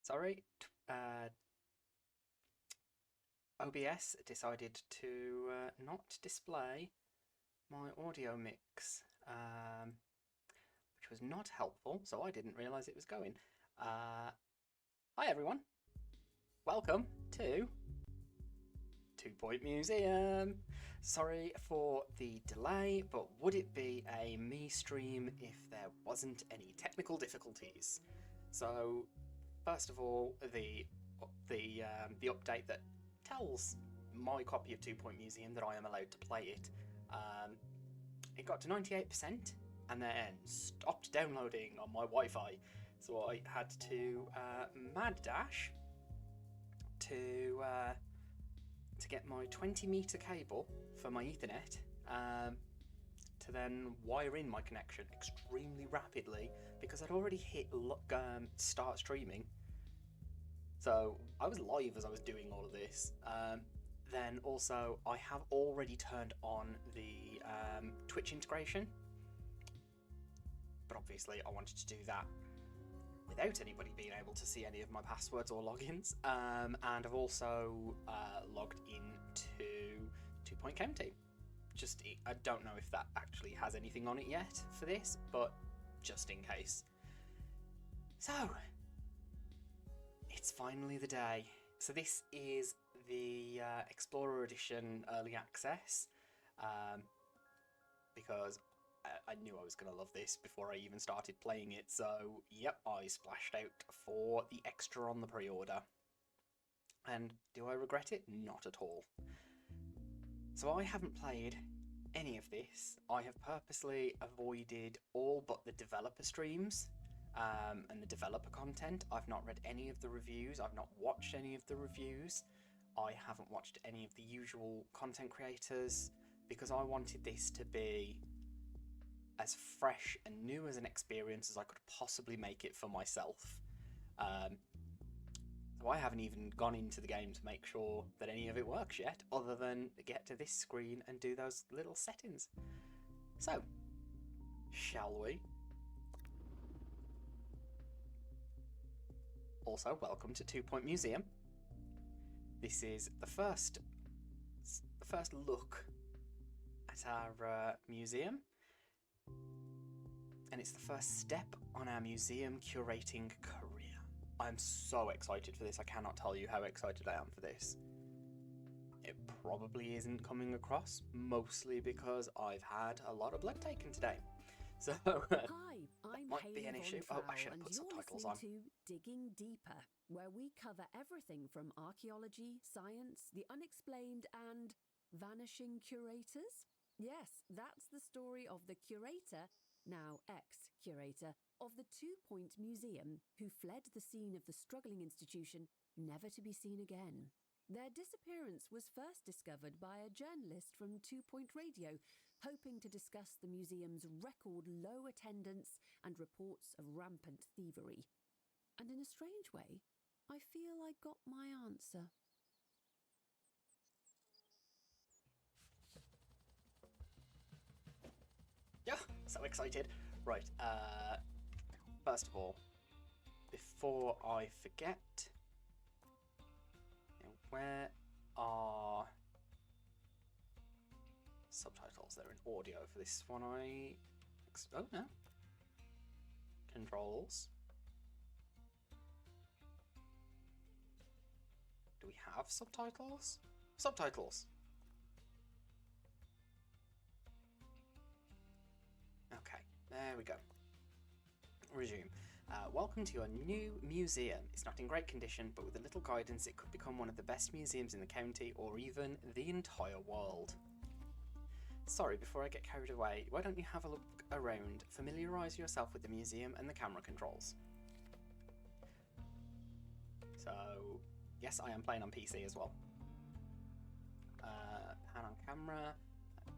Sorry, OBS decided to not display my audio mix, which was not helpful, so I didn't realise it was going. Hi everyone, welcome to 2 Point Museum. Sorry for the delay, but would it be a me stream if there wasn't any technical difficulties? So, first of all, the update that tells my copy of 2 Point Museum that I am allowed to play it. It got to 98% and then stopped downloading on my Wi-Fi, so I had to mad dash to get my 20-meter cable for my Ethernet to then wire in my connection extremely rapidly because I'd already hit start streaming. So I was live as I was doing all of this. Then also I have already turned on the Twitch integration, but obviously I wanted to do that without anybody being able to see any of my passwords or logins. And I've also logged into 2 Point County. I don't know if that actually has anything on it yet for this, but just in case. So, it's finally the day. So this is the Explorer Edition Early Access, because I knew I was going to love this before I even started playing it, so yep, I splashed out for the extra on the pre-order. And do I regret it? Not at all. So I haven't played any of this. I have purposely avoided all but the developer streams and the developer content. I've not read any of the reviews, I've not watched any of the reviews, I haven't watched any of the usual content creators, because I wanted this to be as fresh and new as an experience as I could possibly make it for myself. So I haven't even gone into the game to make sure that any of it works yet, other than get to this screen and do those little settings. So, shall we? Also, welcome to 2 Point Museum. This is the first look at our museum, and it's the first step on our museum curating career. I'm so excited for this. I cannot tell you how excited I am for this. It probably isn't coming across, mostly because I've had a lot of blood taken today. So Hi, I'm might be an Hayley issue. Von Oh, I should Trowell, have put and you're subtitles listening on. to Digging Deeper, where we cover everything from archaeology, science, the unexplained, and vanishing curators. Yes, that's the story of the curator, now ex-curator, of the 2 Point Museum, who fled the scene of the struggling institution, never to be seen again. Their disappearance was first discovered by a journalist from 2 Point Radio, hoping to discuss the museum's record low attendance and reports of rampant thievery. And in a strange way, I feel I got my answer. Yeah, so excited. Right, first of all, before I forget, where are subtitles? They're in audio for this one. Oh no. Controls. Do we have subtitles? Subtitles. Okay, there we go. Resume. Welcome to your new museum. It's not in great condition, but with a little guidance it could become one of the best museums in the county or even the entire world. Sorry, before I get carried away, why don't you have a look around, familiarise yourself with the museum and the camera controls. So, yes, I am playing on PC as well. Pan on camera,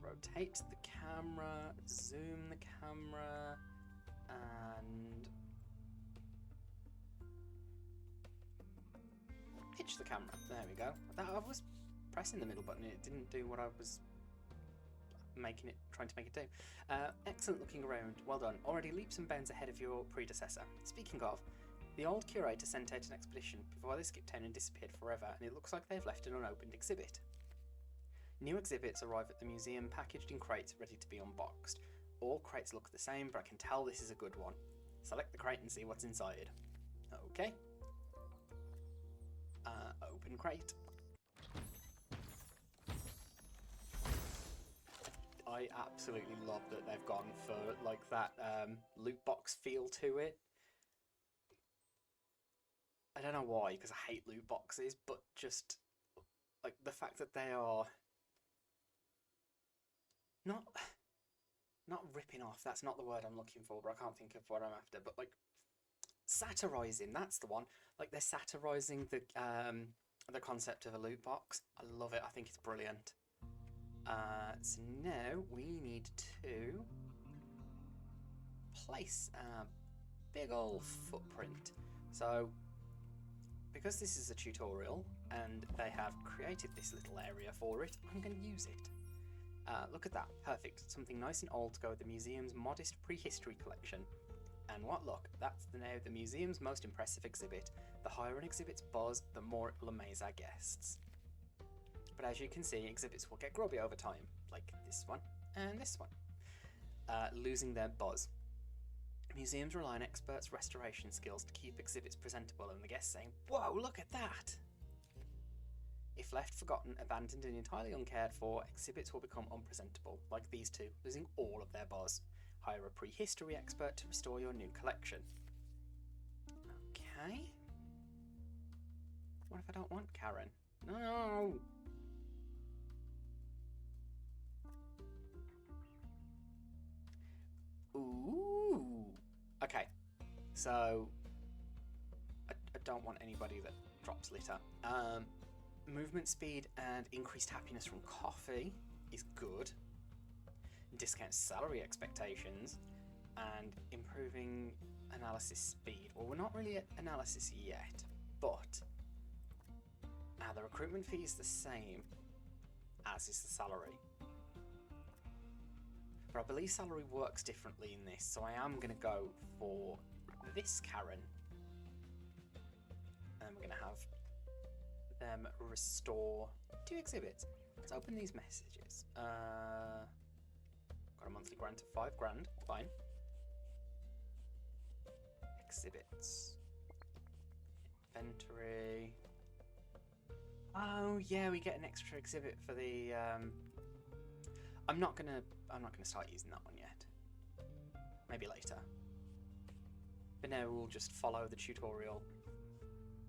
rotate the camera, zoom the camera, and pitch the camera. There we go. I was pressing the middle button, it didn't do what I was trying to make it do. Excellent looking around, well done. Already leaps and bounds ahead of your predecessor. Speaking of, The old curator sent out an expedition before they skipped town and disappeared forever, and it looks like they've left an unopened exhibit. New exhibits arrive at the museum packaged in crates ready to be unboxed. All crates look the same, but I can tell this is a good one. Select the crate and see what's inside. Okay. Open crate. I absolutely love that they've gone for like that loot box feel to it. I don't know why, because I hate loot boxes, but just like the fact that they are not ripping off. That's not the word I'm looking for, but I can't think of what I'm after. But like satirizing, that's the one. Like they're satirizing the concept of a loot box. I love it. I think it's brilliant. So now we need to place a big old footprint. So because this is a tutorial and they have created this little area for it, I'm going to use it. Look at that, perfect. Something nice and old to go with the museum's modest prehistory collection. And what luck, that's now the museum's most impressive exhibit. The higher an exhibit's buzz, the more it will amaze our guests. But as you can see, exhibits will get grubby over time, like this one and this one, losing their buzz. Museums rely on experts' restoration skills to keep exhibits presentable, and the guests saying, "Whoa, look at that!" If left forgotten, abandoned and entirely uncared for, exhibits will become unpresentable, like these two, losing all of their buzz. Hire a prehistory expert to restore your new collection. Okay. What if I don't want Karen? No! Ooh! Okay, so I don't want anybody that drops litter. Movement speed and increased happiness from coffee is good. Discount salary expectations and improving analysis speed. Well, we're not really at analysis yet, but the recruitment fee is the same as is the salary. But I believe salary works differently in this, so I am going to go for this Karen. And we're going to have them restore 2 exhibits. Let's open these messages. Got a monthly grant of 5 grand. Fine. Exhibits. Inventory. Oh yeah, we get an extra exhibit for the. I'm not gonna start using that one yet. Maybe later. But now we'll just follow the tutorial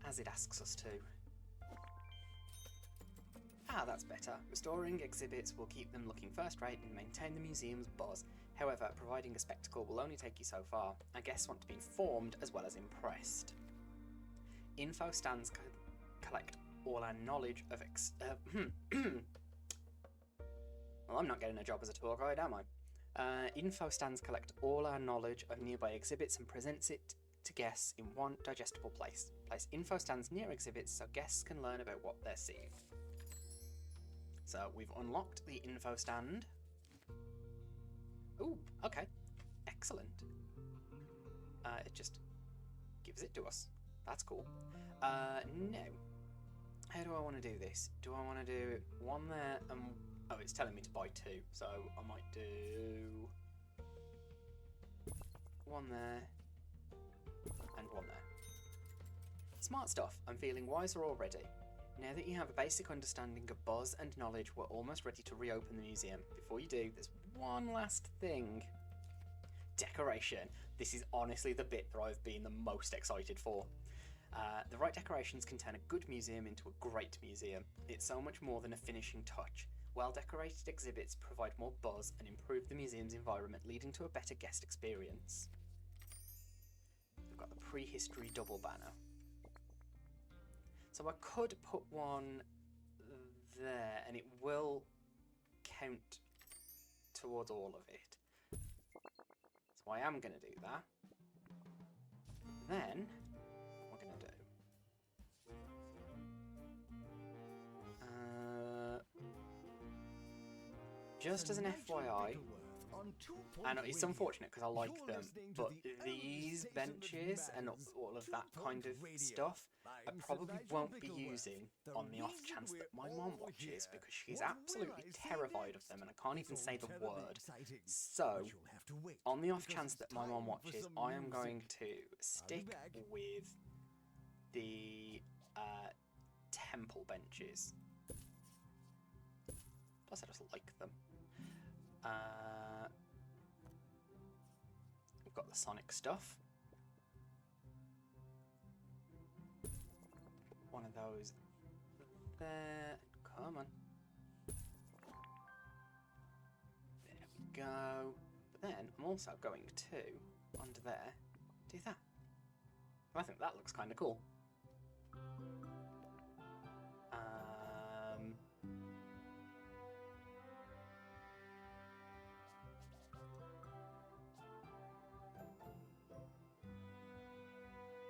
as it asks us to. Ah, that's better. Restoring exhibits will keep them looking first-rate and maintain the museum's buzz. However, providing a spectacle will only take you so far. Our guests want to be informed as well as impressed. Info stands collect all our knowledge of Well, I'm not getting a job as a tour guide, am I? Info stands collect all our knowledge of nearby exhibits and presents it to guests in one digestible place. Place info stands near exhibits so guests can learn about what they're seeing. So we've unlocked the info stand. Ooh, okay. Excellent. It just gives it to us. That's cool. Now, how do I want to do this? Do I want to do one there and... Oh, it's telling me to buy 2, so I might do... one there and one there. Smart stuff. I'm feeling wiser already. Now that you have a basic understanding of buzz and knowledge, we're almost ready to reopen the museum. Before you do, there's one last thing. Decoration. This is honestly the bit that I've been the most excited for. The right decorations can turn a good museum into a great museum. It's so much more than a finishing touch. Well-decorated exhibits provide more buzz and improve the museum's environment, leading to a better guest experience. We've got the prehistory double banner. So I could put one there and it will count towards all of it. So I am going to do that. Then, what we're going to do... just as an FYI, And it's unfortunate because I like them, but these benches and all of that kind of stuff I probably won't be using on the off chance that my mom watches, because she's absolutely terrified of them and I can't even say the word. So, on the off chance that my mom watches, I am going to stick with the temple benches. Plus I just like them. We've got the Sonic stuff. One of those there. Come on. There we go. But then I'm also going to, under there, do that. I think that looks kind of cool.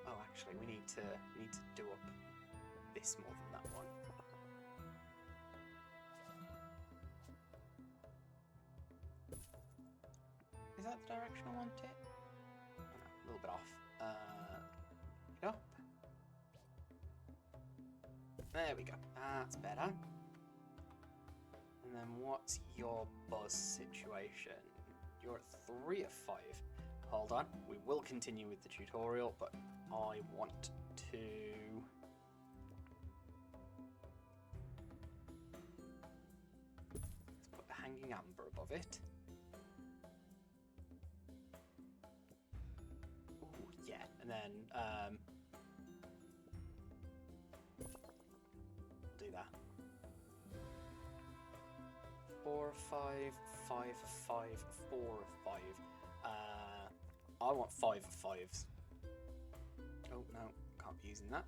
Oh, actually, we need to do up this more than that one. Is that the direction I want it? Oh, no, a little bit off. Get up. There we go. That's better. And then what's your buzz situation? You're at 3 of 5. Hold on. We will continue with the tutorial, but I want to... Let's put the hanging amber above it. Ooh, yeah. And then... we'll do that. 4 of 5, 5 of 5, 4 of 5. I want 5 of 5s. Oh no, can't be using that.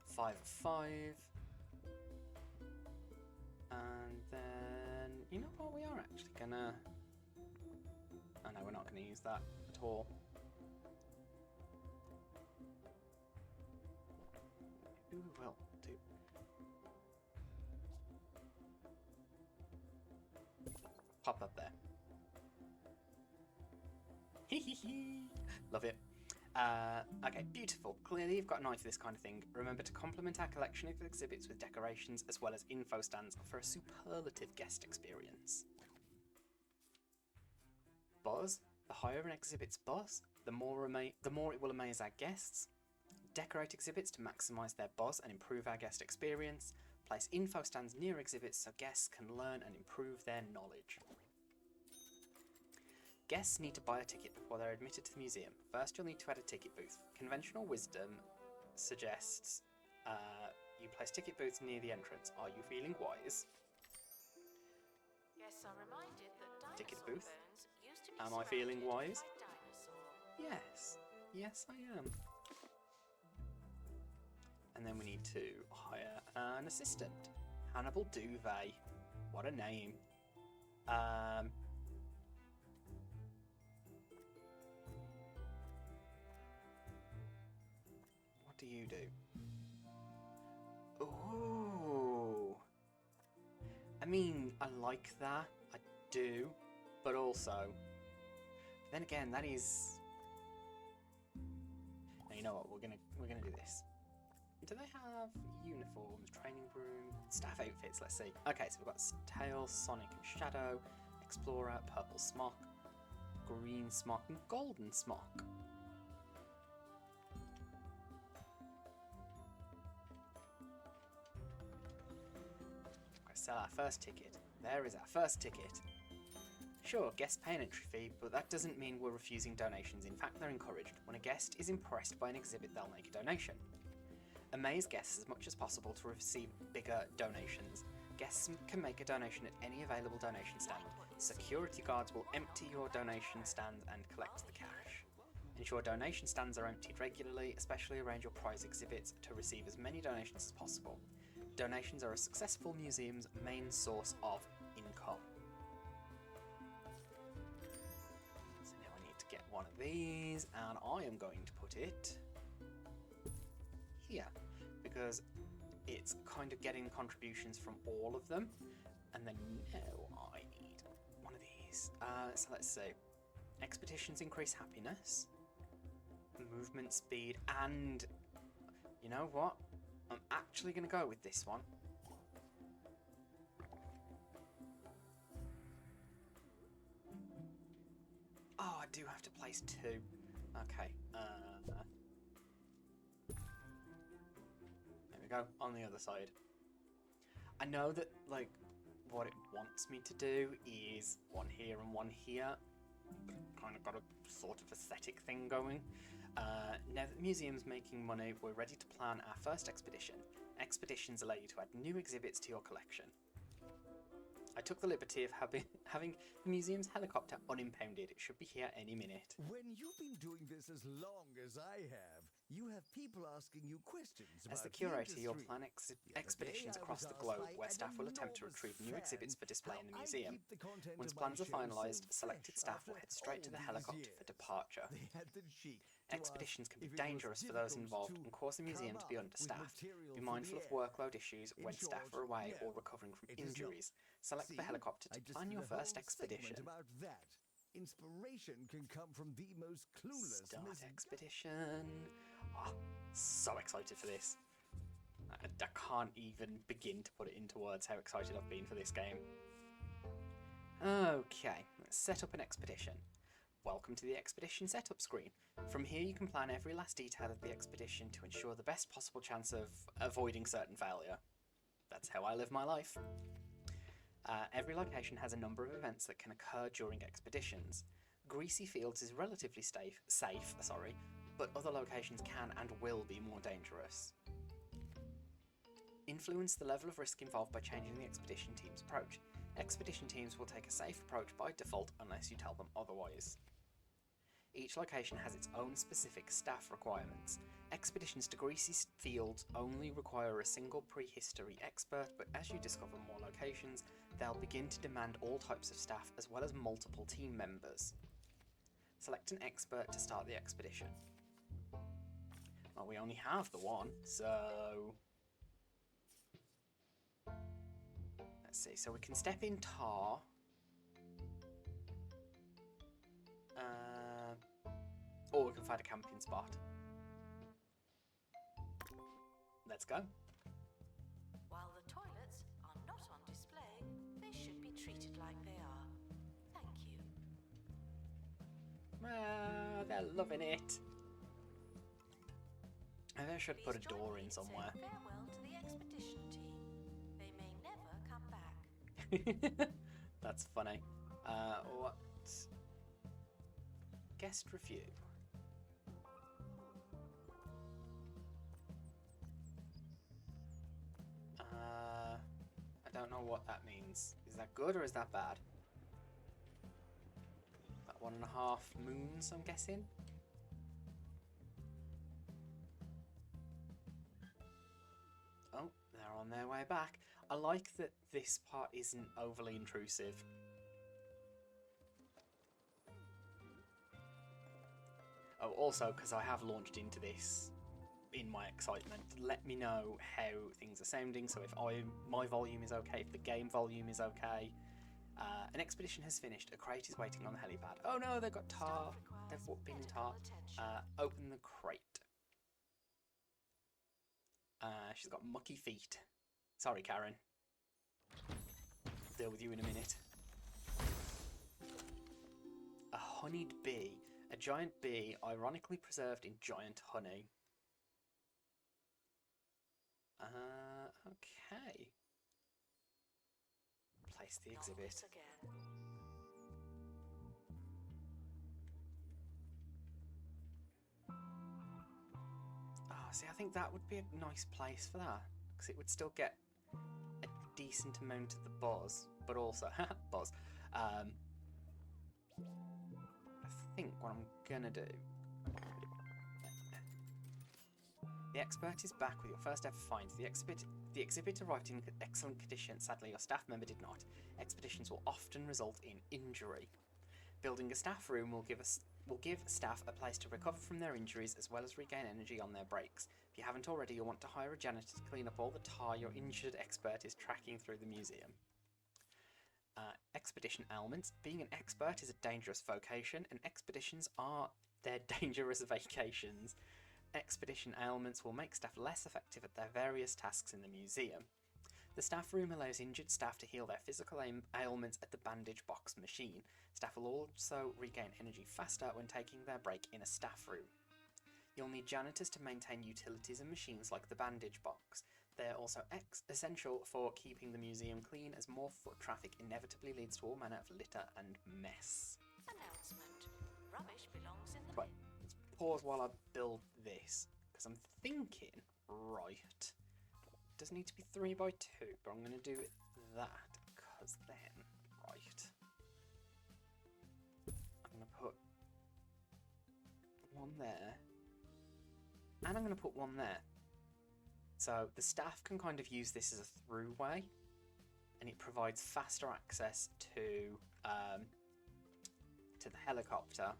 Five of 5. And then, you know what, we are actually gonna... Oh no, we're not gonna use that at all. Maybe we will do. Pop up there. Love it. Okay, beautiful. Clearly you've got an eye for this kind of thing. Remember to complement our collection of exhibits with decorations as well as info stands for a superlative guest experience. Buzz. The higher an exhibit's buzz, the more it will amaze our guests. Decorate exhibits to maximise their buzz and improve our guest experience. Place info stands near exhibits so guests can learn and improve their knowledge. Guests need to buy a ticket before they're admitted to the museum. First, you'll need to add a ticket booth. Conventional wisdom suggests you place ticket booths near the entrance. Are you feeling wise? Guests are reminded that Ticket dinosaur booth. bones used to be Am I feeling surrounded wise? by dinosaur. Yes. Yes, I am. And then we need to hire an assistant. Hannibal Duvet. What a name. What do you do? Ooh. I mean, I like that. I do. But also... Then again, that is... Now, you know what? We're gonna do this. Do they have uniforms, training room, staff outfits? Let's see. Okay, so we've got Tails, Sonic and Shadow, Explorer, Purple Smock, Green Smock and Golden Smock. Okay, sell our first ticket. There is our first ticket. Sure, guests pay an entry fee, but that doesn't mean we're refusing donations. In fact, they're encouraged. When a guest is impressed by an exhibit, they'll make a donation. Amaze guests as much as possible to receive bigger donations. Guests can make a donation at any available donation stand. Security guards will empty your donation stand and collect the cash. Ensure donation stands are emptied regularly, especially arrange your prize exhibits to receive as many donations as possible. Donations are a successful museum's main source of income. So now I need to get one of take these and I am going to put it here because it's kind of getting contributions from all of them. And then now I need one of these. So let's see. Expeditions increase happiness, movement speed, and you know what? I'm actually going to go with this one. Oh, I do have to place 2. Okay. There we go, on the other side. I know that, like, what it wants me to do is one here and one here. Kind of got a sort of aesthetic thing going. Now that the museum's making money, we're ready to plan our first expedition. Expeditions allow you to add new exhibits to your collection. I took the liberty of having the museum's helicopter unimpounded. It should be here any minute. When you've been doing this as long as I have, you have people asking you questions about As the curator, industry. you'll plan expeditions across the globe where staff will attempt to retrieve new exhibits for display in the museum. Once plans are finalised, selected staff will head straight to the helicopter for departure. Expeditions can be dangerous for those involved and cause the museum to be understaffed. Be mindful of workload issues when staff are away or recovering from injuries. Select the helicopter to plan your first expedition. About that. Inspiration can come from the most clueless. Start expedition. Oh, so excited for this. I can't even begin to put it into words how excited I've been for this game. Okay, let's set up an expedition. Welcome to the expedition setup screen. From here you can plan every last detail of the expedition to ensure the best possible chance of avoiding certain failure. That's how I live my life. Every location has a number of events that can occur during expeditions. Greasy Fields is relatively safe, but other locations can and will be more dangerous. Influence the level of risk involved by changing the expedition team's approach. Expedition teams will take a safe approach by default unless you tell them otherwise. Each location has its own specific staff requirements. Expeditions to Greasy Fields only require a single prehistory expert, but as you discover more locations, they'll begin to demand all types of staff as well as multiple team members. Select an expert to start the expedition. Well, we only have the one, so... Let's see, so we can step in tar. Or we can find a camping spot. Let's go. While the toilets are not on display, they should be treated like they are. Thank you. Ah, they're loving it. Maybe I should put a Please join door me in somewhere. saying farewell to the expedition team. They may never come back. That's funny. What? Guest review. I don't know what that means. Is that good or is that bad? About 1.5 moons, I'm guessing. Oh, they're on their way back. I like that this part isn't overly intrusive. Oh, also, because I have launched into this in my excitement, let me know how things are sounding, so if my volume is okay, if the game volume is okay. An expedition has finished. A crate is waiting on the helipad. Oh no, they've got tar. They've been in tar. Open the crate. She's got mucky feet. Sorry, Karen. Deal with you in a minute. A honeyed bee. A giant bee, ironically preserved in giant honey. Okay. Place the exhibit. Novels again. Ah, see, I think that would be a nice place for that, because it would still get a decent amount of the buzz, but also buzz. I think what I'm gonna do. The expert is back with your first ever find. The exhibit arrived in excellent condition. Sadly, your staff member did not. Expeditions will often result in injury. Building a staff room will give us will give staff a place to recover from their injuries as well as regain energy on their breaks. If you haven't already, you'll want to hire a janitor to clean up all the tar your injured expert is tracking through the museum. Expedition ailments. Being an expert is a dangerous vocation, and expeditions are their dangerous vacations. Expedition ailments will make staff less effective at their various tasks in the museum. The staff room allows injured staff to heal their physical ailments at the bandage box machine. Staff will also regain energy faster when taking their break in a staff room. You'll need janitors to maintain utilities and machines like the bandage box. They're also essential for keeping the museum clean, as more foot traffic inevitably leads to all manner of litter and mess. Announcement. Rubbish belongs in the Right, bin. let's pause while I build this, because I'm thinking, right, it does need to be 3 by 2, but I'm going to do it that, because then, right, I'm going to put one there, and I'm going to put one there. So the staff can kind of use this as a throughway, and it provides faster access to the helicopter.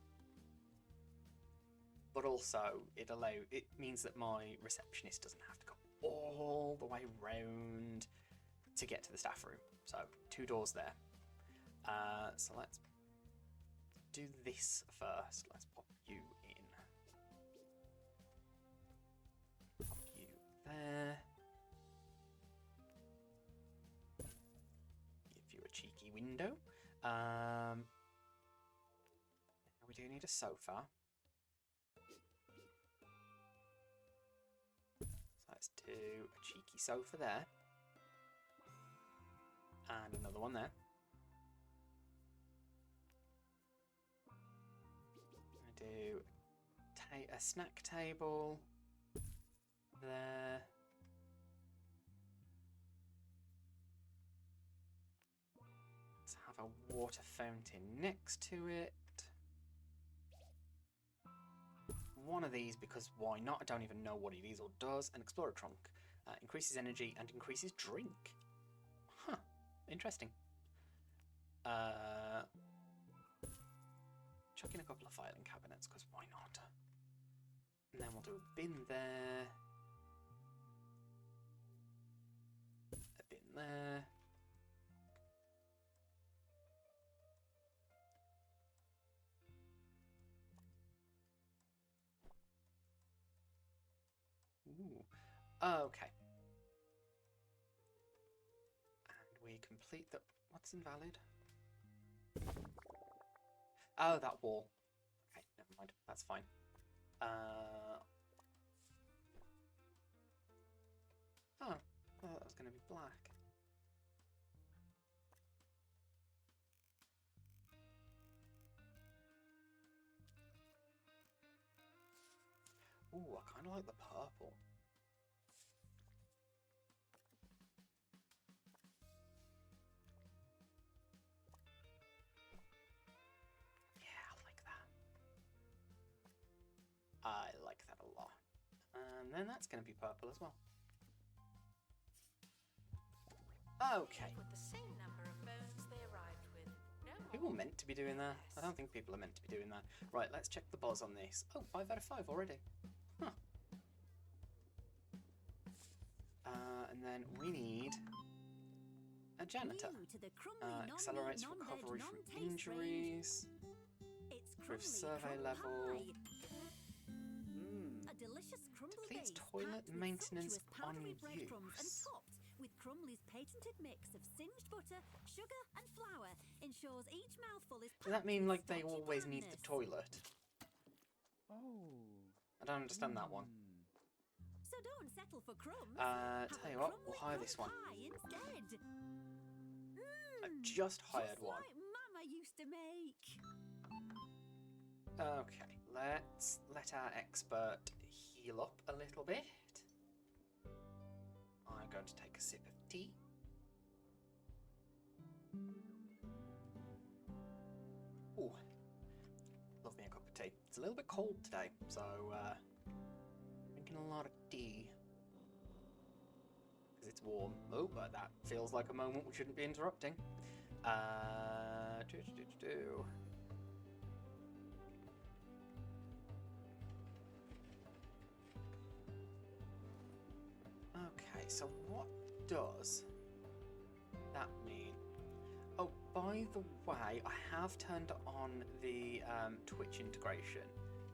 But also it means that my receptionist doesn't have to go all the way round to get to the staff room. So 2 doors there. So let's do this first. Let's pop you in. Pop you there. Give you a cheeky window. Now we do need a sofa. So let's do a cheeky sofa there. And another one there. I do a snack table there. Let's have a water fountain next to it. One of these, because why not? I don't even know what it is or does. An explorer trunk. Increases energy and increases drink. Huh. Interesting. Chuck in a couple of filing cabinets, because why not? And then we'll do a bin there. A bin there. Ooh. Okay. And we complete the... What's invalid? Oh, that wall. Okay, never mind. That's fine. Oh, I thought that was going to be black. Ooh, I kind of like the purple. I like that a lot. And then that's going to be purple as well. Okay. With the same number of bones they arrived with. No more. People meant to be doing that? I don't think people are meant to be doing that. Right, let's check the buzz on this. Oh, 5 out of 5 already. Huh. And then we need a janitor. New to the crumbly Accelerates non-meat, recovery non-veg, from non-taste injuries. It's Improves crumbly survey crumb level. pie. Mm. A delicious crumble Depletes base toilet packed with maintenance sumptuous on powdery breadcrumbs and use. topped with Crumley's patented mix of singed butter, sugar and flour ensures each mouthful is Does that packed mean with like they stodgy always need the blandness. toilet? Oh. I don't understand that one. So don't settle for crumbs. Tell you what, we'll hire this one. Pie instead. I've just hired Just one. like Mama used to make. Okay, let's let our expert heal up a little bit. I'm going to take a sip of tea. Ooh, love me a cup of tea. It's a little bit cold today, so drinking a lot of tea. Because it's warm. Oh, but that feels like a moment we shouldn't be interrupting. Okay, so what does that mean? Oh, by the way, I have turned on the Twitch integration,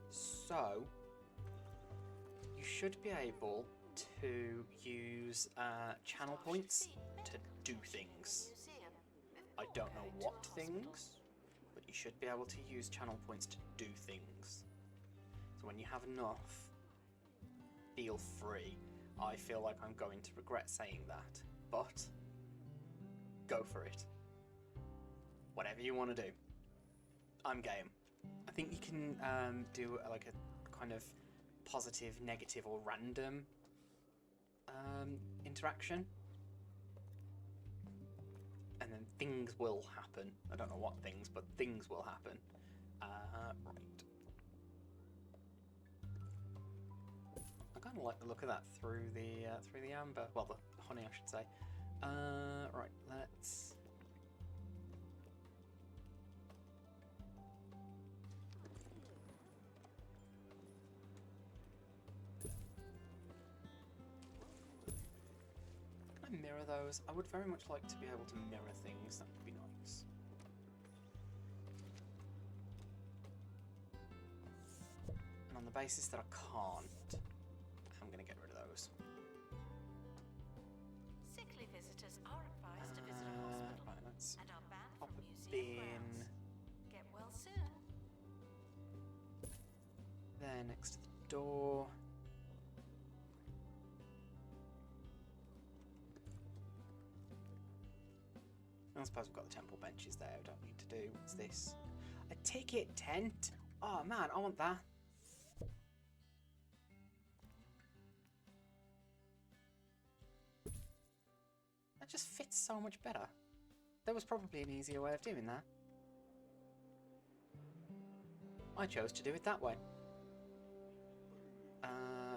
so you should be able to use channel points to do things. I don't know what things, but you should be able to use channel points to do things. So when you have enough, feel free. I feel like I'm going to regret saying that, but go for it. Whatever you want to do, I'm game. I think you can do like a kind of positive, negative, or random interaction, and then things will happen. I don't know what things, but things will happen. Right. I kind of like the look of that through the amber. Well, the honey, I should say. Right. Let's. Can I mirror those? I would very much like to be able to mirror things. That would be nice. And on the basis that I can't, I'm going to get rid of those. Sickly visitors are advised to visit a hospital Right, let's and are banned pop from a museum bin grounds. Get well soon. there next to the door. I suppose we've got the temple benches there. We don't need to do. What's this? A ticket tent. Oh man, I want that. That just fits so much better. There was probably an easier way of doing that. I chose to do it that way.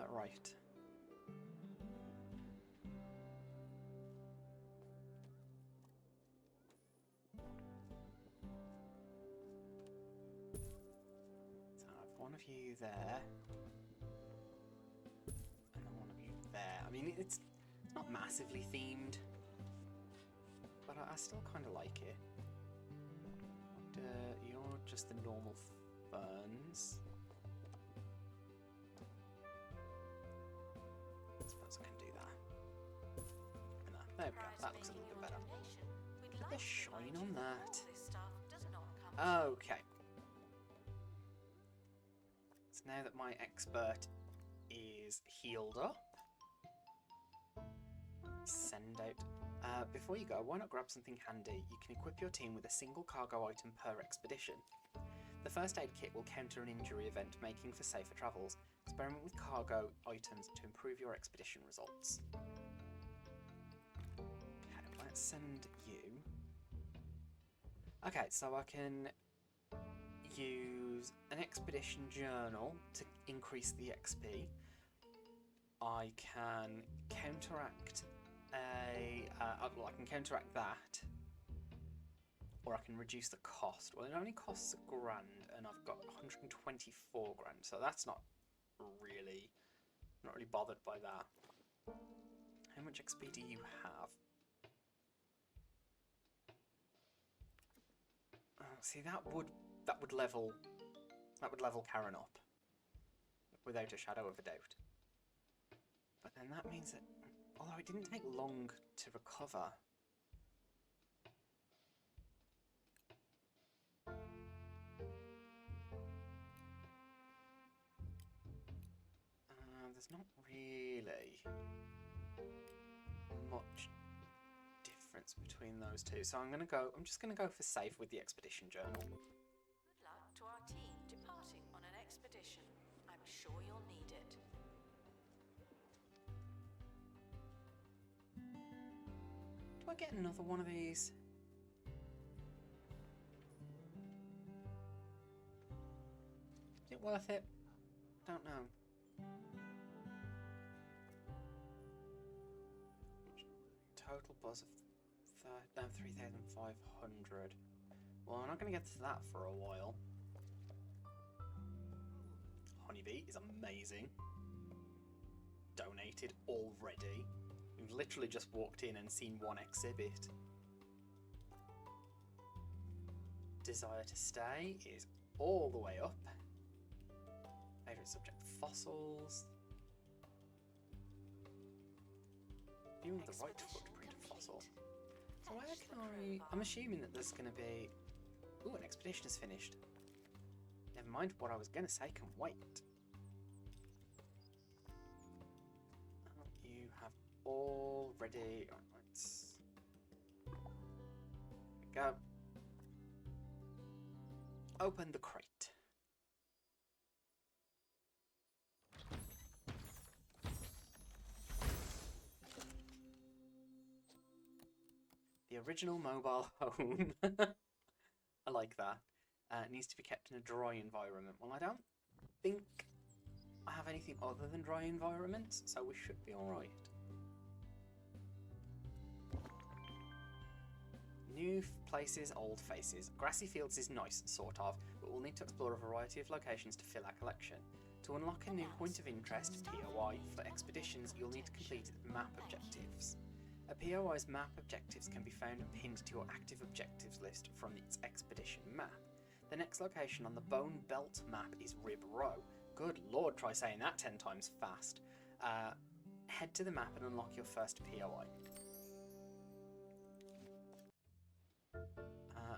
Right. So I have one of you there, and then one of you there. I mean, it's not massively themed, but I still kind of like it. You're just the normal ferns. I suppose I can do that. No, there we go. That looks a little bit better. Look at the shine on that. Okay. So now that my expert is healed up, send out. Before you go, why not grab something handy? You can equip your team with a single cargo item per expedition. The first aid kit will counter an injury event, making for safer travels. Experiment with cargo items to improve your expedition results. Okay, let's send you. Okay, so I can use an expedition journal to increase the XP. I can counteract I can counteract that, or I can reduce the cost. Well, it only costs £1,000, and I've got 124 grand, so that's not really bothered by that. How much XP do you have? See, that would level Karen up without a shadow of a doubt. But then that means that, although it didn't take long to recover. There's not really much difference between those two, so I'm just gonna go for safe with the expedition journal. Good luck to our team departing on an expedition. I'm sure you'll need it. Do I get another one of these? Is it worth it? Don't know. Total buzz of 3,500. Well, I'm not going to get to that for a while. Honeybee is amazing. donated already. We've literally just walked in and seen one exhibit. Desire to stay is all the way up. Favourite subject, fossils. Viewing the right footprint of fossil. So where can I'm assuming that there's going to be... Ooh, an expedition is finished. Never mind, what I was going to say can wait. You have already... Oh, let's... There we go. Open the crate. The original mobile home. I like that. It needs to be kept in a dry environment. Well, I don't think I have anything other than dry environments, so we should be alright. New places, old faces. Grassy Fields is nice, sort of, but we'll need to explore a variety of locations to fill our collection. To unlock a new point of interest, POI, for expeditions, you'll need to complete map objectives. A POI's map objectives can be found pinned to your active objectives list from its expedition map. The next location on the Bone Belt map is Rib Row. Good lord, try saying that 10 times fast. Head to the map and unlock your first POI.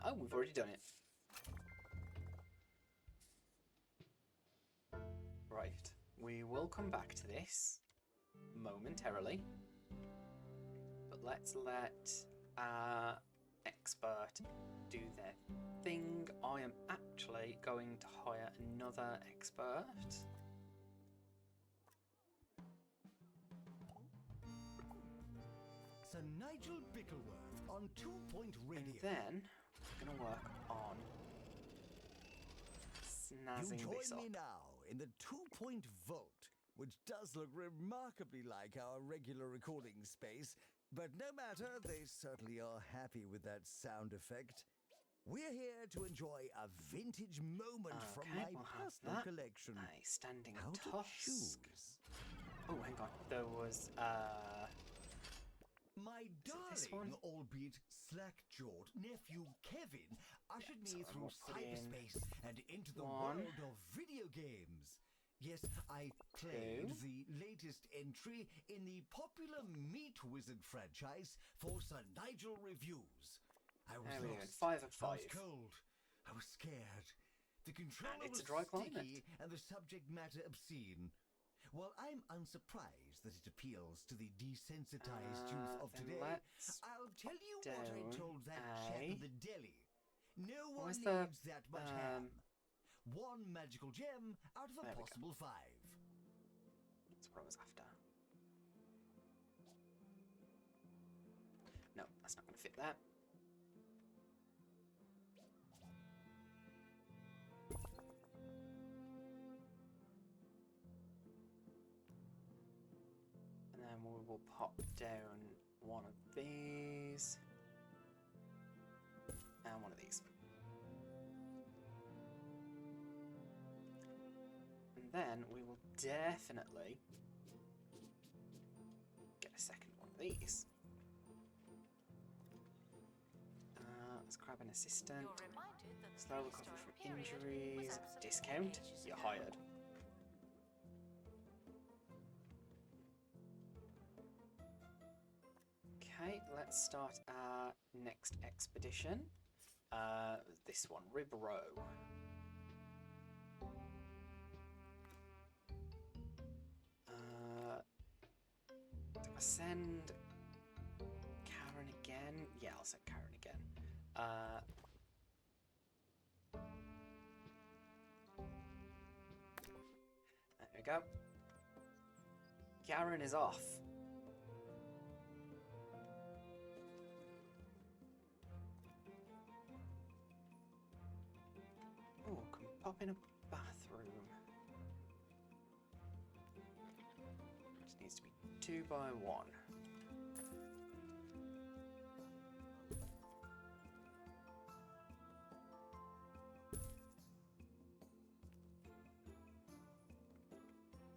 Oh, we've already done it. Right, we will come back to this momentarily. But let's let our expert do their thing. I am actually going to hire another expert. Sir Nigel Bickleworth on 2 Point Radio. And then we're going to work on snazzing You this join up. me now in the 2 Point Vault, which does look remarkably like our regular recording space, but no matter, they certainly are happy with that sound effect. We're here to enjoy a vintage moment from my we'll have personal that. collection. A standing How to tusk. choose. Oh, hang on. There was My this one? darling, albeit slack-jawed nephew Kevin ushered me so through we'll put in cyberspace and into the one. world of video games. Yes, I played the latest entry in the popular Meat Wizard franchise for Sir Nigel Reviews. I was There we go. lost. 5 and 5. I was cold. I was scared. The controller it's was a dry climate. sticky and the subject matter obscene. While I'm unsurprised that it appeals to the desensitized youth of then today, let's I'll tell you what I down told that chap in the deli. No one Where's needs the, that much ham. One magical gem out of a There we go. possible 5. That's what I was after. No, that's not going to fit that. And then we will pop down one of these. And one of these. And then we will definitely get a second one of these. Let's grab an assistant. You're reminded that the Slow recovery from prehistoric period injuries. was absolutely Discount. ages You're ago. hired. Okay, let's start our next expedition. This one, Rib Row. Do I send Karen again? Yeah, I'll send Karen again. There we go. Karen is off. Oh, can pop in a bathroom. Just needs to be 2 by 1.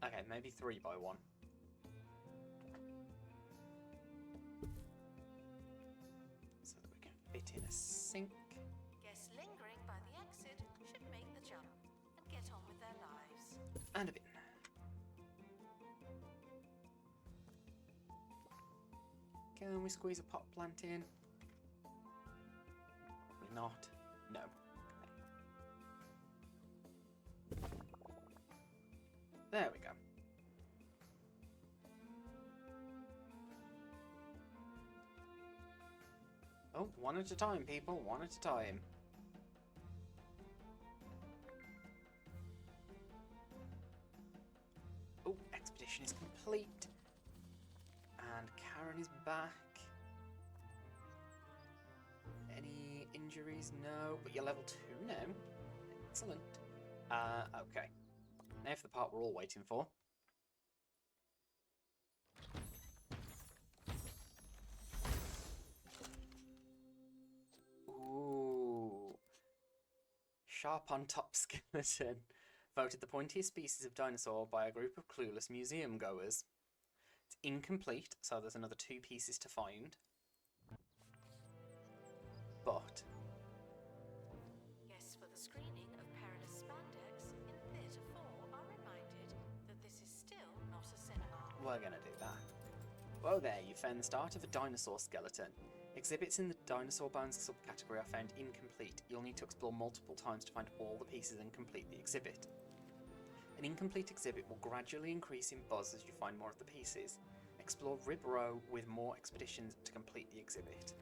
Okay, maybe 3 by 1. it in a sink. Guests lingering by the exit should make the jump and get on with their lives. And a bin. Can we squeeze a pot plant in? Probably not. No. Okay. There we go. Oh, one at a time, people. One at a time. Oh, expedition is complete. And Karen is back. Any injuries? No. But you're level 2 now. Excellent. Okay. Now for the part we're all waiting for. Ooh. Sharp on top skeleton. Voted the pointiest species of dinosaur by a group of clueless museum goers. It's incomplete, so there's another 2 pieces to find. But Guests for the screening of Perilous Spandex in Theatre 4 are reminded that this is still not a cinema. we're gonna do that. Whoa there, you found the start of a dinosaur skeleton. Exhibits in the dinosaur bones subcategory are found incomplete. You'll need to explore multiple times to find all the pieces and complete the exhibit. An incomplete exhibit will gradually increase in buzz as you find more of the pieces. Explore Rib Row with more expeditions to complete the exhibit.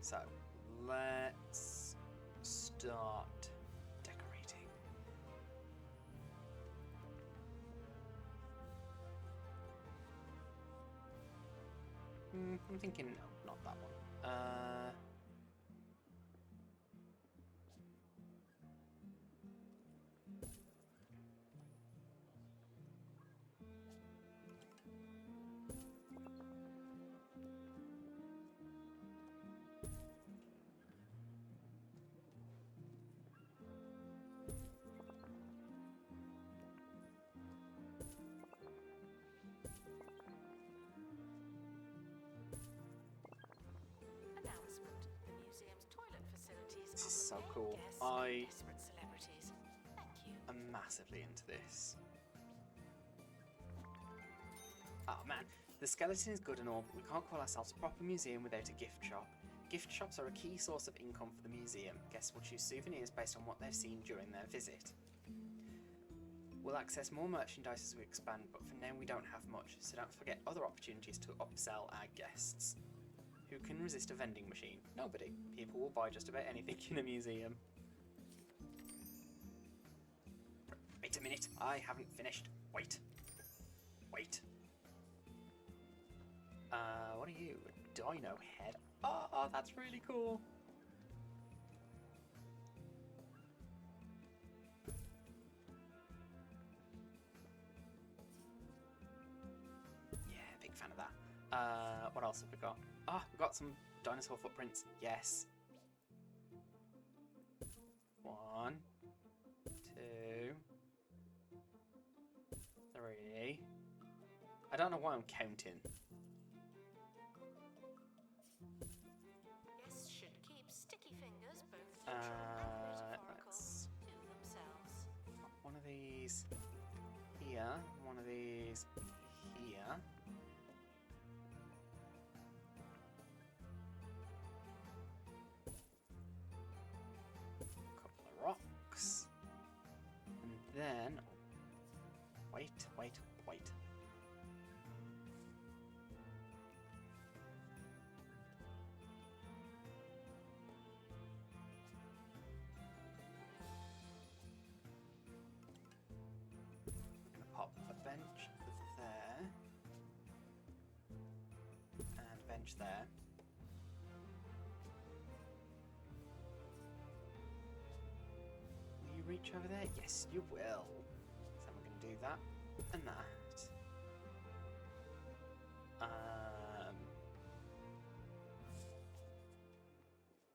So, let's start decorating. I'm thinking, no, not that one. Announcement. The museum's toilet facilities This are is for so paying cool. guests I and desperate celebrities. Thank you. I'm massively into this. Oh man, the skeleton is good and all, but we can't call ourselves a proper museum without a gift shop. Gift shops are a key source of income for the museum. Guests will choose souvenirs based on what they've seen during their visit. We'll access more merchandise as we expand, but for now we don't have much, so don't forget other opportunities to upsell our guests. Who can resist a vending machine? Nobody. People will buy just about anything in a museum. Wait a minute, I haven't finished. Wait. Wait. What are you? A dino head? Oh, that's really cool. Yeah, big fan of that. What else have we got? Ah, we've got some dinosaur footprints. Yes. 1, 2, 3. I don't know why I'm counting. Guests should keep sticky fingers, both literal and metaphorical, Let's to themselves. one of these here, one of these here. A couple of rocks. And then wait. We're gonna pop a bench there and bench there. Will you reach over there? Yes, you will. So we're gonna do that and that.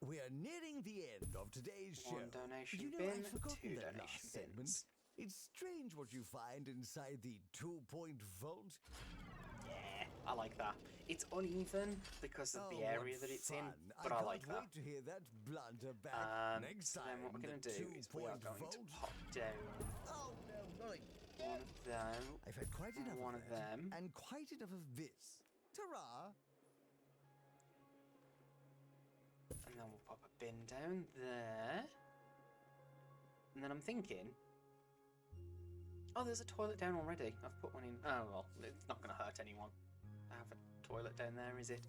We are nearing the end of today's show. One donation you know, bin, I'd forgotten 2 that donation last segment. bins. It's strange what you find inside the 2-point vault. Yeah. I like that. It's uneven because of Oh, the area that it's in, but I like can't that. wait to hear that blunderback. Next So time, then what we're going to the do is we are 2-point going to vote. pop down Oh no, not one of them, I've had quite enough one of of that, them, and quite enough of this. Ta-ra! and then we'll pop a bin down there. And then I'm thinking, oh, there's a toilet down already. I've put one in. Oh, well, it's not going to hurt anyone to have a toilet down there, is it?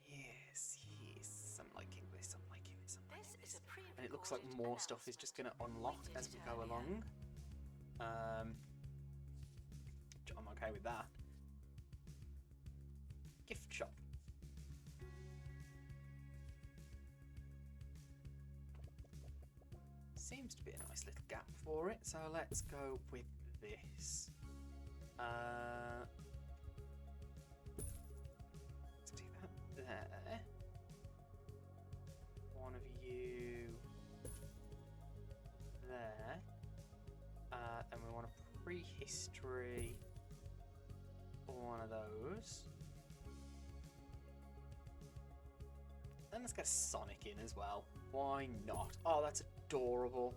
Yes, I'm liking this, I'm liking this, I'm liking This is this. a pre-recorded And it looks like more stuff is just going to unlock as we go along. I'm okay with that. Gift shop. Seems to be a nice little gap for it, so let's go with this. Let's do that there. One of you there. And we want a prehistory. One of those. And let's get Sonic in as well. Why not? Oh, that's adorable.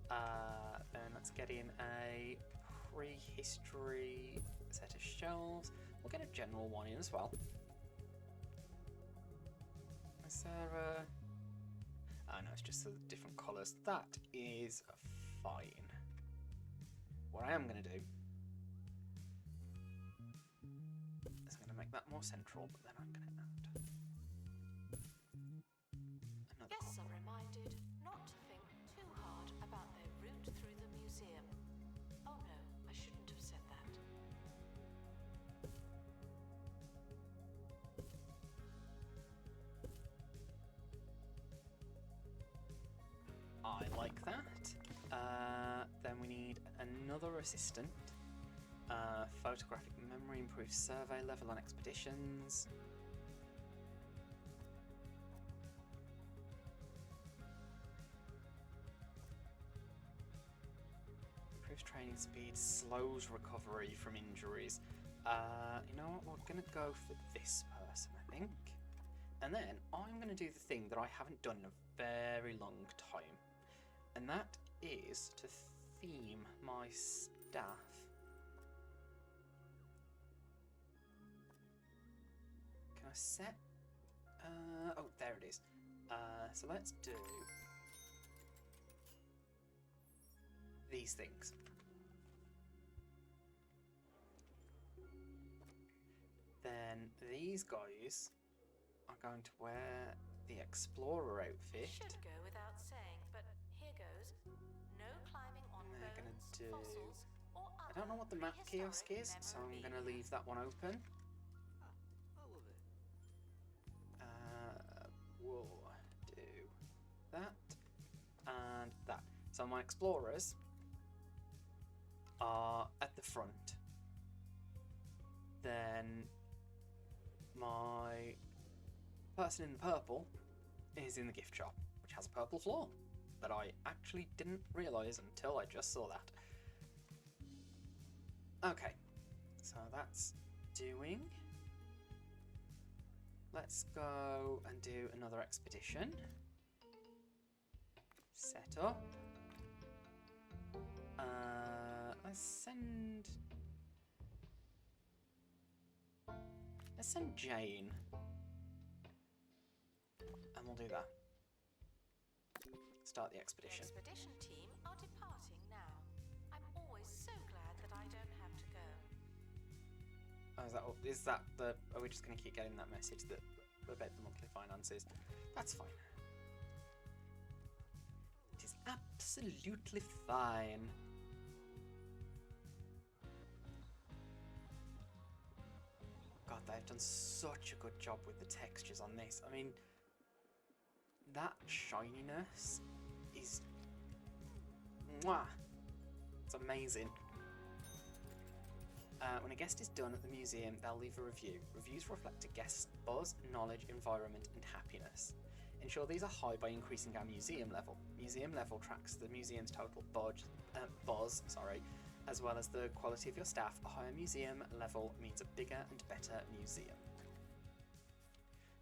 Then let's get in a prehistory set of shelves. We'll get a general one in as well. Is there oh no, it's just the different colours. That is fine. What I am going to do is I'm going to make that more central, but then I'm going to add another Guests corner. are reminded not to think too hard about their route through the museum. Oh no, I shouldn't have said that. I like that. Then we need another assistant. Photographic memory, improves survey level on expeditions. Improves training speed, slows recovery from injuries. You know what? We're going to go for this person, I think. And then I'm going to do the thing that I haven't done in a very long time. And that is to theme my staff. Can I set? Oh, there it is. So let's do these things. Then these guys are going to wear the explorer outfit. Should go without saying, but here goes. No climbing on And they're gonna bones, do- fossils, or I don't know what the map kiosk is, so I'm going to leave that one open. We'll do that and that. So my explorers are at the front. Then my person in the purple is in the gift shop, which has a purple floor that I actually didn't realise until I just saw that. Okay, so that's doing. Let's go and do another expedition. Set up. Let's send Jane. And we'll do that. Start the The expedition. expedition team are departing now. I'm always so glad that I don't have to go. Oh, is that the... Are we just going to keep getting that message that about the monthly finances? That's fine. It is absolutely fine. God, they've done such a good job with the textures on this. I mean, that shininess is... Mwah! It's amazing. When a guest is done at the museum, they'll leave a review. Reviews reflect a guest's buzz, knowledge, environment, and happiness. Ensure these are high by increasing our museum level. Museum level tracks the museum's total buzz, as well as the quality of your staff. A higher museum level means a bigger and better museum.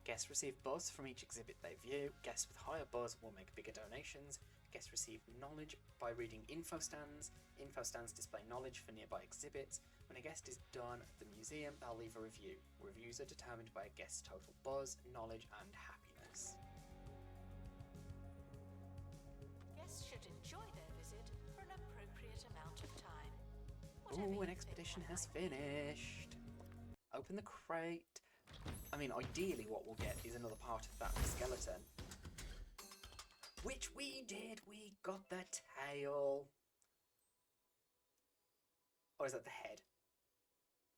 Guests receive buzz from each exhibit they view. Guests with higher buzz will make bigger donations. Guests receive knowledge by reading info stands. Info stands display knowledge for nearby exhibits. When a guest is done at the museum, they'll leave a review. Reviews are determined by a guest's total buzz, knowledge, and happiness. Guests should enjoy their visit for an appropriate amount of time. Ooh, an expedition has finished. Open the crate. I mean, ideally what we'll get is another part of that skeleton. Which we did. We got the tail. Or is that the head?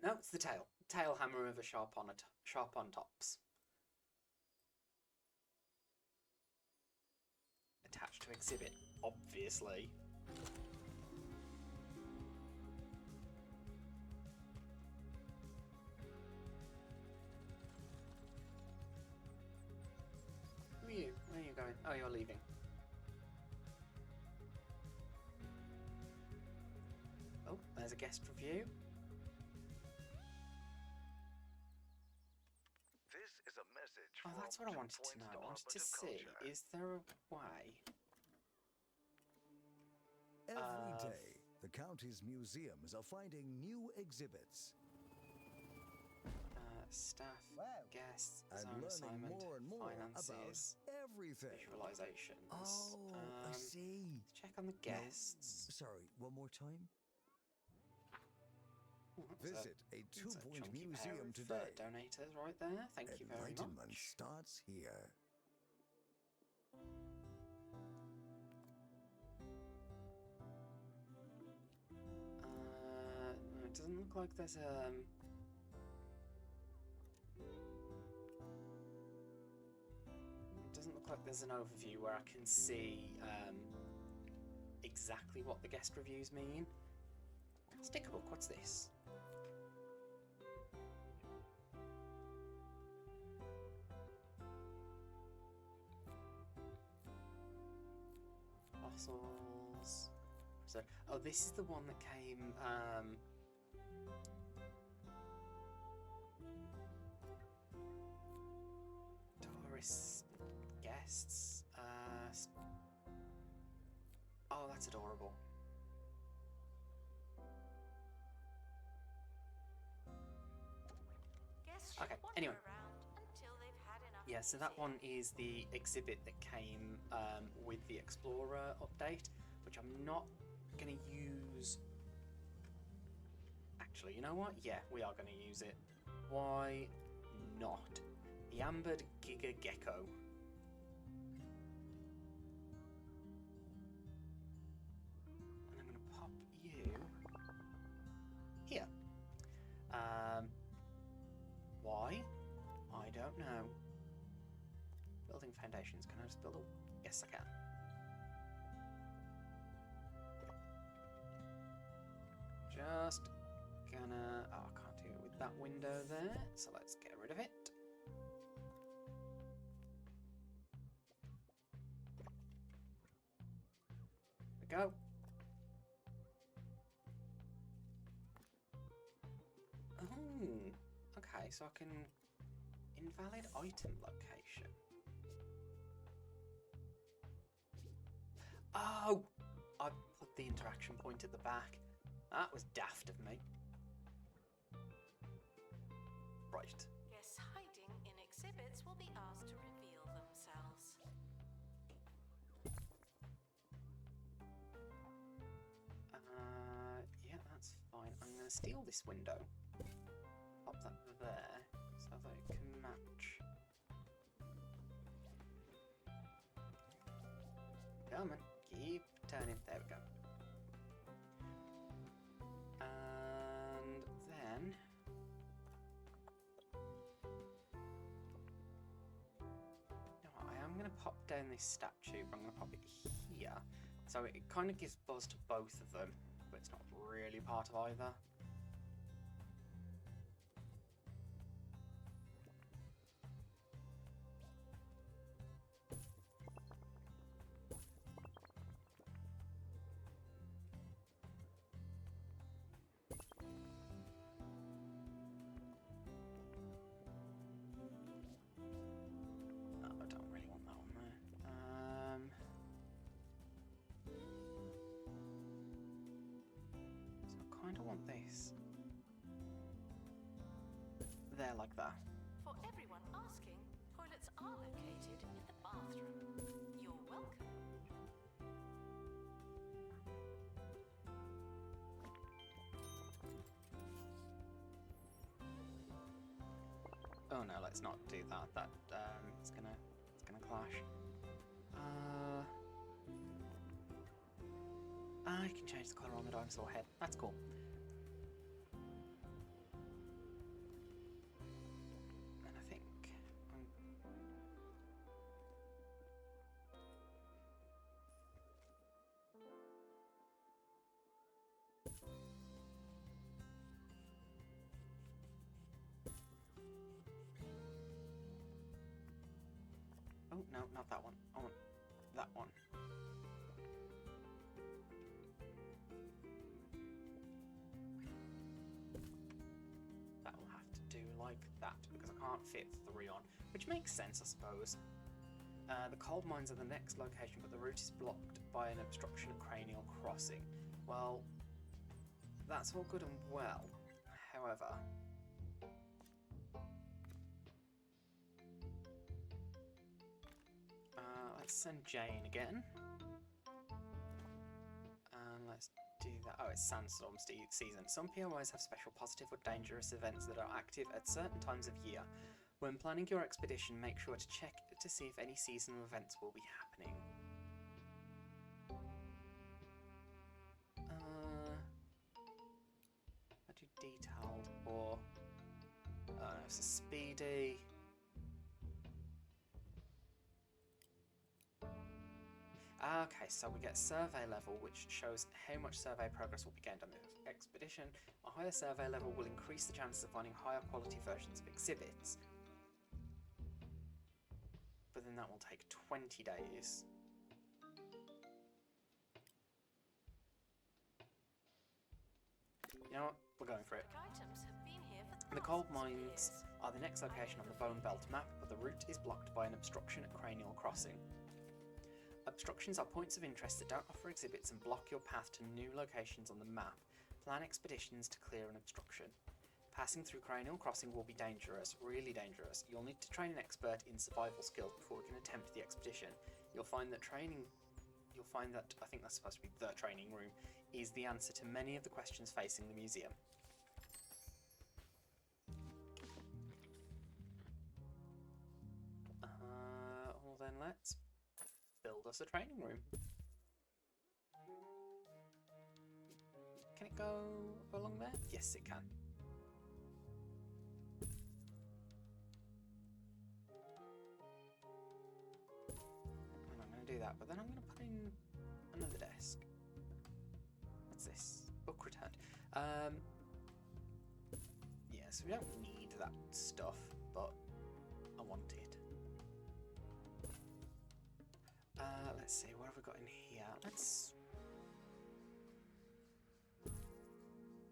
No, it's the tail. Tail hammer of a sharp on tops. Attached to exhibit, obviously. Who are you? Where are you going? Oh, you're leaving. Oh, there's a guest review. This is a message Oh, that's what I wanted to know. I wanted to see, is there a way? Every day, the county's museums are finding new exhibits Staff, guests, and zone learning assignment, more and more finances, about everything. visualizations. Oh, I see. Check on the guests. Sorry, one more time. Ooh, that was Visit a that's a 2-point chunky pair museum of, today. donators right there. Thank you very Enlightenment much. starts here. It doesn't look like there's It doesn't look like there's an overview where I can see exactly what the guest reviews mean. Sticker book, what's this? Fossils. So, oh, this is the one that came. Tourist guests. Oh, that's adorable. Guests should Okay, wander anyway. around until they've had enough. Yeah, so that museum. one is the exhibit that came with the Explorer update, which I'm not going to use. Actually, you know what? Yeah, we are going to use it. Why not? The Ambered Giga Gecko. And I'm going to pop you here. Why? I don't know. Building foundations. Can I just build a... Yes, I can. Just gonna... Oh, I can't do it with that window there, so let's get rid of it. There we go. Oh, okay, so I can... Invalid item location. Oh! I put the interaction point at the back. That was daft of me. Right. Guests hiding in exhibits will be asked to reveal themselves. Yeah, that's fine. I'm going to steal this window. Pop that there so that it can match. Come on, keep turning. There we go. And then... No, I am going to pop down this statue, but I'm going to pop it here. So it kind of gives buzz to both of them, but it's not really part of either. kind of want this there like that. For everyone asking, toilets are located in the bathroom. You're welcome. Oh no, let's not do that. That it's gonna clash. I can change the colour on the dinosaur head. That's cool. And I think oh no, not that one. I want that one. That will have to do like that because I can't fit 3 on, which makes sense, I suppose. The coal mines are the next location, but the route is blocked by an obstruction at Cranial Crossing. Well, that's all good and well. However, let's send Jane again. And let's do that. Oh, it's sandstorm season. Some POIs have special positive or dangerous events that are active at certain times of year. When planning your expedition, make sure to check to see if any seasonal events will be happening. I do detailed or it's a speedy. Okay, so we get survey level, which shows how much survey progress will be gained on the expedition. A higher survey level will increase the chances of finding higher quality versions of exhibits. But then that will take 20 days. You know what? We're going for it. Items have been here for The coal thousands of mines years. are the next location on the Bone Belt map, but the route is blocked by an obstruction at Cranial Crossing. Obstructions are points of interest that don't offer exhibits and block your path to new locations on the map. Plan expeditions to clear an obstruction. Passing through Cranial Crossing will be dangerous, really dangerous. You'll need to train an expert in survival skills before we can attempt the expedition. You'll find that I think that's supposed to be the training room, is the answer to many of the questions facing the museum. Well then let's build us a training room. Can it go along there? Yes, it can. And I'm going to do that, but then I'm going to put in another desk. What's this? Book returned. Yeah, so we don't need that stuff, but I want it. Let's see, what have we got in here? Let's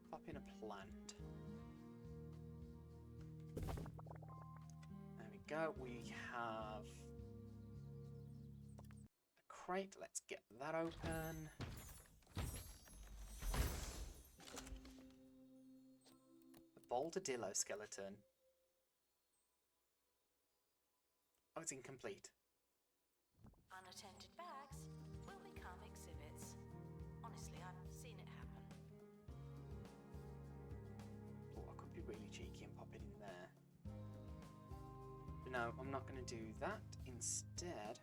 pop in a plant. There we go. We have a crate. Let's get that open. A Baldadillo skeleton. Oh, it's incomplete. Unattended bags will become exhibits. Honestly, I've seen it happen. Oh, I could be really cheeky and pop it in there. But no, I'm not going to do that. Instead,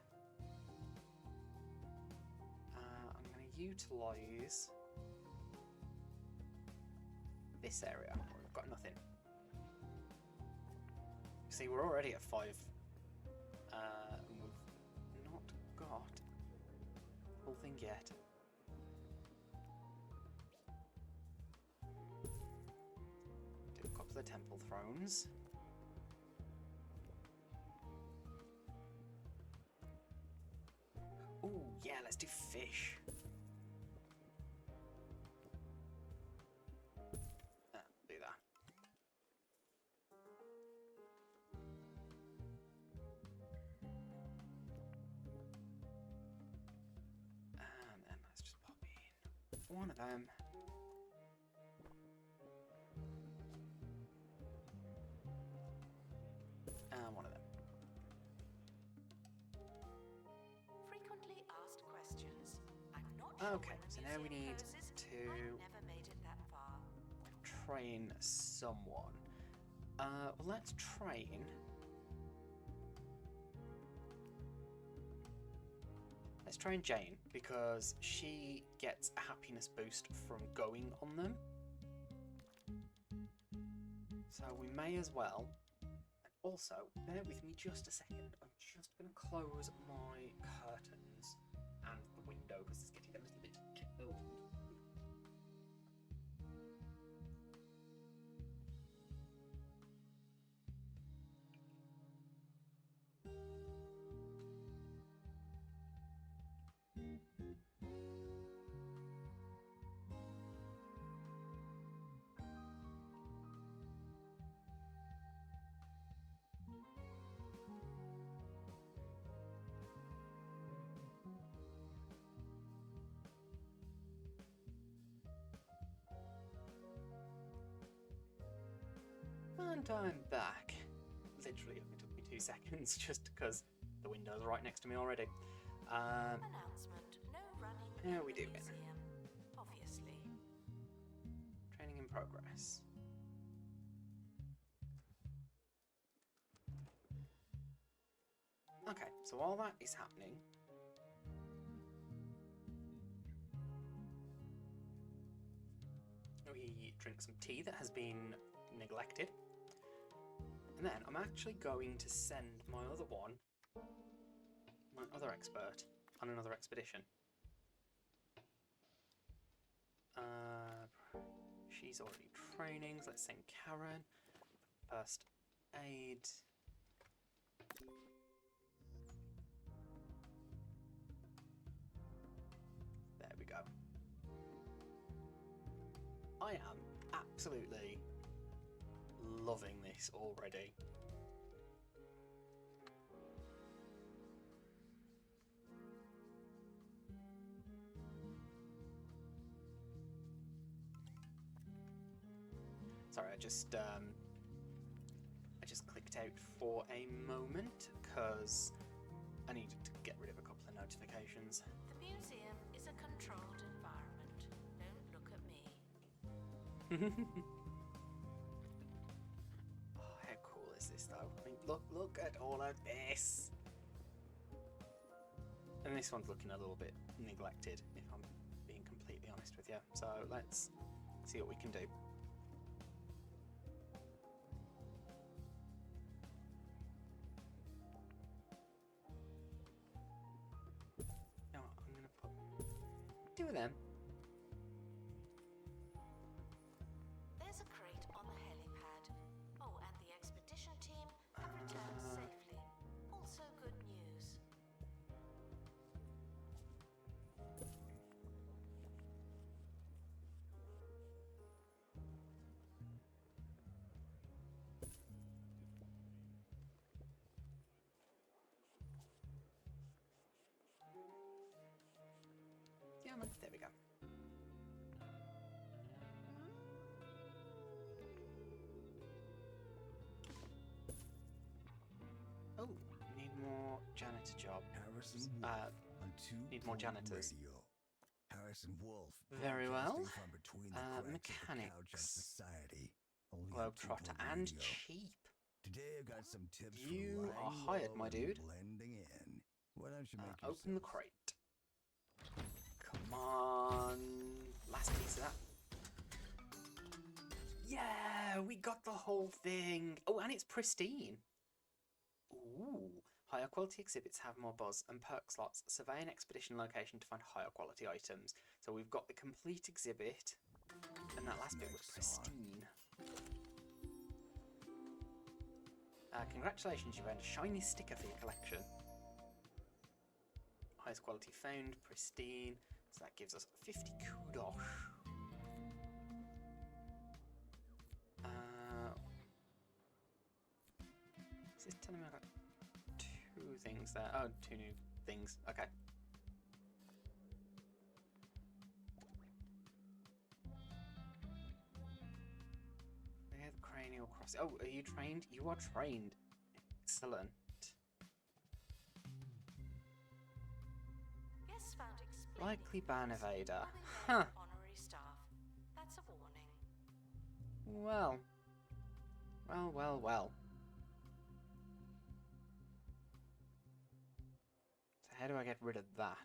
I'm going to utilise this area where we've got nothing. See, we're already at 5. And we've not got the whole thing yet. Do a couple of temple thrones. Ooh, yeah, let's do fish. Do that. And then let's just pop in one of them. sure Okay, when the so now we museum need closes, to I never made it that far. train someone. Well, let's train. Let's train Jane, because she gets a happiness boost from going on them. So we may as well. And also, bear with me just a second. I'm just going to close my curtains and the window because it's getting a little bit cold. And I'm back. Literally, it only took me 2 seconds just because the window's right next to me already. Announcement: no running How in we the doing? museum. Obviously. Training in progress. Okay, so while that is happening, we drink some tea that has been neglected. And then I'm actually going to send my other one, my other expert, on another expedition. She's already training, so let's send Karen. First aid. There we go. I am absolutely loving this already. Sorry, I just clicked out for a moment because I needed to get rid of a couple of notifications. The museum is a controlled environment. Don't look at me. Oh, how cool is this though? I mean, look at all of this. And this one's looking a little bit neglected, if I'm being completely honest with you. So let's see what we can do. Now I'm going to put 2 of them. There's a crate on the helipad. Oh, and the expedition team have returned safely. Also good news. Yeah, there we go. Oh, we need more janitor job. Harrison Wolf on need more 2 janitors. Radio. Harrison Wolf. Very well. broadcasting From between the cracks of the couch of Mechanics. society. Only on 2 Globetrotter and Radio. cheap. Today I've got some tips You for are lying hired, low my and dude. blending in. Why don't you make Open the yourself crate. Come on. Last piece of that. Yeah, we got the whole thing. Oh, and it's pristine. Ooh. Higher quality exhibits have more buzz and perk slots. Survey an expedition location to find higher quality items. So we've got the complete exhibit. And that last bit was Next on. pristine. Congratulations, you've earned a shiny sticker for your collection. Highest quality found, pristine. So that gives us 50 kudos. Is this telling me I got 2 things there? Oh, 2 new things. Okay. Yeah, the cranial cross. Oh, are you trained? You are trained. Excellent. Guests found Likely ban evader. Will be Huh. named honorary staff. That's a warning. Well. Well, well, well. So how do I get rid of that?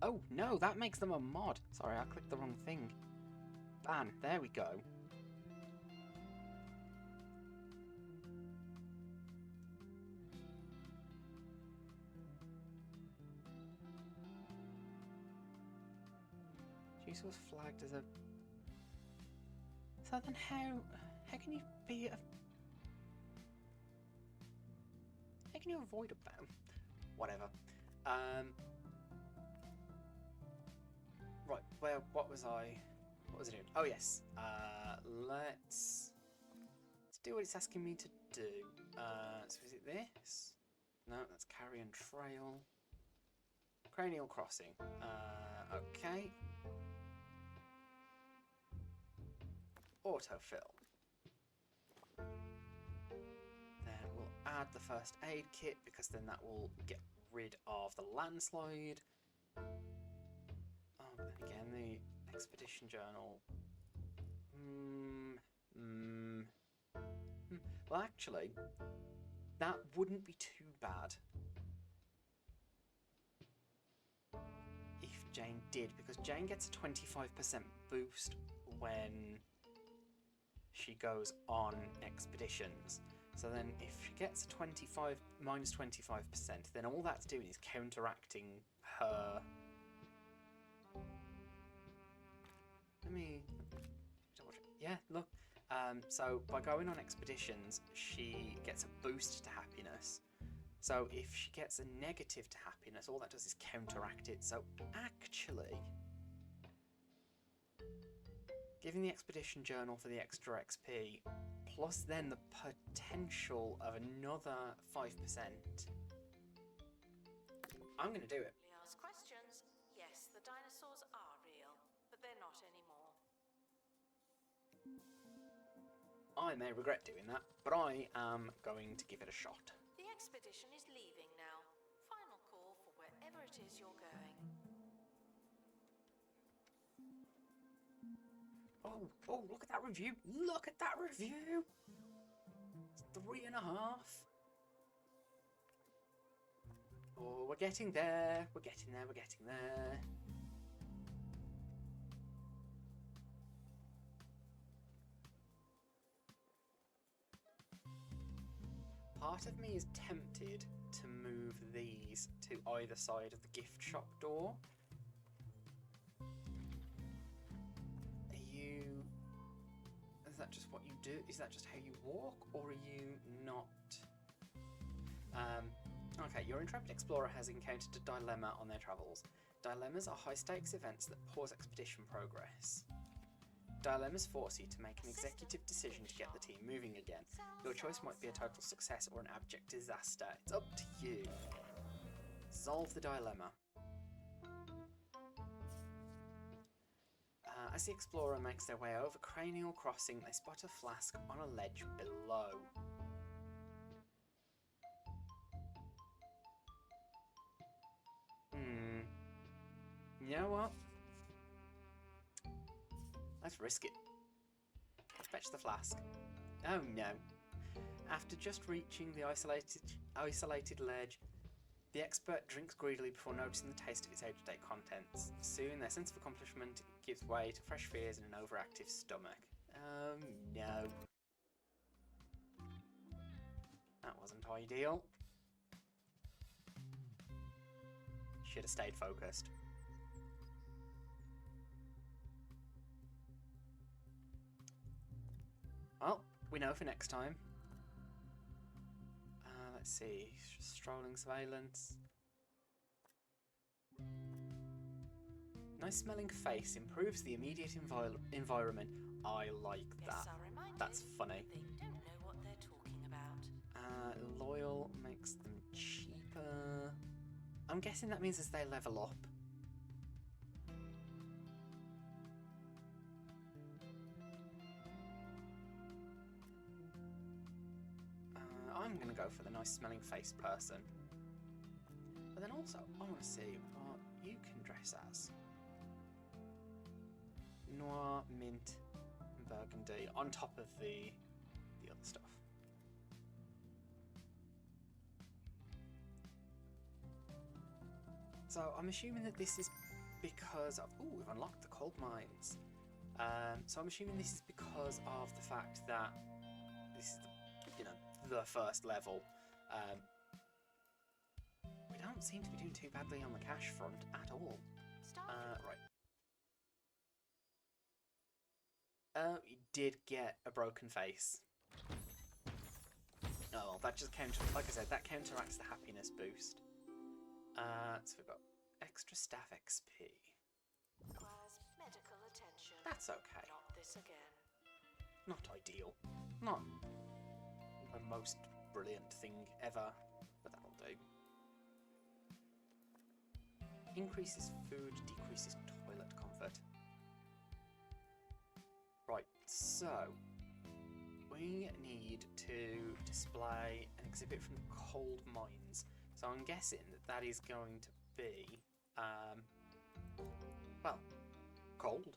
Oh, no, that makes them a mod. Sorry, I clicked the wrong thing. Ban, there we go. Juice was flagged as a... So then how can you be a... How can you avoid a ban? Whatever. Right, what was it doing? Oh yes. Let's do what it's asking me to do. So is it this? No, that's Carrion Trail. Cranial Crossing. Okay. Autofill. Then we'll add the first aid kit because then that will get rid of the landslide. Oh, but then again, the expedition journal. Well, actually, that wouldn't be too bad if Jane did, because Jane gets a 25% boost when she goes on expeditions. So then if she gets a minus 25%, then all that's doing is counteracting her... Let me... Yeah, look. So by going on expeditions, she gets a boost to happiness. So if she gets a negative to happiness, all that does is counteract it. So actually, giving the expedition journal for the extra XP, plus then the potential of another 5%, I'm going to do it. Ask questions. Yes, the dinosaurs are real, but they're not anymore. I may regret doing that, but I am going to give it a shot. The expedition is leaving now. Final call for wherever it is you're going. Oh, look at that review. Look at that review. It's 3.5. Oh, we're getting there. We're getting there. We're getting there. Part of me is tempted to move these to either side of the gift shop door. Is that just what you do? Is that just how you walk, or are you not? Okay, your intrepid explorer has encountered a dilemma on their travels. Dilemmas are high-stakes events that pause expedition progress. Dilemmas force you to make an executive decision to get the team moving again. Your choice might be a total success or an abject disaster. It's up to you. Solve the dilemma. As the explorer makes their way over Cranial Crossing, they spot a flask on a ledge below. You know what? Let's risk it. Fetch the flask. Oh no. After just reaching the isolated ledge, the expert drinks greedily before noticing the taste of its out-of-date contents. Soon, their sense of accomplishment gives way to fresh fears and an overactive stomach. Oh no. That wasn't ideal. Should have stayed focused. Well, we know for next time. Let's see. Strolling surveillance. Nice smelling face improves the immediate environment. I like that. That's funny. They don't know what they're talking about. Loyal makes them cheaper. I'm guessing that means as they level up. am going to go for the nice smelling face person. But then also, I want to see what you can dress as. Noir, mint, and burgundy on top of the other stuff. So I'm assuming that this is because of... Ooh, we've unlocked the coal mines. So I'm assuming this is because of the fact that this is, the first level. We don't seem to be doing too badly on the cash front at all. Right. We did get a broken face. Oh, well, that just like I said, that counteracts the happiness boost. So we've got extra staff XP. Requires medical attention. That's okay. Not this again. Not ideal. Not the most brilliant thing ever, but that'll do. Increases food, decreases toilet comfort. Right, so we need to display an exhibit from the coal mines. So I'm guessing that is going to be, well, cold.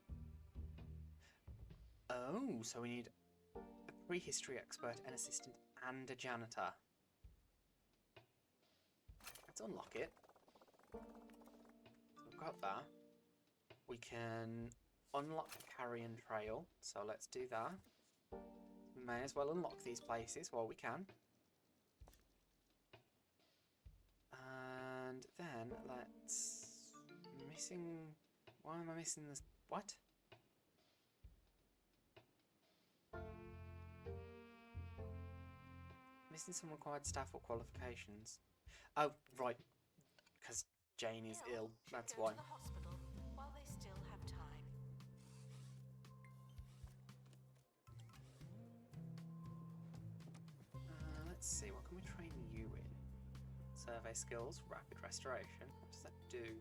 Oh, so we need a prehistory expert, an assistant, and a janitor. Let's unlock it. So we've got that. We can unlock the carrion trail, so let's do that. We may as well unlock these places while we can. And then let's... Missing... Why am I missing this? What? Missing some required staff or qualifications. Oh, right. Because Jane is ill. That's Go why. to the hospital while they still have time. Let's see, what can we train you in? Survey skills, rapid restoration. What does that do?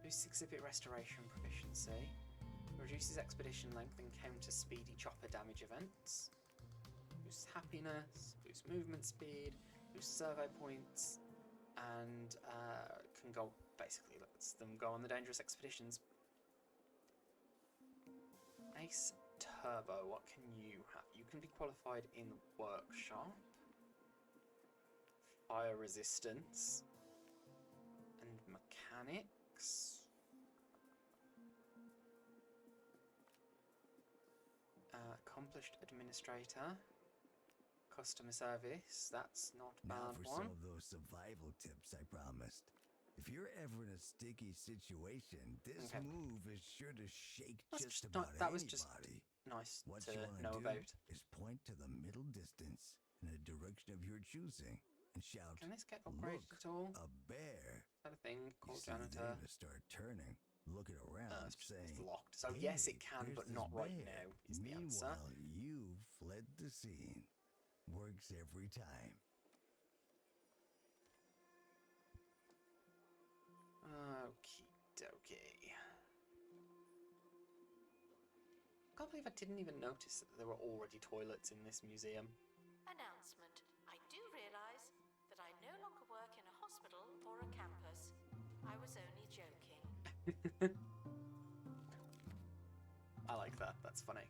Boosts exhibit restoration proficiency. Reduces expedition length and counters speedy chopper damage events. Boosts happiness, boosts movement speed, boosts survey points, and can go, basically lets them go on the dangerous expeditions. Ace Turbo, what can you have? You can be qualified in the workshop, fire resistance, and mechanics. Accomplished administrator, customer service. That's not a Now bad for one. some of those survival tips I promised. If you're ever in a sticky situation, this Okay. move is sure to shake That's just just about that was anybody. just nice What to you want know to do about. is point to the middle distance in a direction of your choosing and shout, Can this get upgraded "Look, at all? a bear." Is that a thing You called see janitor? Davis start turning, looking around, It's saying, locked. So "Hey, yes, it can, there's but this not right bear." now. Is the answer? Meanwhile, you fled the scene. Works every time. Okie dokie. Can't believe I didn't even notice that there were already toilets in this museum. Announcement. I do realize that I no longer work in a hospital or a campus. I was only joking. I like that. That's funny.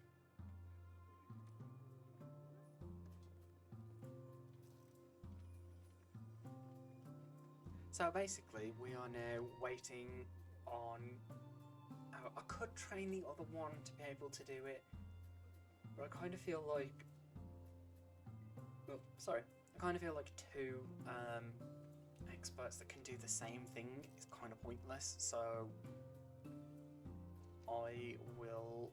So basically, we are now waiting on... I could train the other one to be able to do it, but I kind of feel like... Oh, sorry. I kind of feel like two experts that can do the same thing is kind of pointless, so I will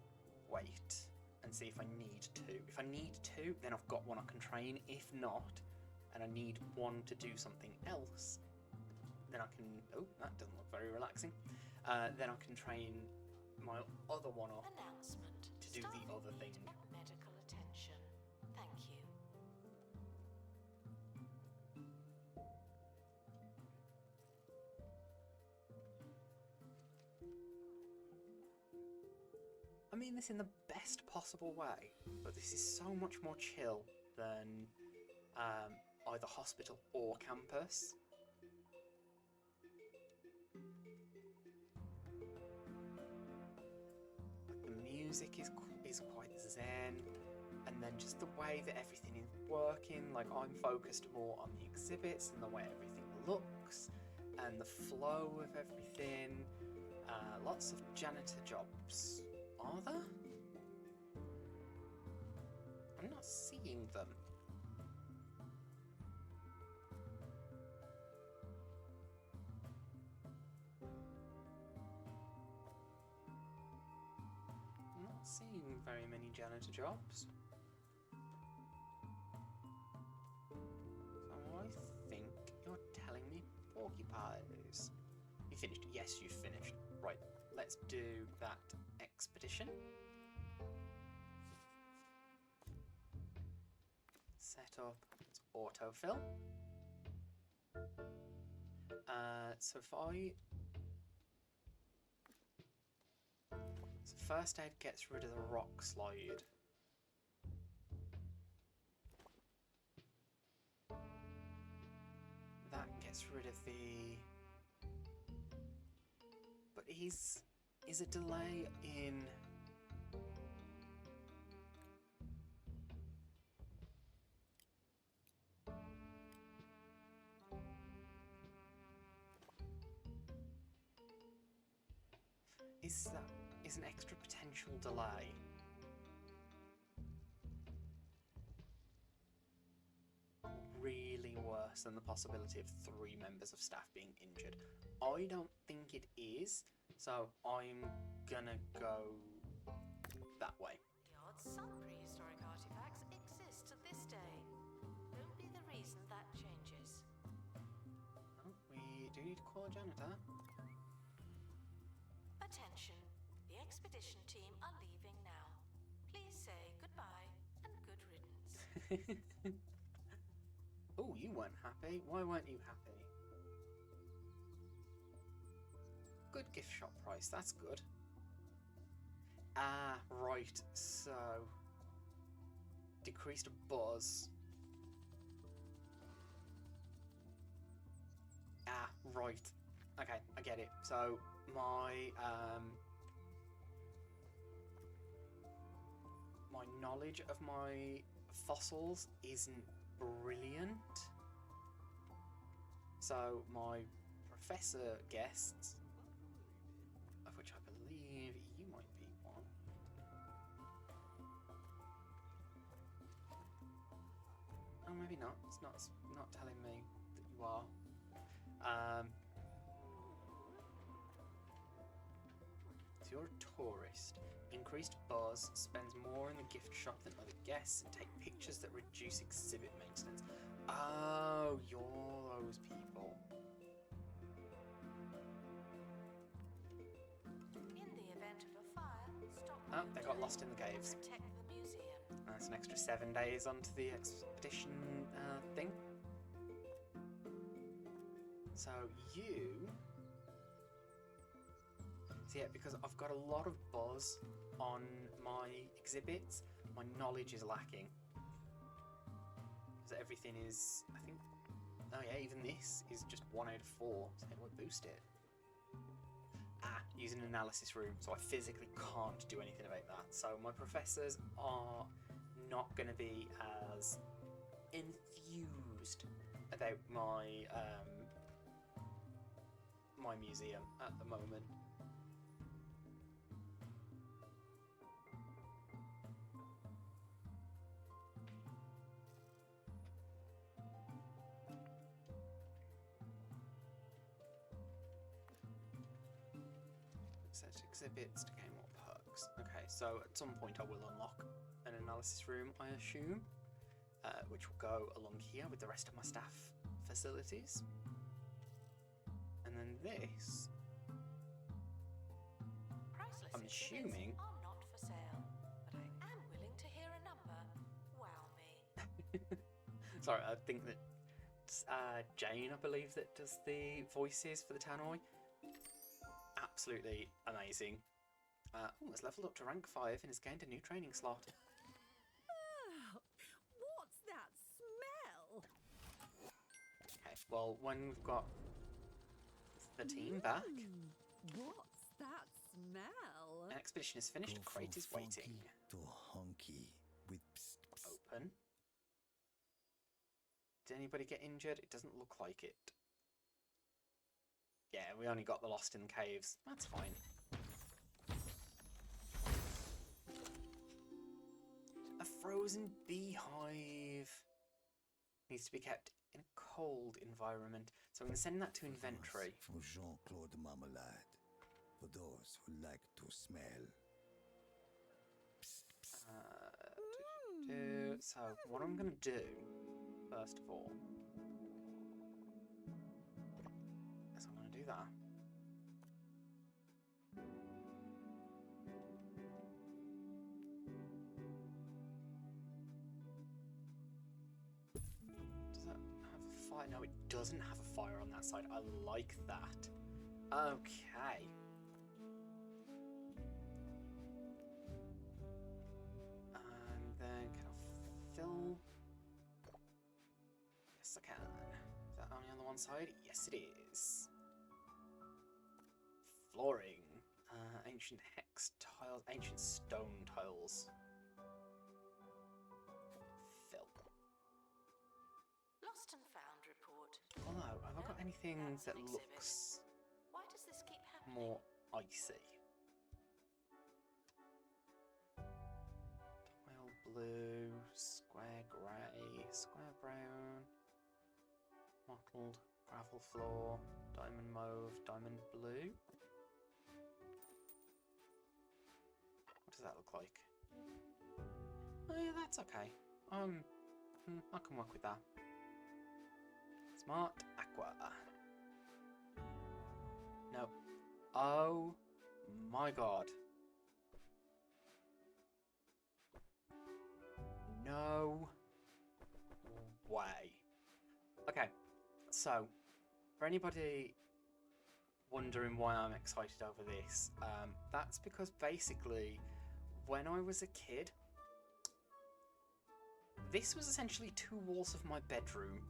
wait and see if I need two. If I need two, then I've got one I can train. If not, and I need one to do something else, then I can... Oh, that doesn't look very relaxing. Then I can train my other one up Announcement. to do the other thing. Medical attention. Thank you. I mean this in the best possible way, but this is so much more chill than either hospital or campus. The music is quite zen, and then just the way that everything is working, like I'm focused more on the exhibits and the way everything looks and the flow of everything. Lots of janitor jobs. Are there? I'm not seeing them. I'm not seeing very many janitor jobs. So I think you're telling me porcupines. You finished? Yes, you finished. Right, let's do that expedition. Set up, let's autofill. So if I... So first aid gets rid of the rock slide. That gets rid of the... But is a delay in... Is an extra potential delay really worse than the possibility of 3 members of staff being injured? I don't think it is, so I'm gonna go that way. The odds some prehistoric artifacts exist to this day. Don't be the reason that changes. Oh, we do need to call a janitor. Attention. The expedition team are leaving now. Please say goodbye and good riddance. Oh, you weren't happy. Why weren't you happy? Good gift shop price, that's good. Ah, right, so... Decreased buzz. Ah, right. Okay, I get it. So, my knowledge of my fossils isn't brilliant. So, my professor guests, of which I believe you might be one. Oh, maybe not. It's not telling me that you are. So you're a tourist. Increased buzz, spends more in the gift shop than other guests, and take pictures that reduce exhibit maintenance. Oh, you're those people. In the event of a fire, stop. Oh, they got lost in the caves. Protect the museum. That's an extra 7 days onto the expedition thing. So you... So yeah, because I've got a lot of buzz on my exhibits, my knowledge is lacking. So everything is, I think... Oh yeah, even this is just 1 out of 4. So how do I boost it? Ah, using an analysis room, so I physically can't do anything about that. So my professors are not going to be as enthused about my my museum at the moment. Set exhibits to gain more perks. Okay, so at some point I will unlock an analysis room, I assume, which will go along here with the rest of my staff facilities. And then this, Priceless I'm exhibits assuming... are not for sale, but I am willing to hear a number. Wow me. Sorry, I think that Jane, I believe, that does the voices for the tannoy. Absolutely amazing. Oh, it's leveled up to rank 5 and has gained a new training slot. Oh, what's that smell? Well, when we've got the team back, What's that smell? an expedition is finished, Go a crate from is waiting. funky to honky with psst, psst. Open. Did anybody get injured? It doesn't look like it. Yeah, we only got the lost in the caves. That's fine. A frozen beehive. Needs to be kept in a cold environment. So I'm going to send that to inventory. From Jean-Claude Marmalade. For those who like to smell. Psst, psst. So what I'm going to do, first of all, is I'm going to do that. Does that have a fire? No, it doesn't have a fire on that side. I like that. Okay. And then can I fill? Yes, I can. Is that only on the one side? Yes, it is. Flooring. Ancient hex tiles. Ancient stone tiles. Fill. Lost and found report. Oh no, have I got anything That's that an exhibit. looks Why does this keep happening? more icy? Tile blue, square grey, square brown, mottled gravel floor, diamond mauve, diamond blue. What does that look like? Oh yeah, that's okay. I can work with that. Smart aqua. No. Oh my god. No way. Okay, so for anybody wondering why I'm excited over this, that's because basically when I was a kid, this was essentially 2 walls of my bedroom.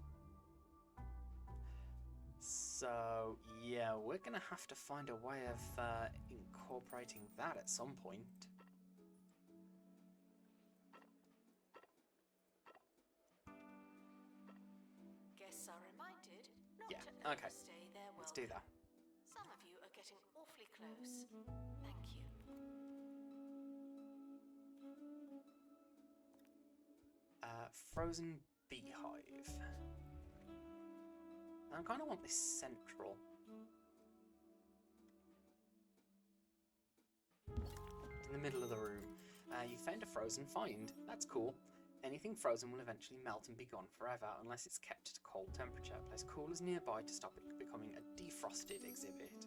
So yeah, we're gonna have to find a way of incorporating that at some point. Guests are reminded not Yeah, to okay. overstay their welcome. Let's do that. Some of you are getting awfully close. Thank you. Frozen beehive. I kind of want this central. In the middle of the room. You found a frozen find. That's cool. Anything frozen will eventually melt and be gone forever unless it's kept at a cold temperature. Place coolers nearby to stop it becoming a defrosted exhibit.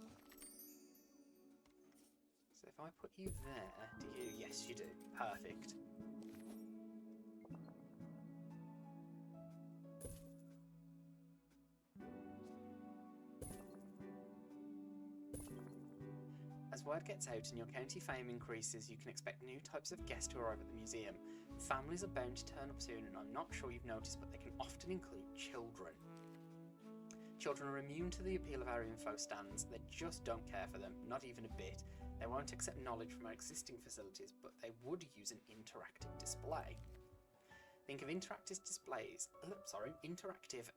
So if I put you there, do you? Yes, you do. Perfect. As word gets out and your county fame increases, you can expect new types of guests to arrive at the museum. Families are bound to turn up soon, and I'm not sure you've noticed, but they can often include children. Children are immune to the appeal of our info stands. They just don't care for them, not even a bit. They won't accept knowledge from our existing facilities, but they would use an interactive display. Think of interactive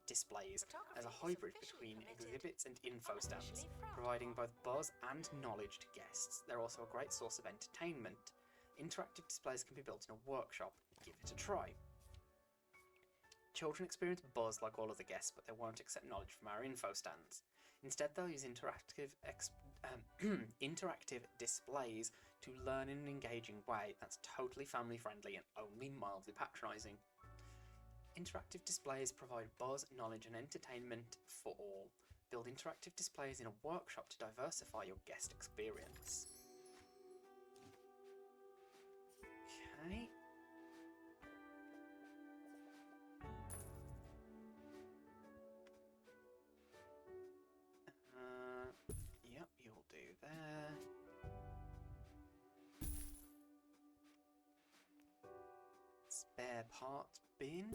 displays as a hybrid between exhibits and info stands, providing both buzz and knowledge to guests. They're also a great source of entertainment. Interactive displays can be built in a workshop. Give it a try. Children experience buzz like all other guests, but they won't accept knowledge from our info stands. Instead, they'll use interactive displays to learn in an engaging way that's totally family friendly and only mildly patronising. Interactive displays provide buzz, knowledge and entertainment for all. Build interactive displays in a workshop to diversify your guest experience. Okay. Yep, you'll do there. Spare parts bin.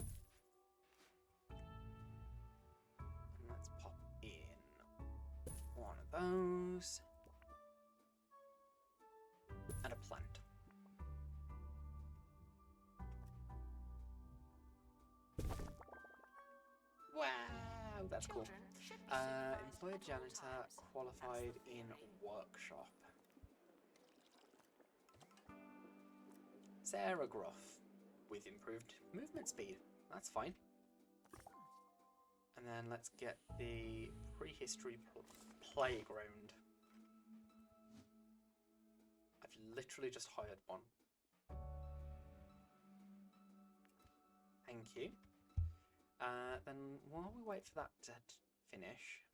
And those. And a plant. Wow, that's cool. Children should be supervised Employ a at all janitor times. qualified That's the in theory. workshop. Sarah Groff with improved movement speed. That's fine. And then let's get the prehistory playground. I've literally just hired one. Thank you. Then while we wait for that to finish,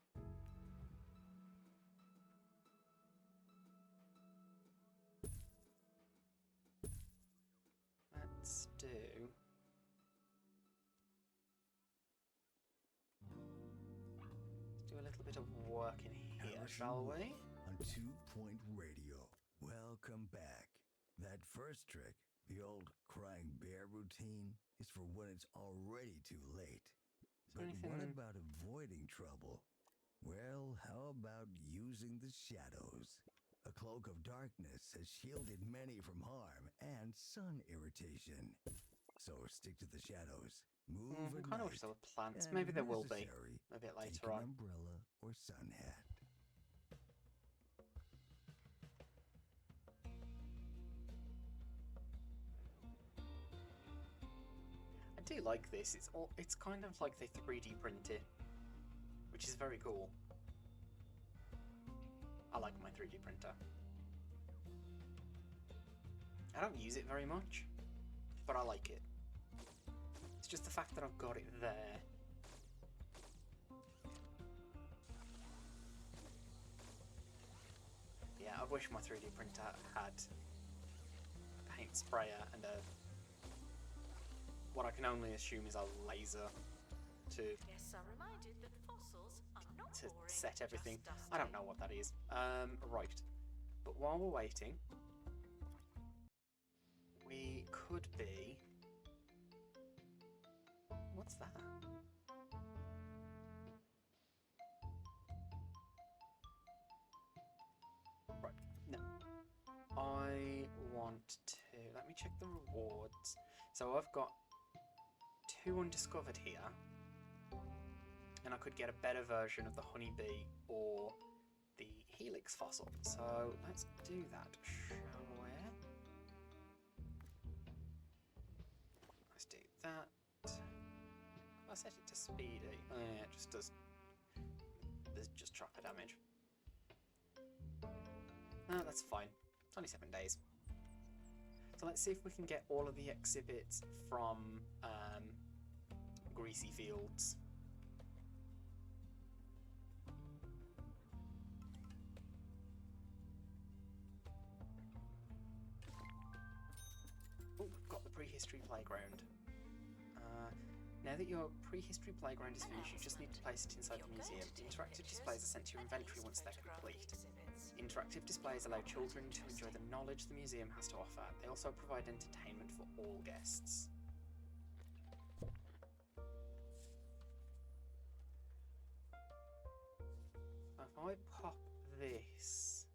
let's do a little bit of work in here, shall we? On 2-Point Radio. Welcome back. That first trick, the old crying bear routine, is for when it's already too late. But what Anything- about avoiding trouble? Well, how about using the shadows? A cloak of darkness has shielded many from harm and sun irritation. So stick to the shadows. Move I at kind of night. wish there were plants. and Maybe there if will be necessary, a bit take later an on. umbrella or sun hat. I do like this. It's kind of like they 3D print it, which is very cool. I like my 3D printer. I don't use it very much, but I like it. It's just the fact that I've got it there. Yeah, I wish my 3D printer had a paint sprayer and what I can only assume is a laser to Guests are reminded that fossils are not boring, set everything. just I don't dusty. know what that is. Right. But while we're waiting, we could be... What's that? Right. No. I want to... Let me check the rewards. So I've got 2 undiscovered here. And I could get a better version of the honeybee or the helix fossil. So let's do that, shall we? Let's do that. I set it to speedy. Oh, yeah, it just does. There's just chopper damage. No, that's fine. It's only 7 days. So let's see if we can get all of the exhibits from Greasy Fields. Oh, we've got the prehistory playground. Now that your prehistory playground is finished, you just need to place it inside the museum. Interactive displays are sent to your inventory once they're complete. Interactive displays allow children to enjoy the knowledge the museum has to offer. They also provide entertainment for all guests. If I pop this...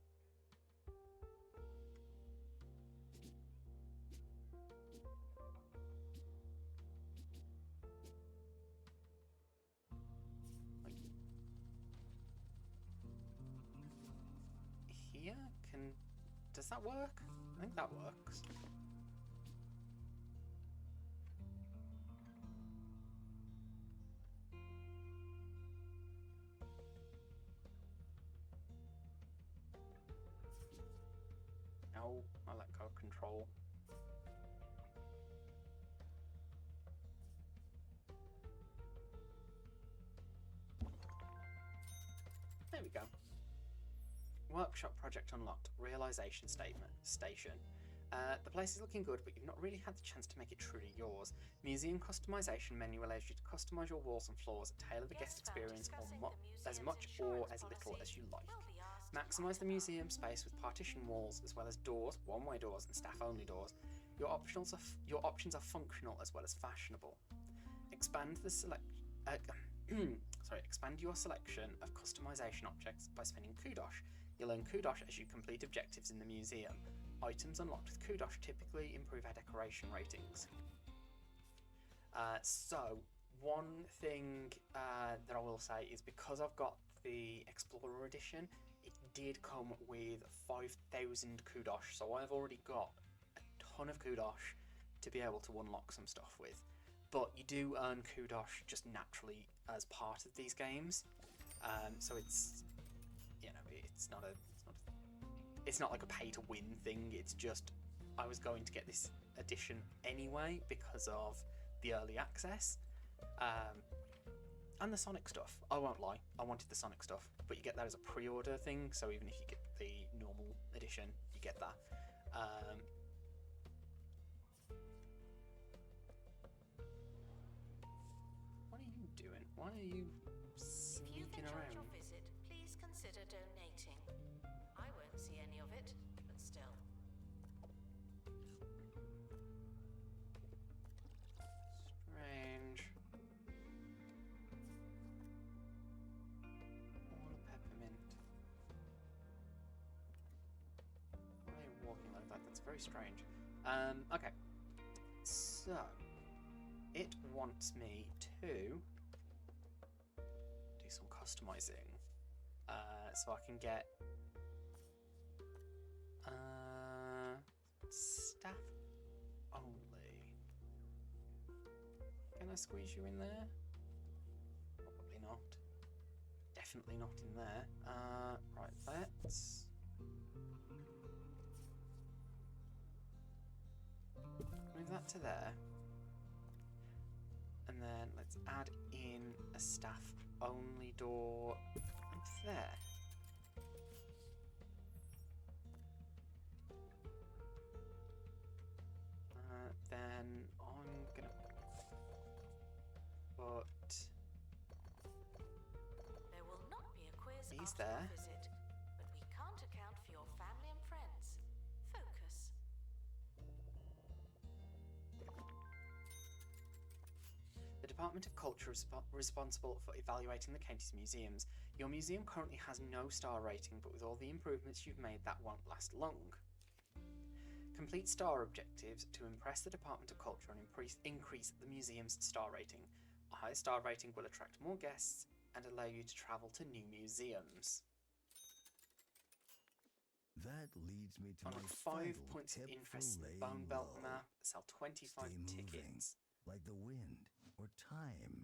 here, does that work? I think that works. No, I let go of control. There we go. Workshop project unlocked. Realization station. The place is looking good, but you've not really had the chance to make it truly yours. Museum customization menu allows you to customize your walls and floors, tailor the guest experience as much or as little as you like. Maximize the museum space with partition walls, as well as doors, one-way doors, and staff-only doors. Your options are functional as well as fashionable. Expand the Sorry, expand your selection of customization objects by spending kudosh. You'll earn kudosh as you complete objectives in the museum. Items unlocked with kudosh typically improve our decoration ratings. So, one thing that I will say is because I've got the Explorer Edition, it did come with 5,000 kudosh, so I've already got a ton of kudosh to be able to unlock some stuff with. But you do earn kudosh just naturally as part of these games, so it's, you know, it's not like a pay-to-win thing. It's just I was going to get this edition anyway because of the early access, and the Sonic stuff. I won't lie, I wanted the Sonic stuff, but you get that as a pre-order thing. So even if you get the normal edition, you get that. What are you doing? Why are you If you've sneaking enjoyed around? your visit, please consider donating. I won't see any of it, but still. Strange. All peppermint. Why are you walking like that? That's very strange. Okay. So, it wants me to do some customizing. So I can get staff only. Can I squeeze you in there? Probably not. Definitely not in there. Right, let's move that to there. And then let's add in a staff only door there. Then I'm gonna put There will not be a quiz He's after there. your visit, but we can't account for your family and friends. Focus. The Department of Culture is responsible for evaluating the county's museums. Your museum currently has no star rating, but with all the improvements you've made, that won't last long. Complete star objectives to impress the Department of Culture and increase the museum's star rating. A high star rating will attract more guests and allow you to travel to new museums. That leads me to On my 5 final points of tip interest for in the laying Bone Belt low. map, sell 25 Stay moving, tickets. like the wind or time.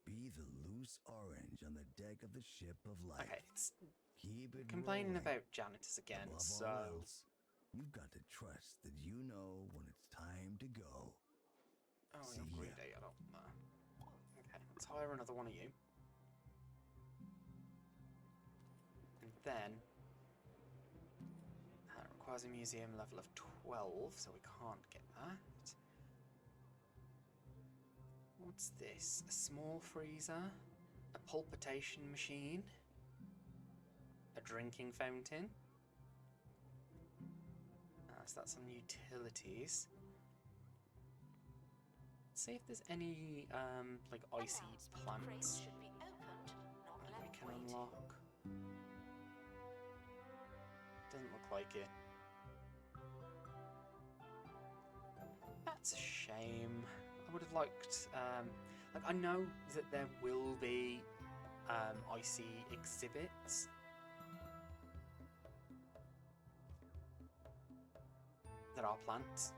Be the loose orange on the deck of the ship of life. Okay, it's Keep it complaining rolling. about janitors again, Above so all else, you've got to trust that you know when it's time to go. oh, See you're ya. greedy. I don't know. Okay, let's hire another one of you, and then it requires a museum level of 12, so we can't get that. What's this? A small freezer, a pulpitation machine, a drinking fountain. So that's on utilities. Let's see if there's any like icy Announcement: plants crates should be opened, not that we left can waiting. unlock. Doesn't look like it. That's a shame. I would have liked, like, I know that there will be icy exhibits. That are plants.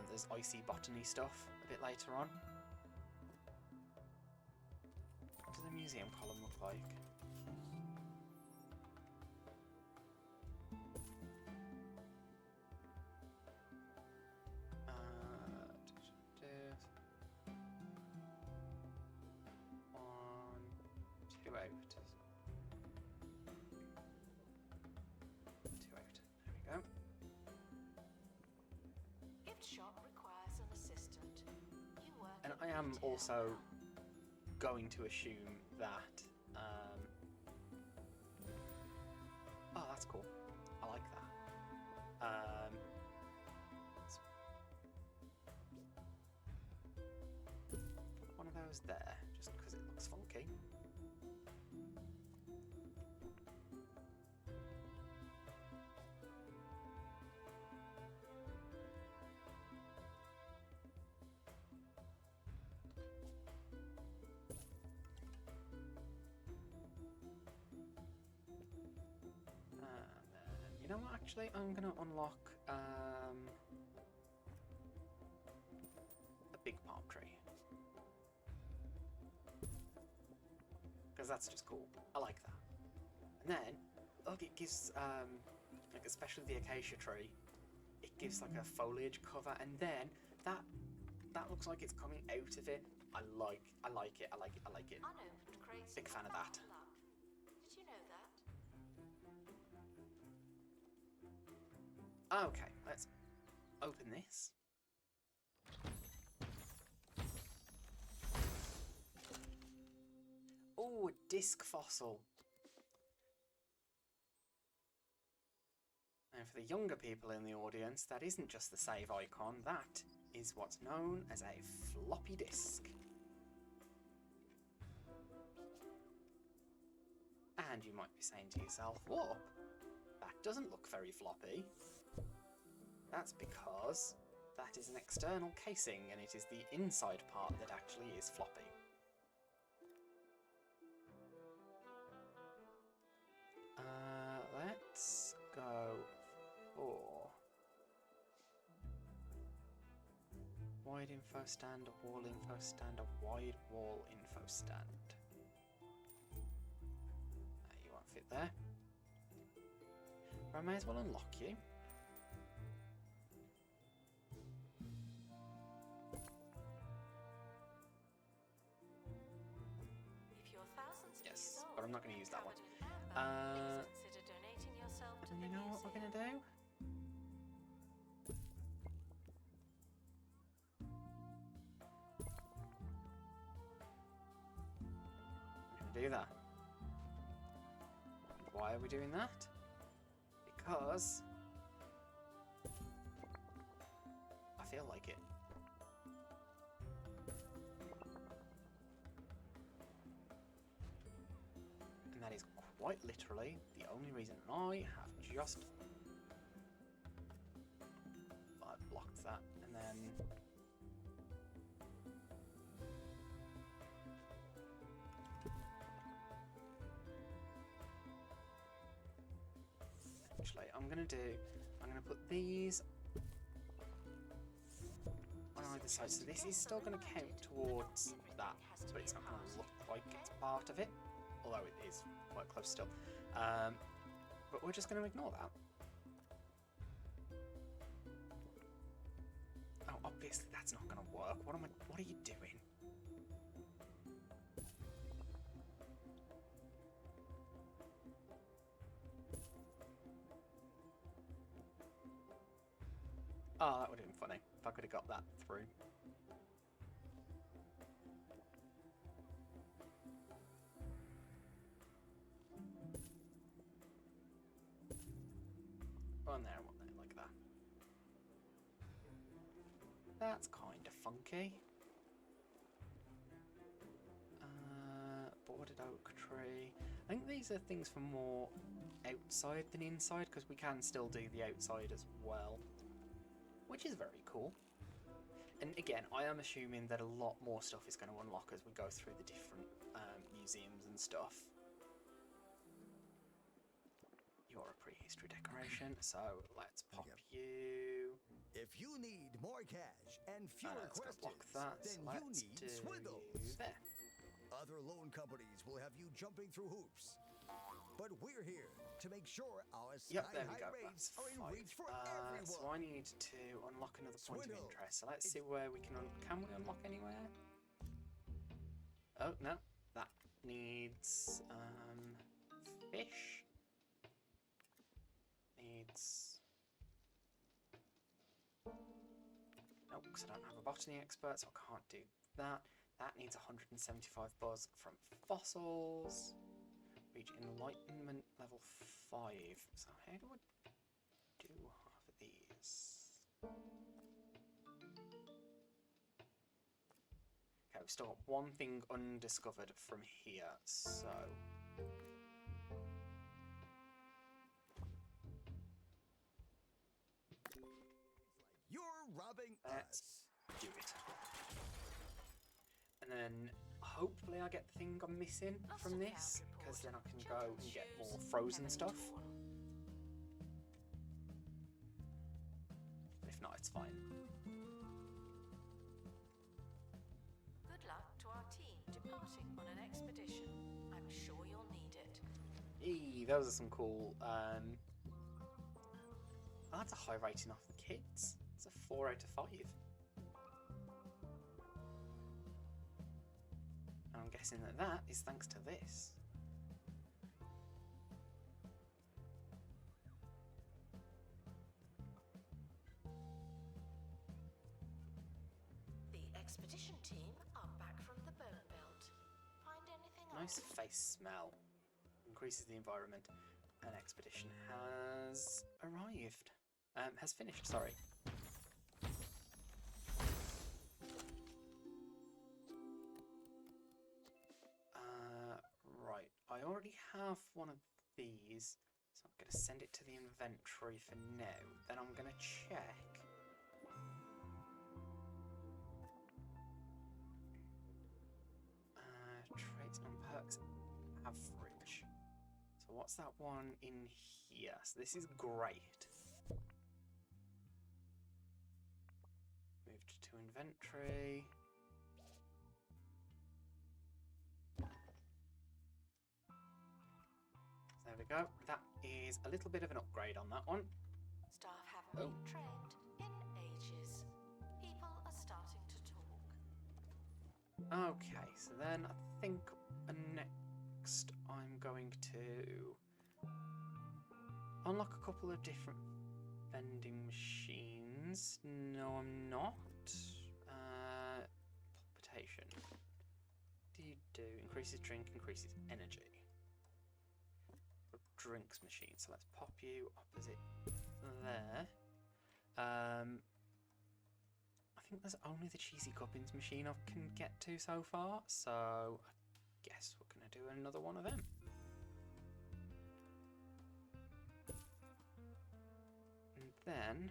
There's icy botany stuff a bit later on. What does the museum column look like? One, two out. Two out. There we go. Gift shop requires an assistant. You work And in I am retail. also going to assume that. Oh, that's cool. I like that. Let's put one of those there, just because it looks funky. funky. You know what, actually, I'm going to unlock a big palm tree. Because that's just cool. I like that. And then, look, it gives, like, especially the acacia tree, it gives like a foliage cover, and then that looks like it's coming out of it. I like it. Unopened crates Big fan of that. pile up. Did you know that? Okay, let's open this. Oh, a disc fossil. And for the younger people in the audience, that isn't just the save icon, that is what's known as a floppy disk. And you might be saying to yourself, whoa, that doesn't look very floppy. That's because that is an external casing, and it is the inside part that actually is floppy. Let's go for wide info stand, a wall info stand, a wide wall info stand. You won't fit there. But I may as well unlock you. If you're thousands of Yes, years old but I'm not going to use that one. covered in amber, please consider donating yourself to And the you know what we're museum. going to do? We're going to do that. Why are we doing that? Because I feel like it. And that is quite literally the only reason I have just blocked that, and then actually I'm gonna put these on either side, so this is still gonna count towards that, but it's not gonna look like it's part of it, although it is quite close still. But we're just going to ignore that. Oh, obviously that's not going to work. What are you doing? Oh, that would have been funny if I could have got that through. One there, like that. That's kind of funky. Boarded oak tree. I think these are things for more outside than inside, because we can still do the outside as well, which is very cool. And again, I am assuming that a lot more stuff is going to unlock as we go through the different museums and stuff. You're a prehistory decoration, so let's pop you. If you need more cash and fewer Let's go questions, block that. then So you let's need do swindles. there. Other loan companies will have you jumping through hoops. But we're here to make sure our Yep, there we sky-high go. rates That's are in 5. reach for everyone. So I need to unlock another point of Swindle. interest. So let's see where we can we unlock anywhere? Oh no, that needs fish. Needs. Nope, because I don't have a botany expert, so I can't do that. That needs 175 buzz from fossils. Reach enlightenment level 5. So how do I do half of these? Okay, we've still got one thing undiscovered from here, so... You're robbing Let's us. do it. And then hopefully I get the thing I'm missing from this, because then I can go and get more frozen stuff. But if not, it's fine. Good luck to our team departing on an expedition. I'm sure you'll need it. Eee, those are some cool... Oh, that's a high rating off the kids. It's a 4 out of 5. And I'm guessing that that is thanks to this. The expedition team are back from the bone belt. Find anything Nice odd? face smell. Increases the environment. An expedition has arrived. Has finished, sorry. Right. I already have one of these, so I'm going to send it to the inventory for now. Then I'm going to check. Traits and perks average. So what's that one in here? So this is great. Moved to inventory. So there we go. That is a little bit of an upgrade on that one. Staff haven't been trained in ages. People are starting to talk. Okay, so then I think next I'm going to unlock a couple of different vending machines. No, I'm not. Palpitation. Increases drink, increases energy. Drinks machine. So let's pop you opposite there. I think there's only the cheesy gubbins machine I can get to so far, so I guess we're gonna do another one of them. And then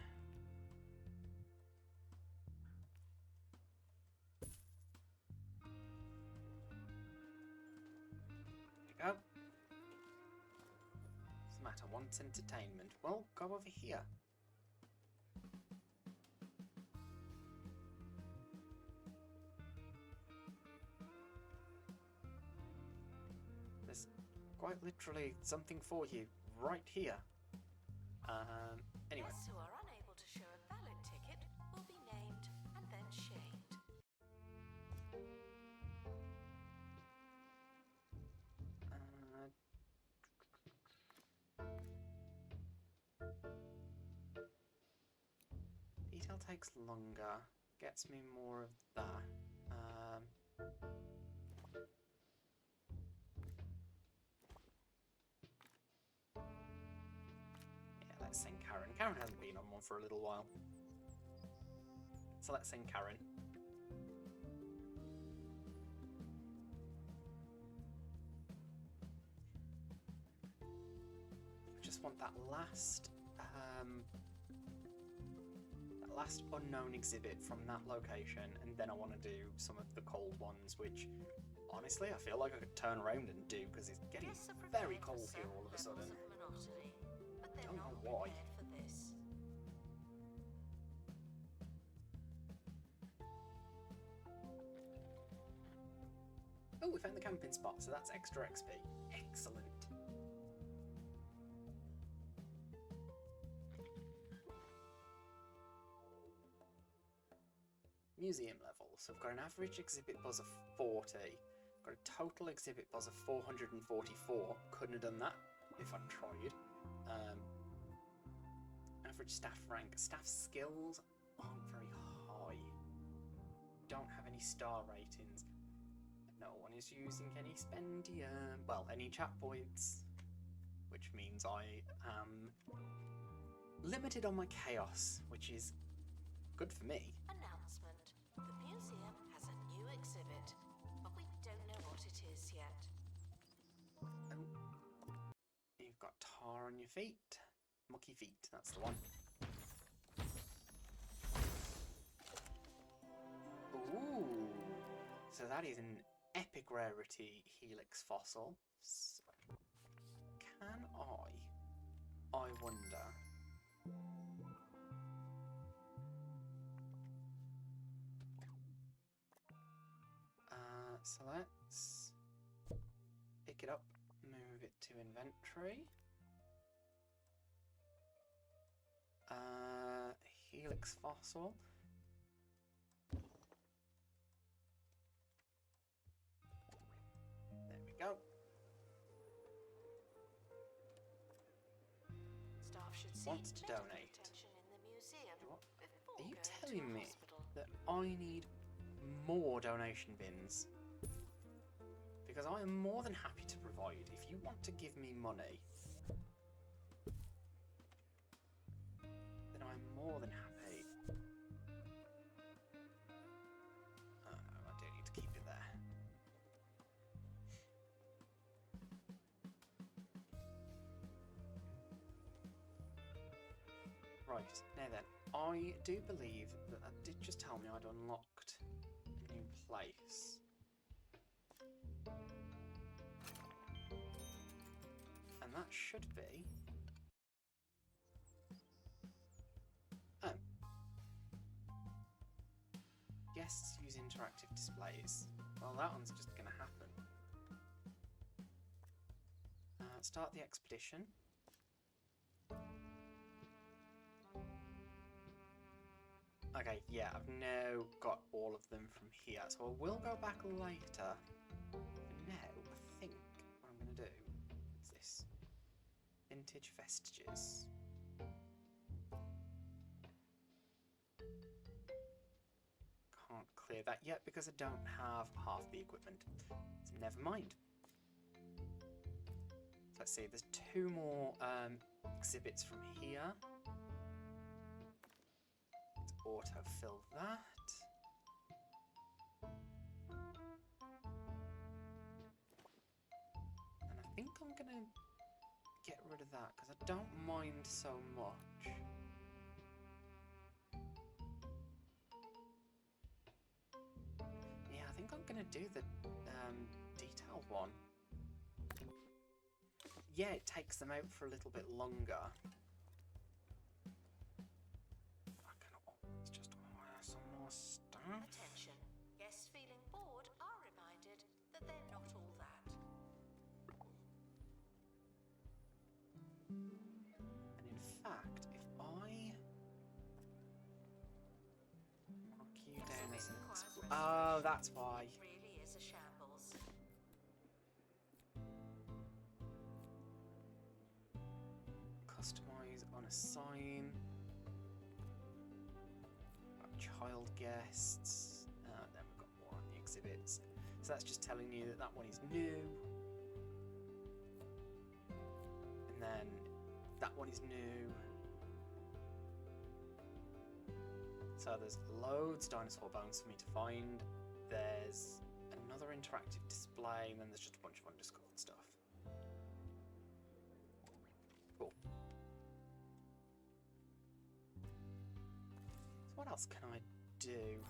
there we go. What's the matter? Wants entertainment. Well, go over here. There's quite literally something for you right here. Anyway. Guests who are unable to show a valid ticket will be named and then shamed. Detail takes longer, gets me more of that. Yeah, let's send Karen. Karen hasn't been on one for a little while. So let's send Karen. I just want that last unknown exhibit from that location, and then I want to do some of the cold ones, which honestly I feel like I could turn around and do because it's getting Guests are very prepared for cold here all of a certain sudden. levels of monotony, but they're Don't know not why. prepared for this. Oh, we found the camping spot, so that's extra XP. Excellent. Museum level. So I've got an average exhibit buzz of 40. I've got a total exhibit buzz of 444. Couldn't have done that if I'd tried. Average staff rank. Staff skills aren't very high. Don't have any star ratings. No one is using any spendium. Well, any chat points. Which means I am limited on my chaos, which is good for me. Announcement. The museum has a new exhibit, but we don't know what it is yet. Oh. You've got tar on your feet. Mucky feet, that's the one. Ooh. So that is an epic rarity helix fossil. So can I wonder... so let's pick it up, move it to inventory. Helix fossil. There we go. Staff should see Wants to medical donate. attention in the museum What? before Are you going to telling a me hospital. that I need more donation bins? Because I am more than happy to provide. If you want to give me money, then I'm more than happy. Oh no, I do need to keep it there. Right, now then, I do believe that did just tell me I'd unlocked a new place. And that should be... Oh. Guests use interactive displays. Well, that one's just going to happen. Start the expedition. Okay, yeah, I've now got all of them from here, so I will go back later. For now, I think what I'm going to do is this. Vintage vestiges. Can't clear that yet because I don't have half the equipment. So never mind. So let's see, there's two more exhibits from here. Let's autofill that. And I think I'm going to get rid of that because I don't mind so much. Yeah, I think I'm going to do the detailed one. Yeah, it takes them out for a little bit longer. I can always just hire some more staff. Attention. Guests feeling bored are reminded that they're not all that. And in fact, if I mark you down as an Exhibit requires oh, that's why. It really is a shambles. Customize, unassign. Child guests. Then we've got more on the exhibits. So that's just telling you that that one is new. And then that one is new. So there's loads of dinosaur bones for me to find. There's another interactive display, and then there's just a bunch of undiscovered stuff. Cool. So what else can I do?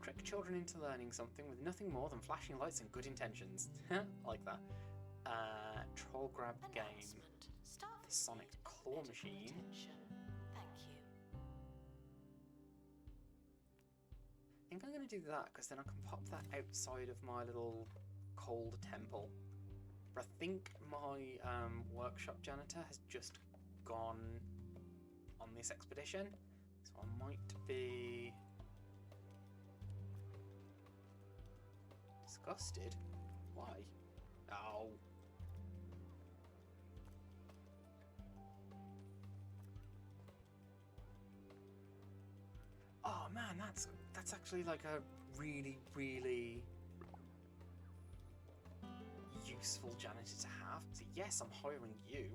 Trick children into learning something with nothing more than flashing lights and good intentions. Like that. Troll grab game. Announcement. Staff The Sonic need Claw medical Machine. attention. Thank you. I think I'm going to do that because then I can pop that outside of my little cold temple. But I think my workshop janitor has just gone on this expedition, so I might be disgusted. Why? Oh. Oh man, that's actually like a really, really useful janitor to have. So yes, I'm hiring you.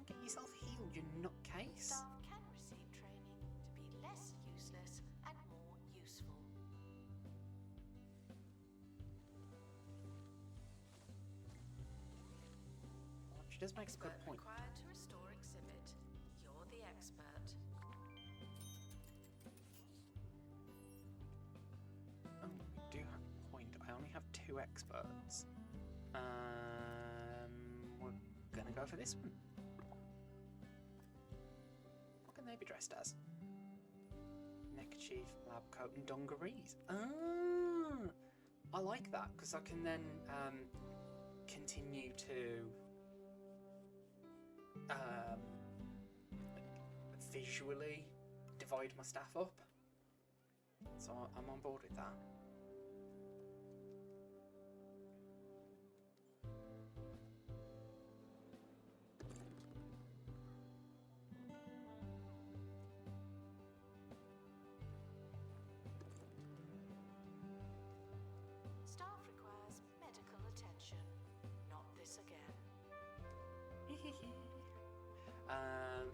get yourself healed, you nutcase. Staff can receive training to be less useless and more useful. She does make a good Expert point. required to restore exhibit. You're the expert. Oh, we do have a point. I only have 2 experts. We're gonna go for this one. What can they be dressed as? Neckerchief, lab coat, and dungarees. Ah, I like that because I can then continue to visually divide my staff up. So I'm on board with that. Staff requires medical attention. Not this again.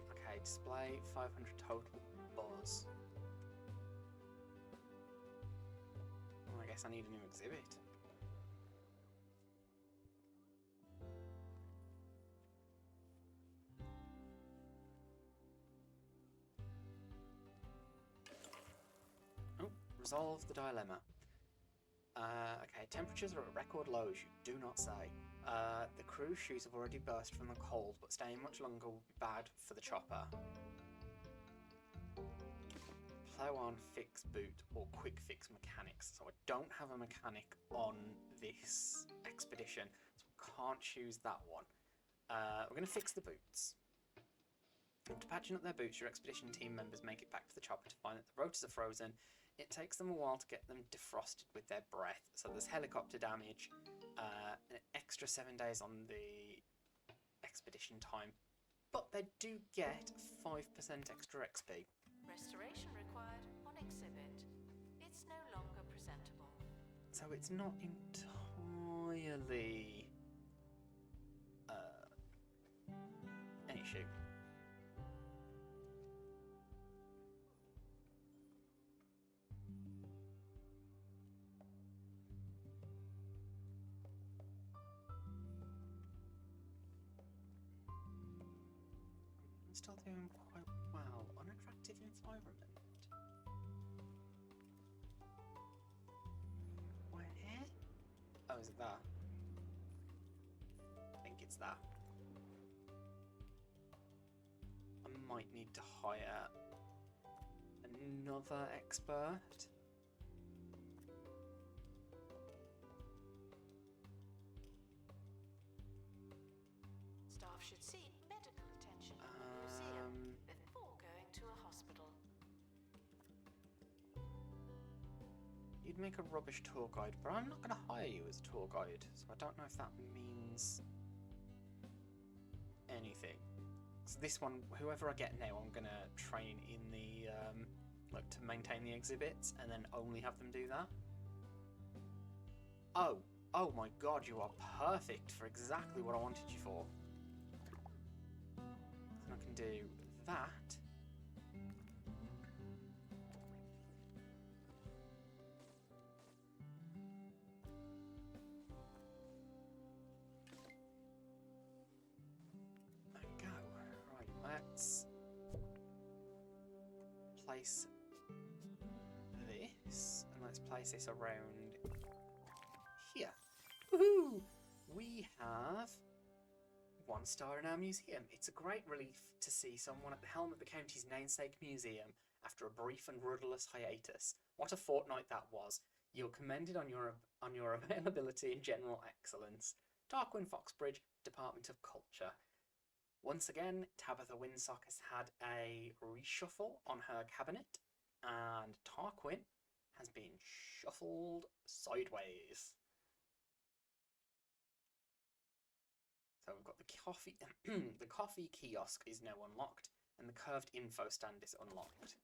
Okay, display 500 total buzz. Well, I guess I need a new exhibit. Oh, resolve the dilemma. Okay, temperatures are at record lows, you do not say. The cruise shoes have already burst from the cold, but staying much longer will be bad for the chopper. Plow on, fix boot, or quick fix mechanics. So I don't have a mechanic on this expedition, so I can't choose that one. We're going to fix the boots. After patching up their boots, your expedition team members make it back to the chopper to find that the rotors are frozen. It takes them a while to get them defrosted with their breath, so there's helicopter damage, an extra 7 days on the expedition time, but they do get 5% extra XP. Restoration required on exhibit. It's no longer presentable. So it's not entirely an issue. I'm still doing quite well. Unattractive environment. Where? Oh, is it that? I think it's that. I might need to hire another expert. Staff should seek medical attention in the museum before going to a hospital. You'd make a rubbish tour guide, but I'm not going to hire you as a tour guide, so I don't know if that means anything. So this one, whoever I get now, I'm going to train in the, like, to maintain the exhibits, and then only have them do that. Oh my god, you are perfect for exactly what I wanted you for. And I can do that. There we go. Right, let's place this, and let's place this around here. Woohoo! We have 1 star in our museum. It's a great relief to see someone at the helm of the county's namesake museum after a brief and rudderless hiatus. What a fortnight that was. You're commended on your availability and general excellence. Tarquin Foxbridge, Department of Culture. Once again, Tabitha Windsock has had a reshuffle on her cabinet, and Tarquin has been shuffled sideways. So we've got the coffee, the coffee kiosk is now unlocked, and the curved info stand is unlocked.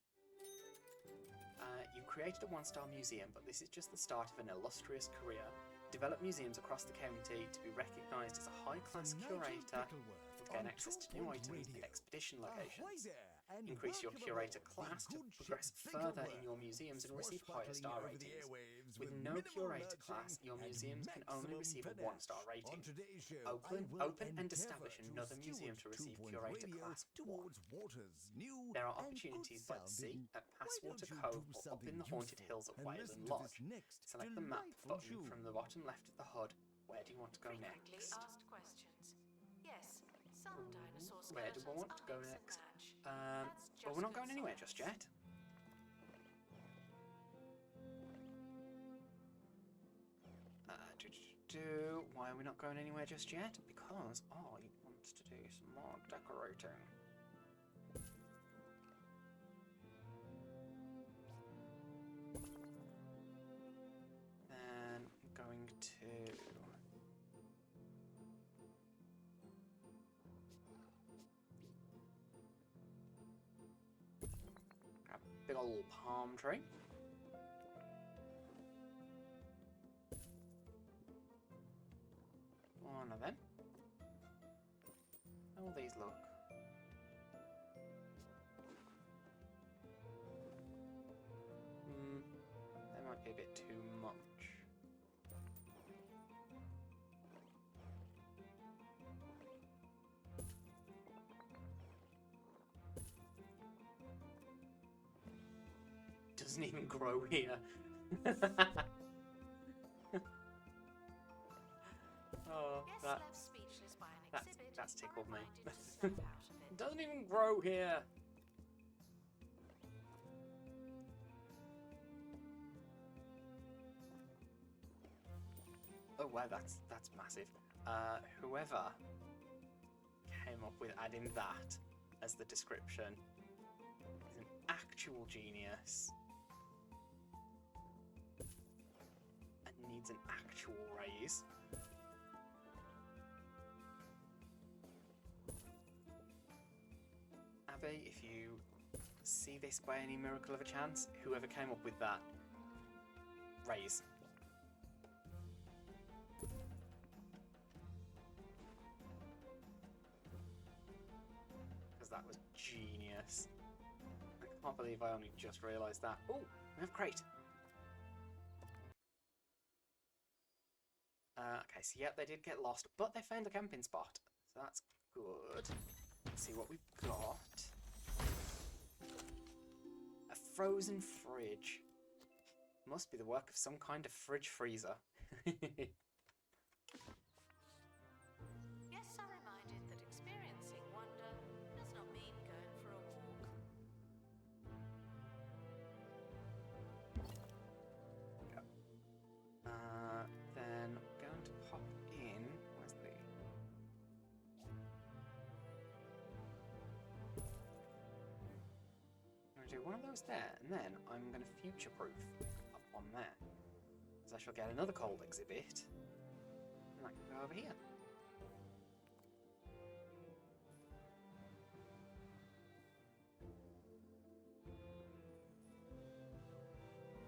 You created a 1-star museum, but this is just the start of an illustrious career. Develop museums across the county to be recognised as a high-class curator and to gain access to new items and expedition locations. Increase your curator class to progress further in your museums and receive higher star ratings. With no curator class, your museums can only receive a 1-star rating. Open and establish another museum to receive curator class 1. There are opportunities by the sea, at Passwater Cove, or up in the haunted hills at Wayland Lodge. Select the map button from the bottom left of the HUD. Where do you want to go Frequently next? asked questions. Yes, some dinosaur Where do we skeletons want to go are mixed next? match. Well, That's we're not just going good anywhere science. just yet. Why are we not going anywhere just yet? Because I want to do some more decorating. Then I'm going to grab a big old palm tree. One of them. How will these look? They might be a bit too much. Doesn't even grow here. Oh, Guests that left speechless by an exhibit that's are tickled me. reminded to step out of it. doesn't even grow here. Oh wow, that's massive. Whoever came up with adding that as the description is an actual genius and needs an actual raise. Abby, if you see this by any miracle of a chance, whoever came up with that, raise. Because that was genius. I can't believe I only just realised that. Oh, we have crate. Okay, so yeah, they did get lost, but they found a camping spot. So that's good. Let's see what we've got. A frozen fridge. Must be the work of some kind of fridge freezer. Guests are reminded that experiencing wonder does not mean going for a walk. Then I'm going to pop in. Where's the? I'm going to do one of those there, and then I'm going to future-proof up on there, because I shall get another cold exhibit, and I can go over here.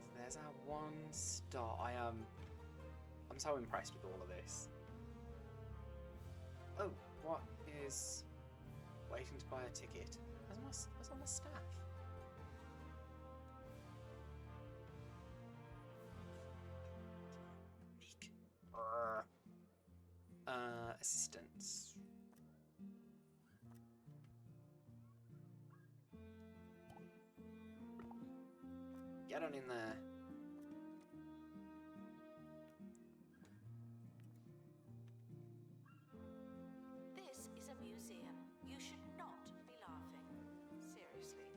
So there's our 1 star. I'm so impressed with all of this. Oh, what is waiting to buy a ticket? Where's all my staff? Eek. Assistants. Get on in there. This is a museum. You should not be laughing. Seriously.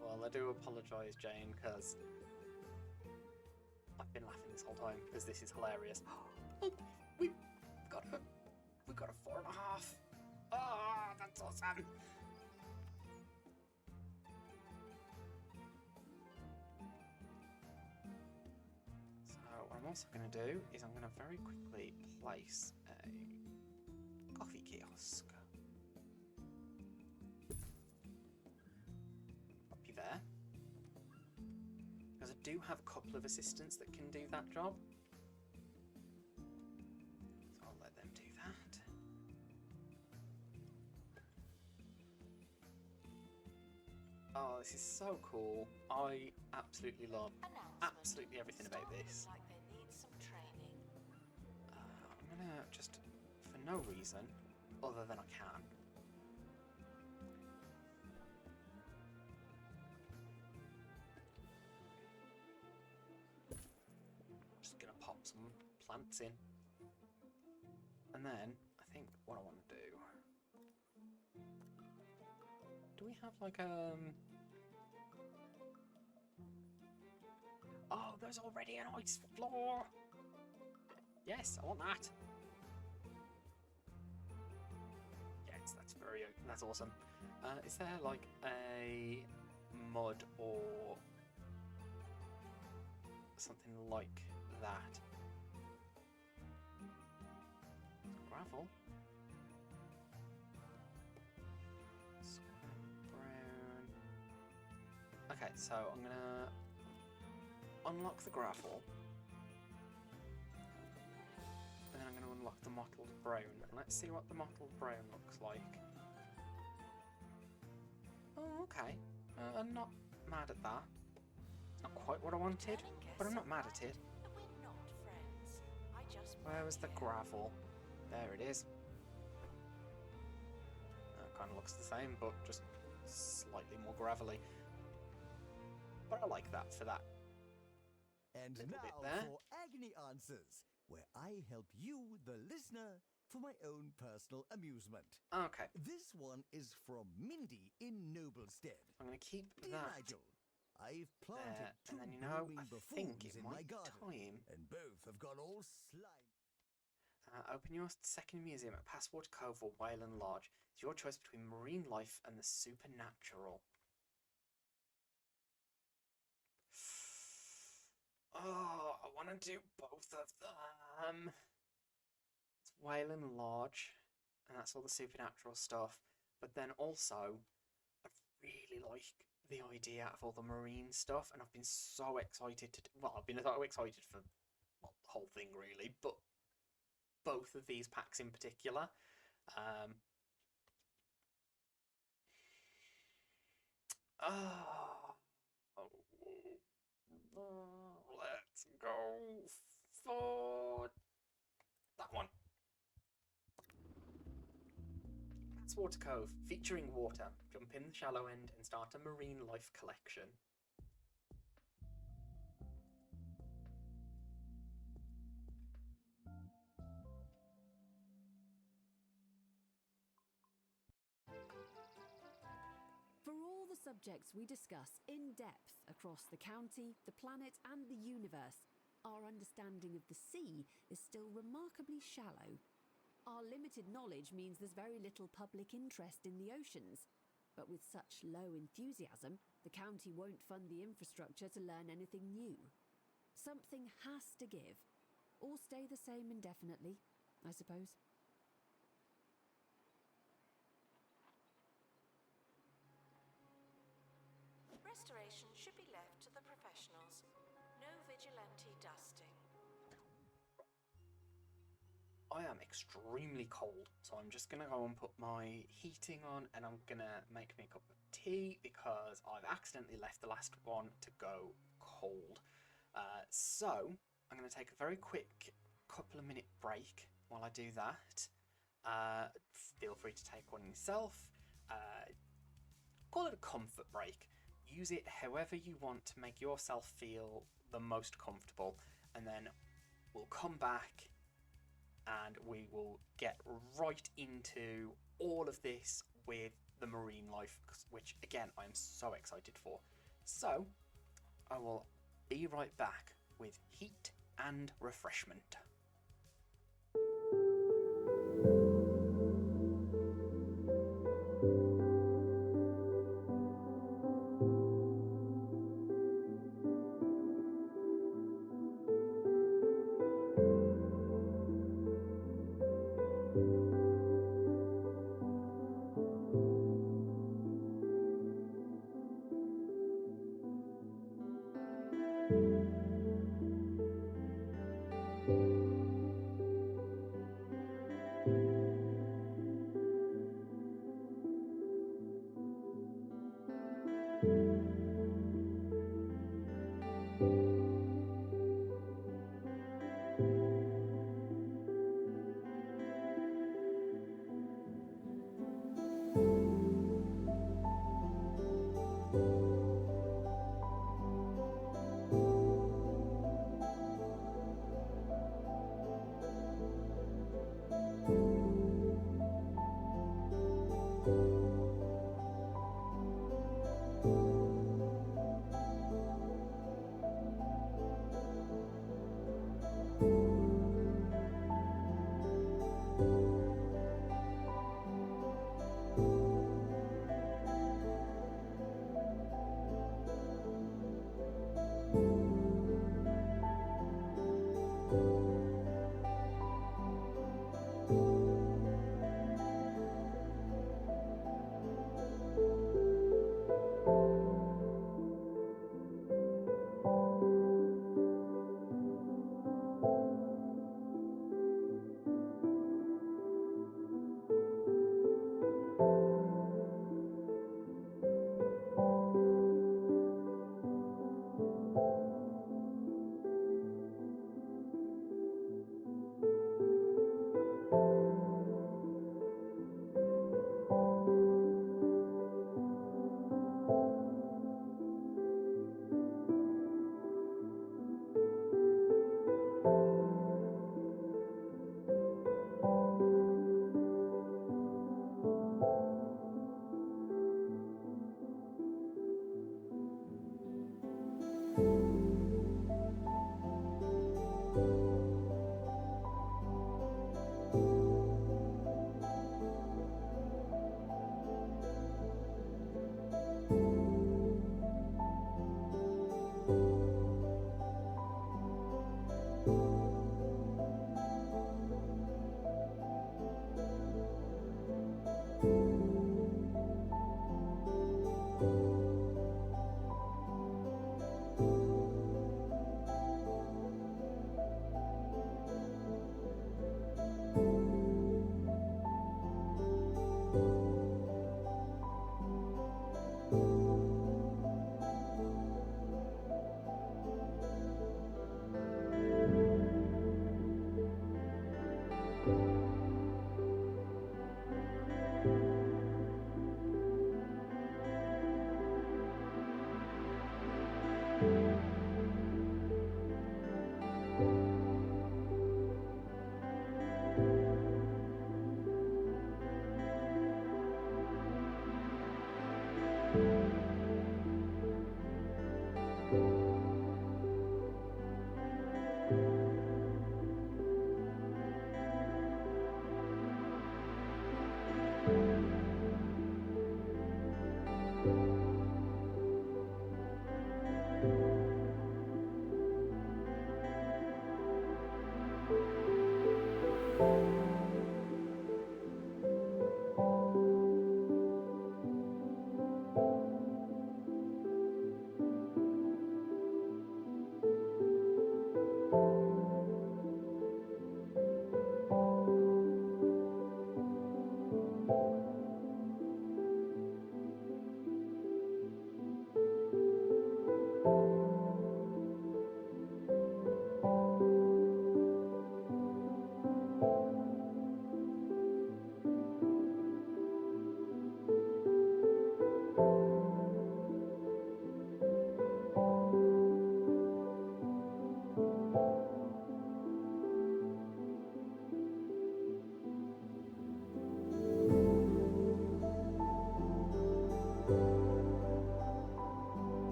Well, I do apologise, Jane, because I've been laughing this whole time because this is hilarious. Oh, we've got a 4.5. Oh, that's awesome. So what I'm also going to do is I'm going to very quickly place a coffee kiosk. Copy there. Because I do have a couple of assistants that can do that job. So I'll let them do that. Oh, this is so cool. I absolutely love Announcement. absolutely everything about Staff this. look like they need some training. I'm gonna just, for no reason other than I can, just gonna pop some plants in. And then I think what I want to do. Do we have like Oh, there's already an ice floor. Yes, I want that. Yes, that's awesome. Is there like a mud or something like that? Gravel. Scrap brown. Okay, so I'm gonna unlock the gravel. And then I'm going to unlock the mottled brown. And let's see what the mottled brown looks like. Oh, okay. I'm not mad at that. It's not quite what I wanted, but I'm not mad at it. We're not friends. I just Where was the here. gravel? There it is. That kind of looks the same, but just slightly more gravelly. But I like that for that. And Little now bit there. for Agony Answers, where I help you, the listener, for my own personal amusement. Okay, This one is from Mindy in Noblestead. I'm going to keep Dear that Nigel, I've planted there. two And then, you know, blooming I think buffoons it in my might be garden, time. and both have gone all slimy. Open your second museum at Passwater Cove or Wayland Lodge. It's your choice between marine life and the supernatural. Oh, I want to do both of them. It's Wayland Lodge, and that's all the supernatural stuff. But then also, I really like the idea of all the marine stuff, and I've been so excited to. Well, I've been so excited for well, the whole thing really, but both of these packs in particular. Um, oh, let's go for that one. Passwater Cove, featuring water. Jump in the shallow end and start a marine life collection. For all the subjects we discuss in depth across the county, the planet, and the universe, our understanding of the sea is still remarkably shallow. Our limited knowledge means there's very little public interest in the oceans. But with such low enthusiasm, the county won't fund the infrastructure to learn anything new. Something has to give, or stay the same indefinitely, I suppose. Restoration should be left to the professionals. No vigilante dusting. I am extremely cold, so I'm just gonna go and put my heating on and I'm gonna make me a cup of tea because I've accidentally left the last one to go cold. So I'm gonna take a very quick couple of minute break while I do that. Feel free to take one yourself. Call it a comfort break. Use it however you want to make yourself feel the most comfortable, and then we'll come back and we will get right into all of this with the marine life, which again I am so excited for. So I will be right back with heat and refreshment.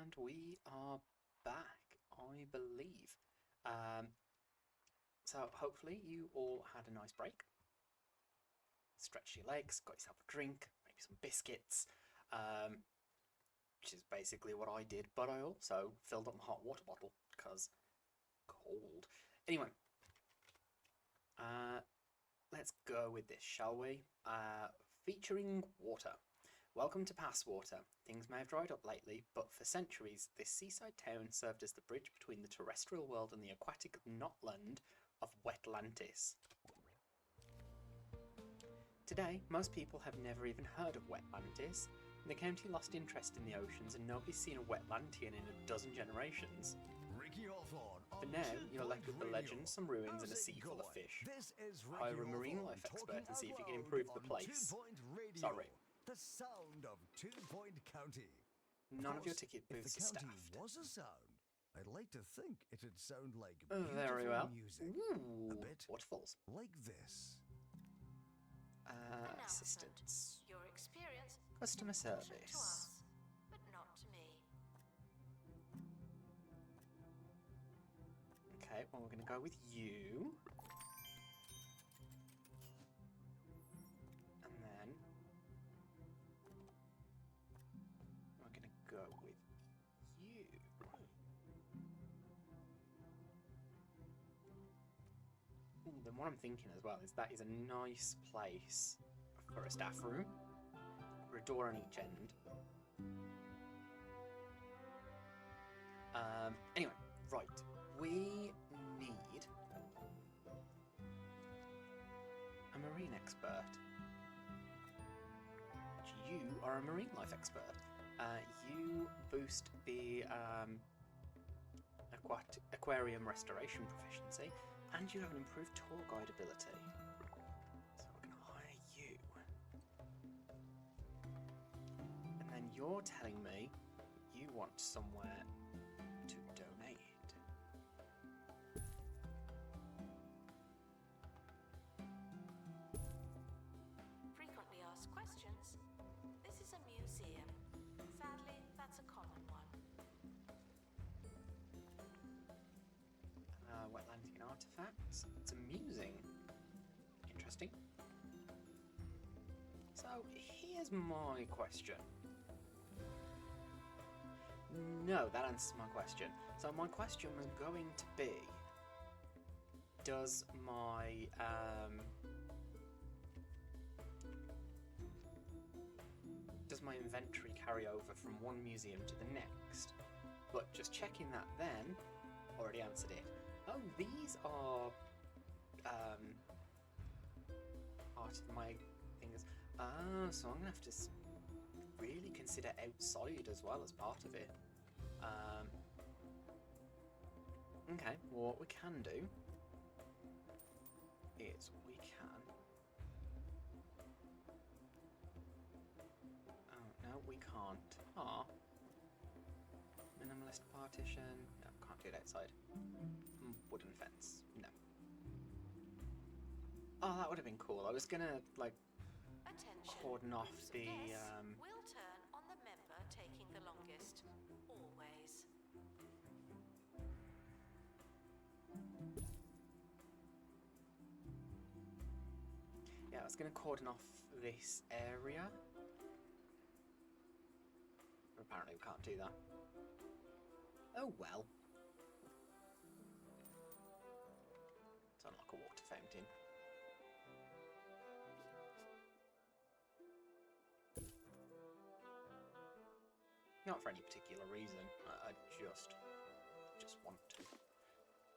And we are back, I believe. So hopefully you all had a nice break. Stretched your legs, got yourself a drink, maybe some biscuits, which is basically what I did, but I also filled up my hot water bottle because cold. Anyway, let's go with this, shall we? Featuring water. Welcome to Passwater. Things may have dried up lately, but for centuries, this seaside town served as the bridge between the terrestrial world and the aquatic knotland of Wetlantis. Today, most people have never even heard of Wetlantis. The county lost interest in the oceans and nobody's seen a Wetlantian in a dozen generations. Ricky Hawthorne For on now, 2 you're left with the Point legend, Radio. some ruins, How's and a it sea full of going? fish. This is Ricky Hire a marine Hawthorne life expert talking and see if you can out improve loud the on place. 2 Point Radio, Sorry. the sound of 2 Point County. None of your course, ticket if booths the are county staffed. was a sound, I'd like to think it'd sound like Very beautiful well. music. Ooh, A bit waterfalls. like this. Announcement. Assistance. Your experience Customer important to service. us, but not to me. Okay, well, we're going to go with you. And then we're going to go with you. Ooh, then what I'm thinking as well is that is a nice place for a staff room, for a door on each end. Anyway, right. We need a marine expert. You are a marine life expert. You boost the aquarium restoration proficiency, and you have an improved tour guide ability. So we're going to hire you. And then you're telling me you want somewhere to donate. Frequently asked questions. This is a museum. Sadly, that's a common one. Wetlandian artefacts. It's amusing. Interesting. So here's my question. No, that answers my question. So my question was going to be, does my inventory carry over from one museum to the next? But just checking that then, already answered it. Oh, these are part of my things. Oh, so I'm gonna have to really consider outside as well as part of it. Okay, well, what we can do is we can. Oh no, we can't. Ah. Minimalist partition. No, can't do it outside. Wooden fence. No. Oh, that would have been cool. I was gonna like Attention. cordon off Groups of the guests will turn on the member taking the longest. Always. yeah, I was gonna cordon off this area. But apparently we can't do that. Oh well. Let's unlock a water fountain. Not for any particular reason. I just want to. You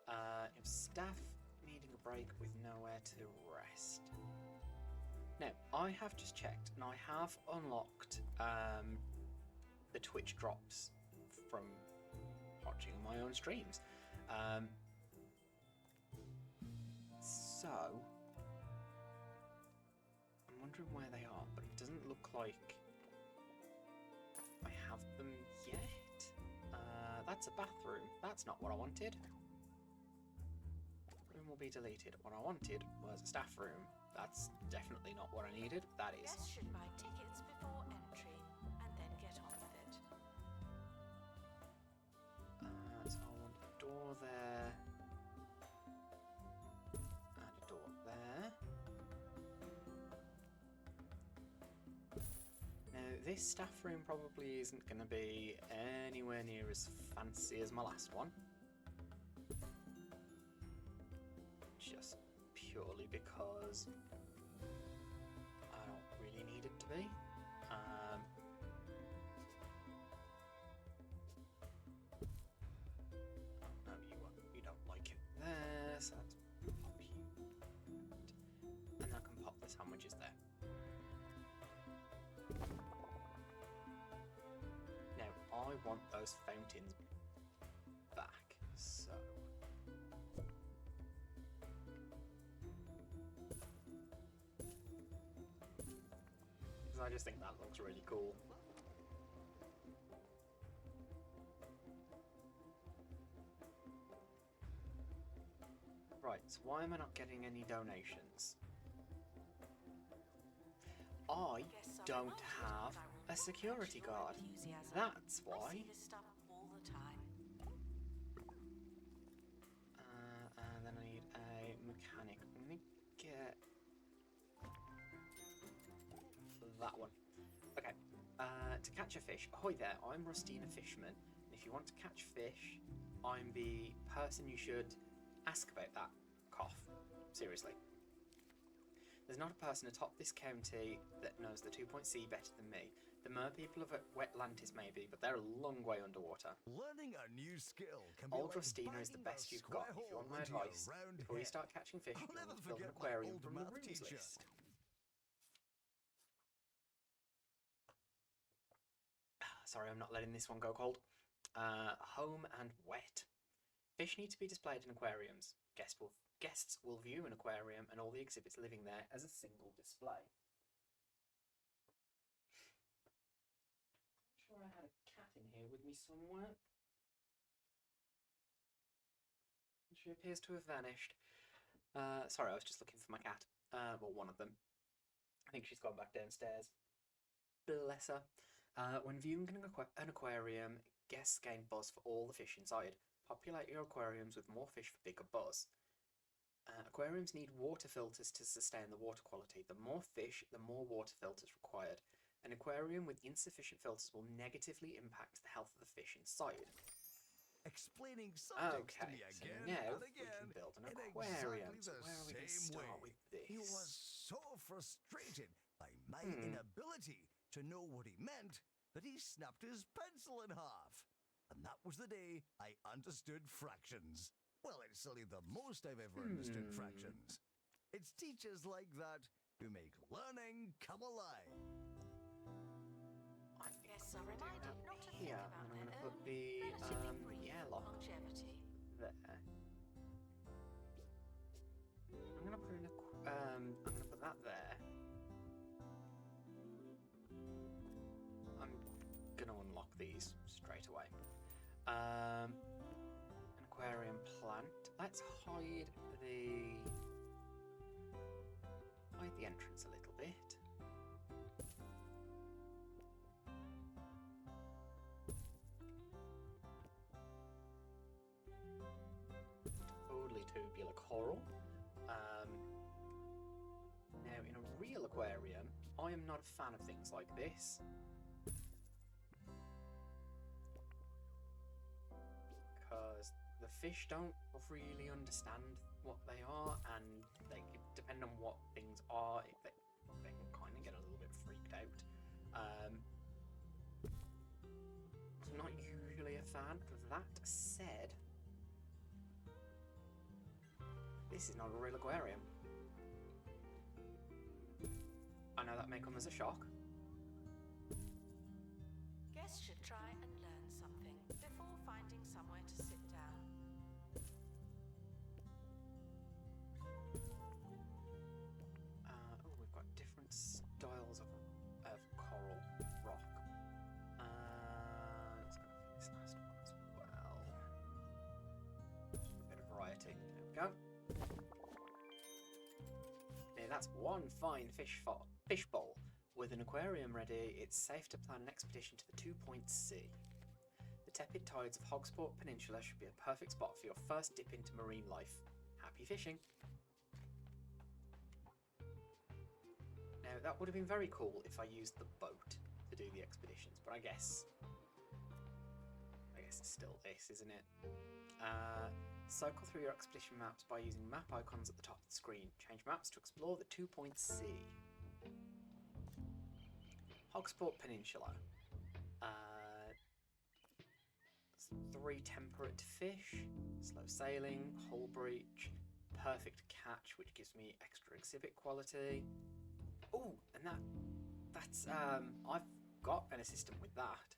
have staff needing a break with nowhere to rest. Now, I have just checked, and I have unlocked the Twitch drops from watching my own streams. So, I'm wondering where they are, but it doesn't look like I have them yet. That's a bathroom. That's not what I wanted. Room will be deleted. What I wanted was a staff room. That's definitely not what I needed. That is. Guests should buy tickets before entry and then get on with it. door there. Add a door there. Now, this staff room probably isn't going to be anywhere near as fancy as my last one. Just purely because I don't really need it to be. No, you don't like it there, so let's pop you. And I can pop the sandwiches there. Now, I want those fountains back, so... because I just think that looks really cool. Right, so why am I not getting any donations? I Guests are don't reminded have that I will a security match your guard. enthusiasm. That's I why. see this stuff all the time. And then I need a mechanic. I'm gonna get that one. Okay. To catch a fish. Ahoy there, I'm Rustina Fishman. And if you want to catch fish, I'm the person you should ask about that. Cough. Seriously. There's not a person atop this county that knows the 2.C better than me. The mer people of Wetlantis maybe, but they're a long way underwater. Learning a new skill can be Old like Rustina is the banging a best you've got. square If you want hole my into your advice, round before you head. start catching fish, I'll you never want to build an forget my aquarium old from the math rules teacher. list. Sorry, I'm not letting this one go cold. Home and wet. Fish need to be displayed in aquariums. Guests will view an aquarium and all the exhibits living there as a single display. I'm sure I had a cat in here with me somewhere. She appears to have vanished. Sorry, I was just looking for my cat. Well, one of them. I think she's gone back downstairs. Bless her. When viewing an aquarium, guests gain buzz for all the fish inside. Populate your aquariums with more fish for bigger buzz. Aquariums need water filters to sustain the water quality. The more fish, the more water filters required. An aquarium with insufficient filters will negatively impact the health of the fish inside. Explaining subjects to Okay, me so again now and we can again build an in aquarium. exactly So the where are we going to same start way. with this? He was so frustrated by my Hmm. inability to know what he meant that he snapped his pencil in half. And that was the day I understood fractions. Well, it's only the most I've ever understood fractions. It's teachers like that who make learning come alive. I think Guests I'm are going to do reminded that not to think here, about and I'm their going to put own the relatively brief airlock longevity. there. I'm going to put I'm going to put that there. I'm going to unlock these straight away. An aquarium plant. Let's hide the entrance a little bit. Totally tubular coral. Now, in a real aquarium, I am not a fan of things like this. Because the fish don't really understand what they are, and they depend on what things are, they can kind of get a little bit freaked out. I'm not usually a fan. That said, this is not a real aquarium. I know that may come as a shock. Guests should try and learn something before finding somewhere to sit down. Oh, we've got different styles of coral rock. Let's go for this last one as well. Just a bit of variety. There we go. Now that's one fine fish bowl. With an aquarium ready, it's safe to plan an expedition to the 2.C. The tepid tides of Hogsport Peninsula should be a perfect spot for your first dip into marine life. Happy fishing. Now, that would have been very cool if I used the boat to do the expeditions, but I guess it's still this, isn't it? Cycle through your expedition maps by using map icons at the top of the screen. Change maps to explore the 2-point sea. Hogsport Peninsula. 3 temperate fish, slow sailing, hull breach, perfect catch, which gives me extra exhibit quality. Oh, and that's I've got an assistant with that.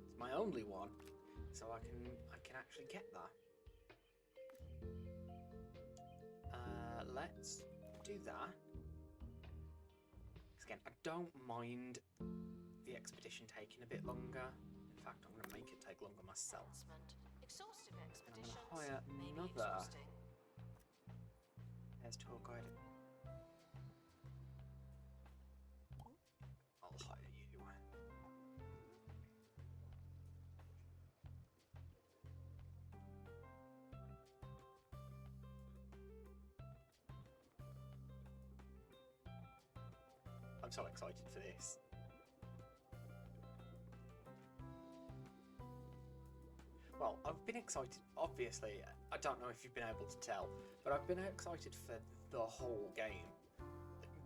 It's my only one, so I can actually get that. Let's do that. 'Cause again, I don't mind the expedition taking a bit longer. In fact, I'm going to make it take longer myself. Announcement. Exhaustive And I'm expeditions going to hire may be another. exhausting. There's tour guide. I'll hire you. I'm so excited for this. Well, I've been excited, obviously, I don't know if you've been able to tell, but I've been excited for the whole game.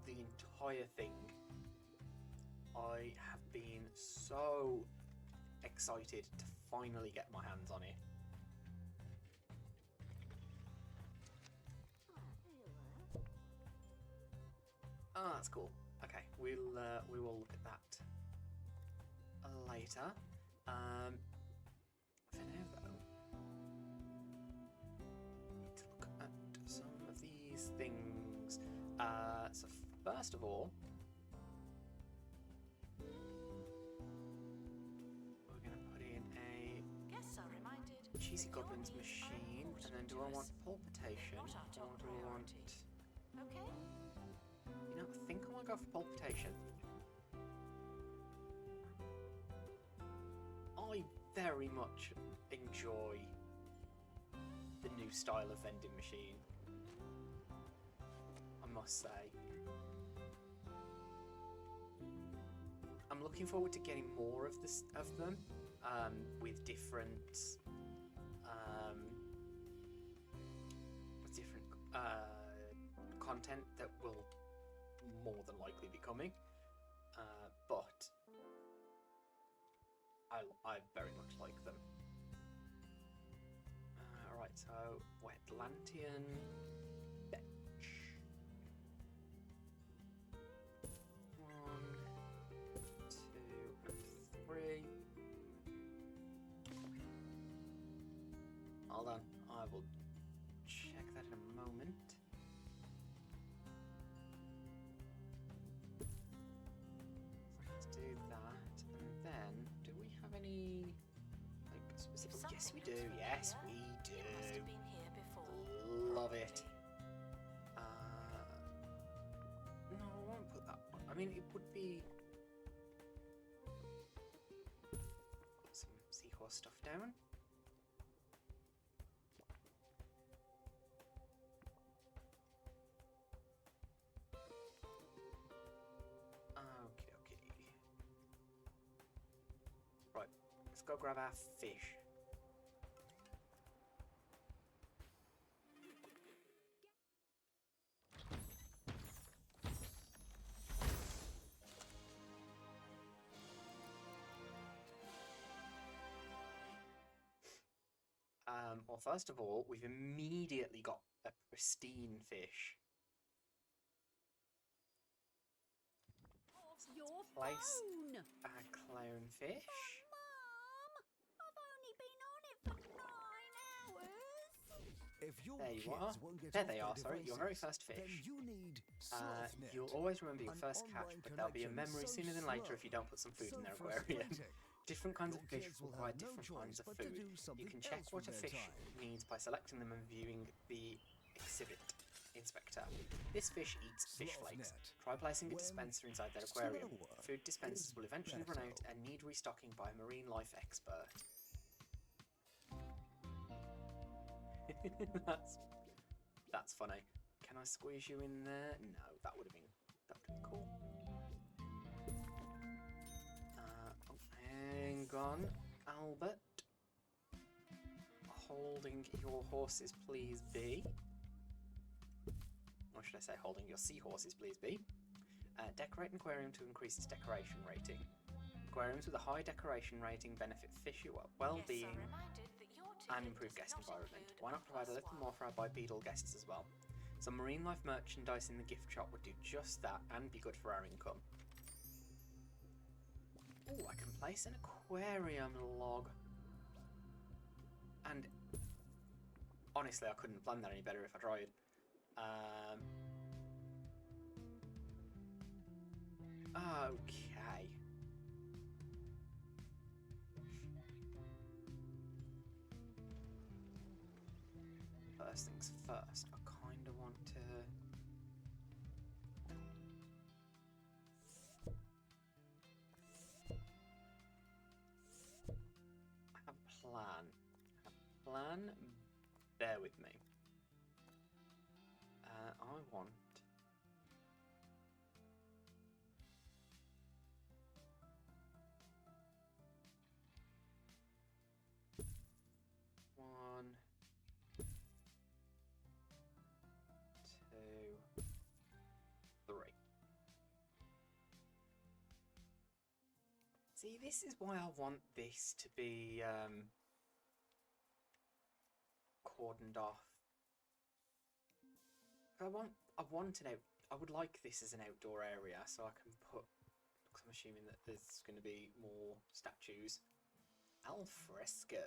The entire thing. I have been so excited to finally get my hands on it. Oh, that's cool. Okay, we will look at that later. For now, though, need to look at some of these things. So first of all, we're going to put in a Guests are reminded. cheesy that your goblins needs are machine, and then important do to I want us. pulpitation, Not our or top do I want... priority. Okay? You know, I think I want to go for pulpitation. I very much enjoy the new style of vending machine, I must say. I'm looking forward to getting more of them, with different content that will more than likely be coming, but I very much like them. Alright, so Wetlantian bench. 1, 2, and 3. Hold on, I will check that in a moment. Let's do that, and then do we have any like specific? If Yes, we something do. looks Yes, familiar, we it must do. have been here before. Love it. probably. No, I won't put that one. I mean, it would be. Put some seahorse stuff down. Okay. Right, let's go grab our fish. Well, first of all, we've immediately got a pristine fish. Your Place phone! our clownfish. Mum! I've only been on it for 9 hours! If your There you kids are. won't get There off they their are, sorry, your very devices, first then fish. you need SoftNet, You'll always remember your an first catch, online but there'll be a connection memory so sooner than later if you slow, don't put some food so in their aquarium. frustrating. Different kinds Your of fish kids will require have no different kinds choice of but to food. do You something can check else what a with their fish time. needs by selecting them and viewing the exhibit. Inspector. This fish eats fish flakes. Net. Try placing a When dispenser inside their aquarium. slower Food dispensers is will eventually run out better. and need restocking by a marine life expert. That's funny. Can I squeeze you in there? No, that would have been cool. Oh, hang on, Albert. Holding your horses, please be. Or should I say holding your seahorses, please be. Decorate an aquarium to increase its decoration rating. Aquariums with a high decoration rating benefit fish well-being and improve guest environment. Why not provide a little more for our bipedal guests as well? Some marine life merchandise in the gift shop would do just that and be good for our income. Oh, I can place an aquarium log. And honestly, I couldn't plan that any better if I tried. Okay. First things first, I kind of want to... I have a plan. Bear with me. I want... One, two, three. See, this is why I want this to be cordoned off. I would like this as an outdoor area, so I can put. Because I'm assuming that there's going to be more statues. Al fresco.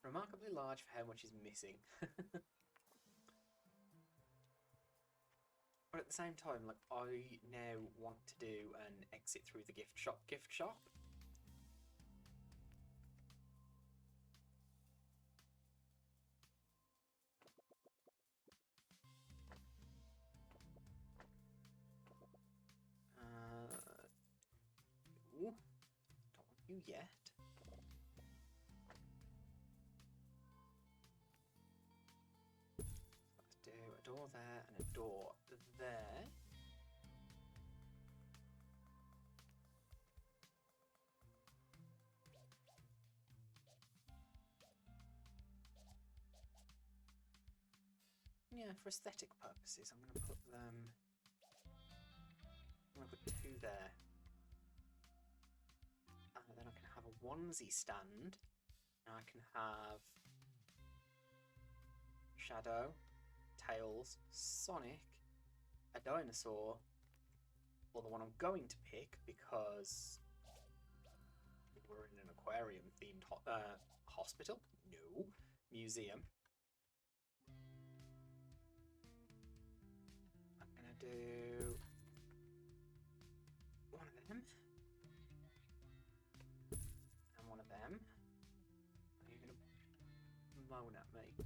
Remarkably large for how much is missing. But at the same time, like, I now want to do an exit through the gift shop. Ooh, don't want you yet. Let's do a door there and a door there. Yeah, for aesthetic purposes, I'm going to put them... I'm going to put two there. And then I can have a onesie stand. And I can have... Shadow, Tails, Sonic, a dinosaur, or the one I'm going to pick because we're in an aquarium-themed hospital? No. Museum. I'm gonna do one of them. And one of them. Are you gonna moan at me?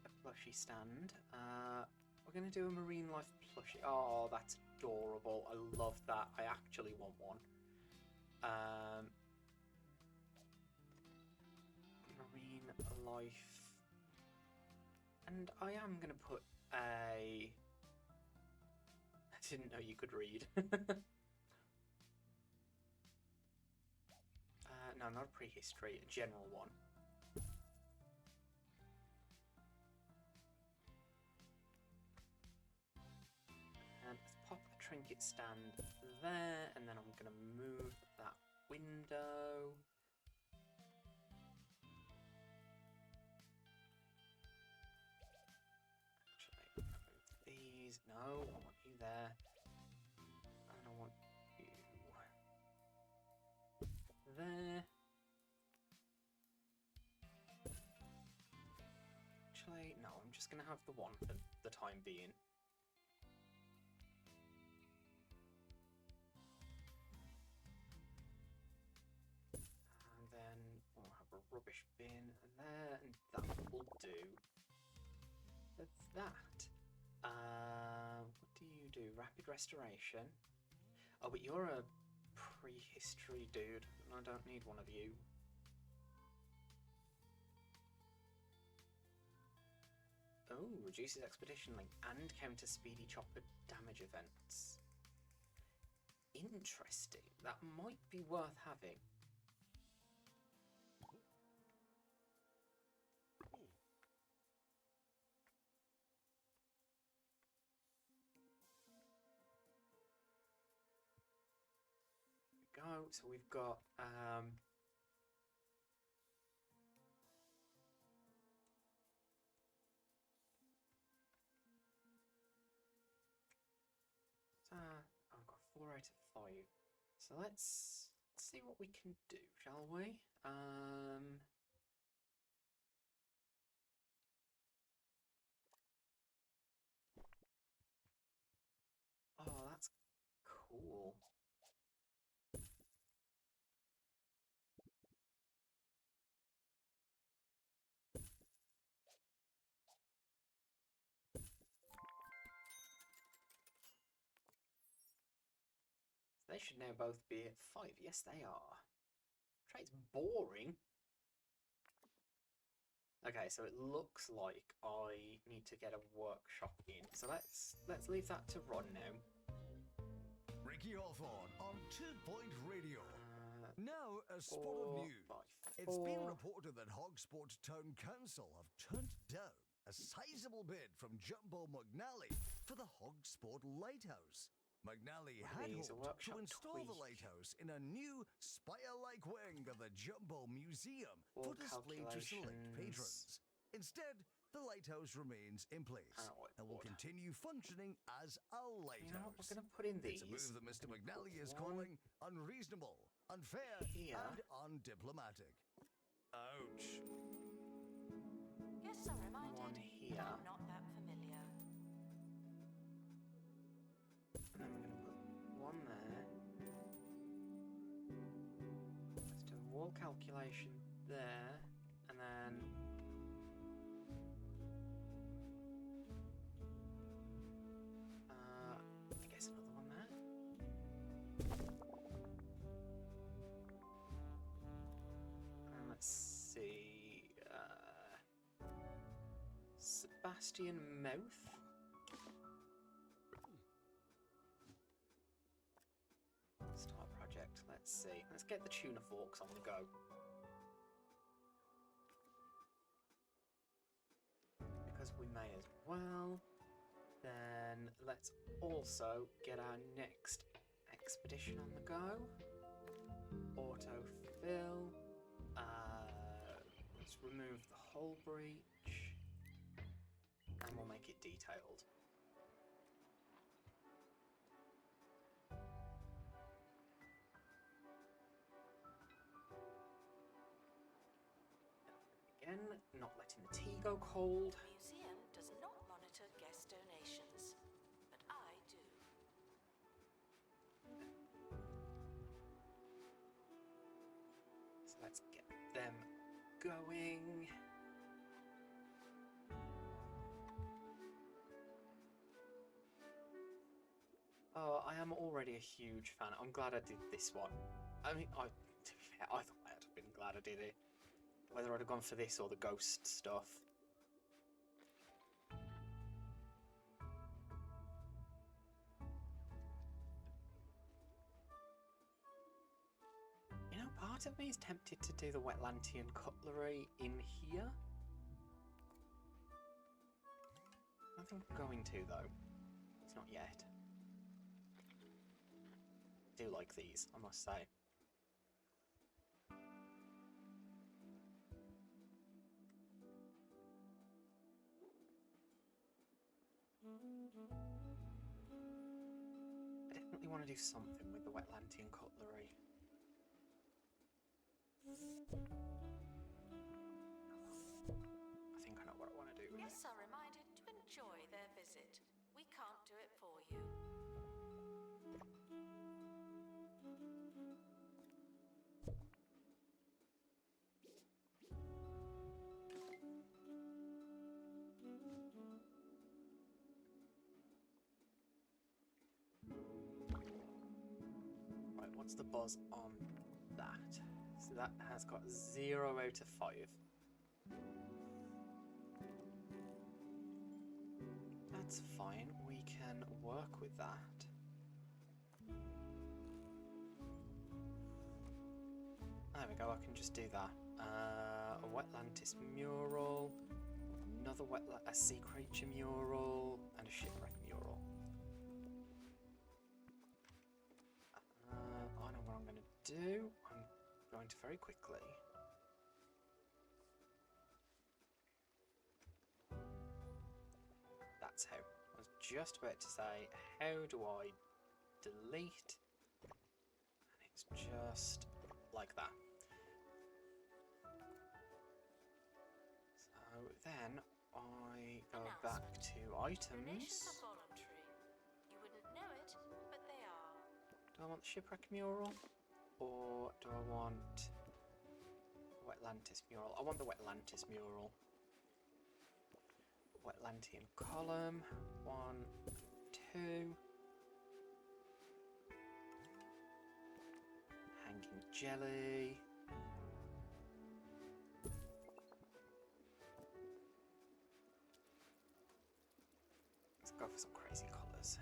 A plushie stand. We're gonna do a marine life plushie. Oh, that's adorable. I love that. I actually want one. Marine life. And I am gonna put a... I didn't know you could read. No, not a prehistory, a general one. And let's pop a trinket stand there, and then I'm gonna move that window. Actually, move these. No, I want you there. And I want you there. Actually, no, I'm just going to have the one for the time being. And then we'll have a rubbish bin. do for that. What do you do? Rapid restoration. Oh, but you're a prehistory dude, and I don't need one of you. Oh, reduces expedition length and counter speedy chopper damage events. Interesting. That might be worth having. Go. So we've got I've got 4 out of 5. So let's see what we can do, shall we? Oh, that's cool. They should now both be at 5. Yes, they are. Trade's boring. Okay, so it looks like I need to get a workshop in. So let's leave that to run now. Ricky Hawthorne on 2 Point Radio. Now, a spot 4 of news. by It's been 4. reported that Hogsport Town Council have turned down a sizable bid from Jumbo McNally for the Hogsport Lighthouse. McNally What are had these, a hoped to workshop install the tweak? lighthouse in a new spire-like wing of the Jumbo Museum for Wall display to select calculations. patrons. Instead, the lighthouse remains in place and will Whiteboard. continue functioning as a You know what? lighthouse. We're going to put in these. It's a move that Mr. We're gonna McNally put is one calling unreasonable, unfair, here. and undiplomatic. Ouch. Guests are reminded. One here. I'm not that familiar. And then we're going to put one there. Let's do a wall calculation there. And then... I guess another one there. And let's see... Sebastian Mouth. Start project. Let's see. Let's get the tuna forks on the go. Because we may as well. Then let's also get our next expedition on the go. Autofill. Let's remove the hull breach. And we'll make it detailed. Again, not letting the tea go cold. The museum does not monitor guest donations, but I do. So let's get them going. Oh, I am already a huge fan. I'm glad I did this one. I mean, to be fair, I thought I'd have been glad I did it. Whether I'd have gone for this or the ghost stuff. You know, part of me is tempted to do the Wetlantian cutlery in here. I think I'm going to, though. It's not yet. I do like these, I must say. I definitely want to do something with the Wetlantian cutlery. I think I know what I want to do. Guests are reminded to enjoy their visit. We can't do it for you. What's the buzz on that? So that has got 0 out of 5. That's fine. We can work with that. There we go. I can just do that. A Wetlantis mural, another a sea creature mural, and a shipwreck mural. I know what I'm going to do. I'm going to very quickly. That's how. I was just about to say, how do I delete? And it's just like that. So then I go back to Donations items. are voluntary. You wouldn't know it, but they are. Do I want the shipwreck mural? Or do I want Wetlantis mural? I want the Wetlantis mural. Wetlantian column. 1, 2. Hanging jelly. Let's go for some crazy colours.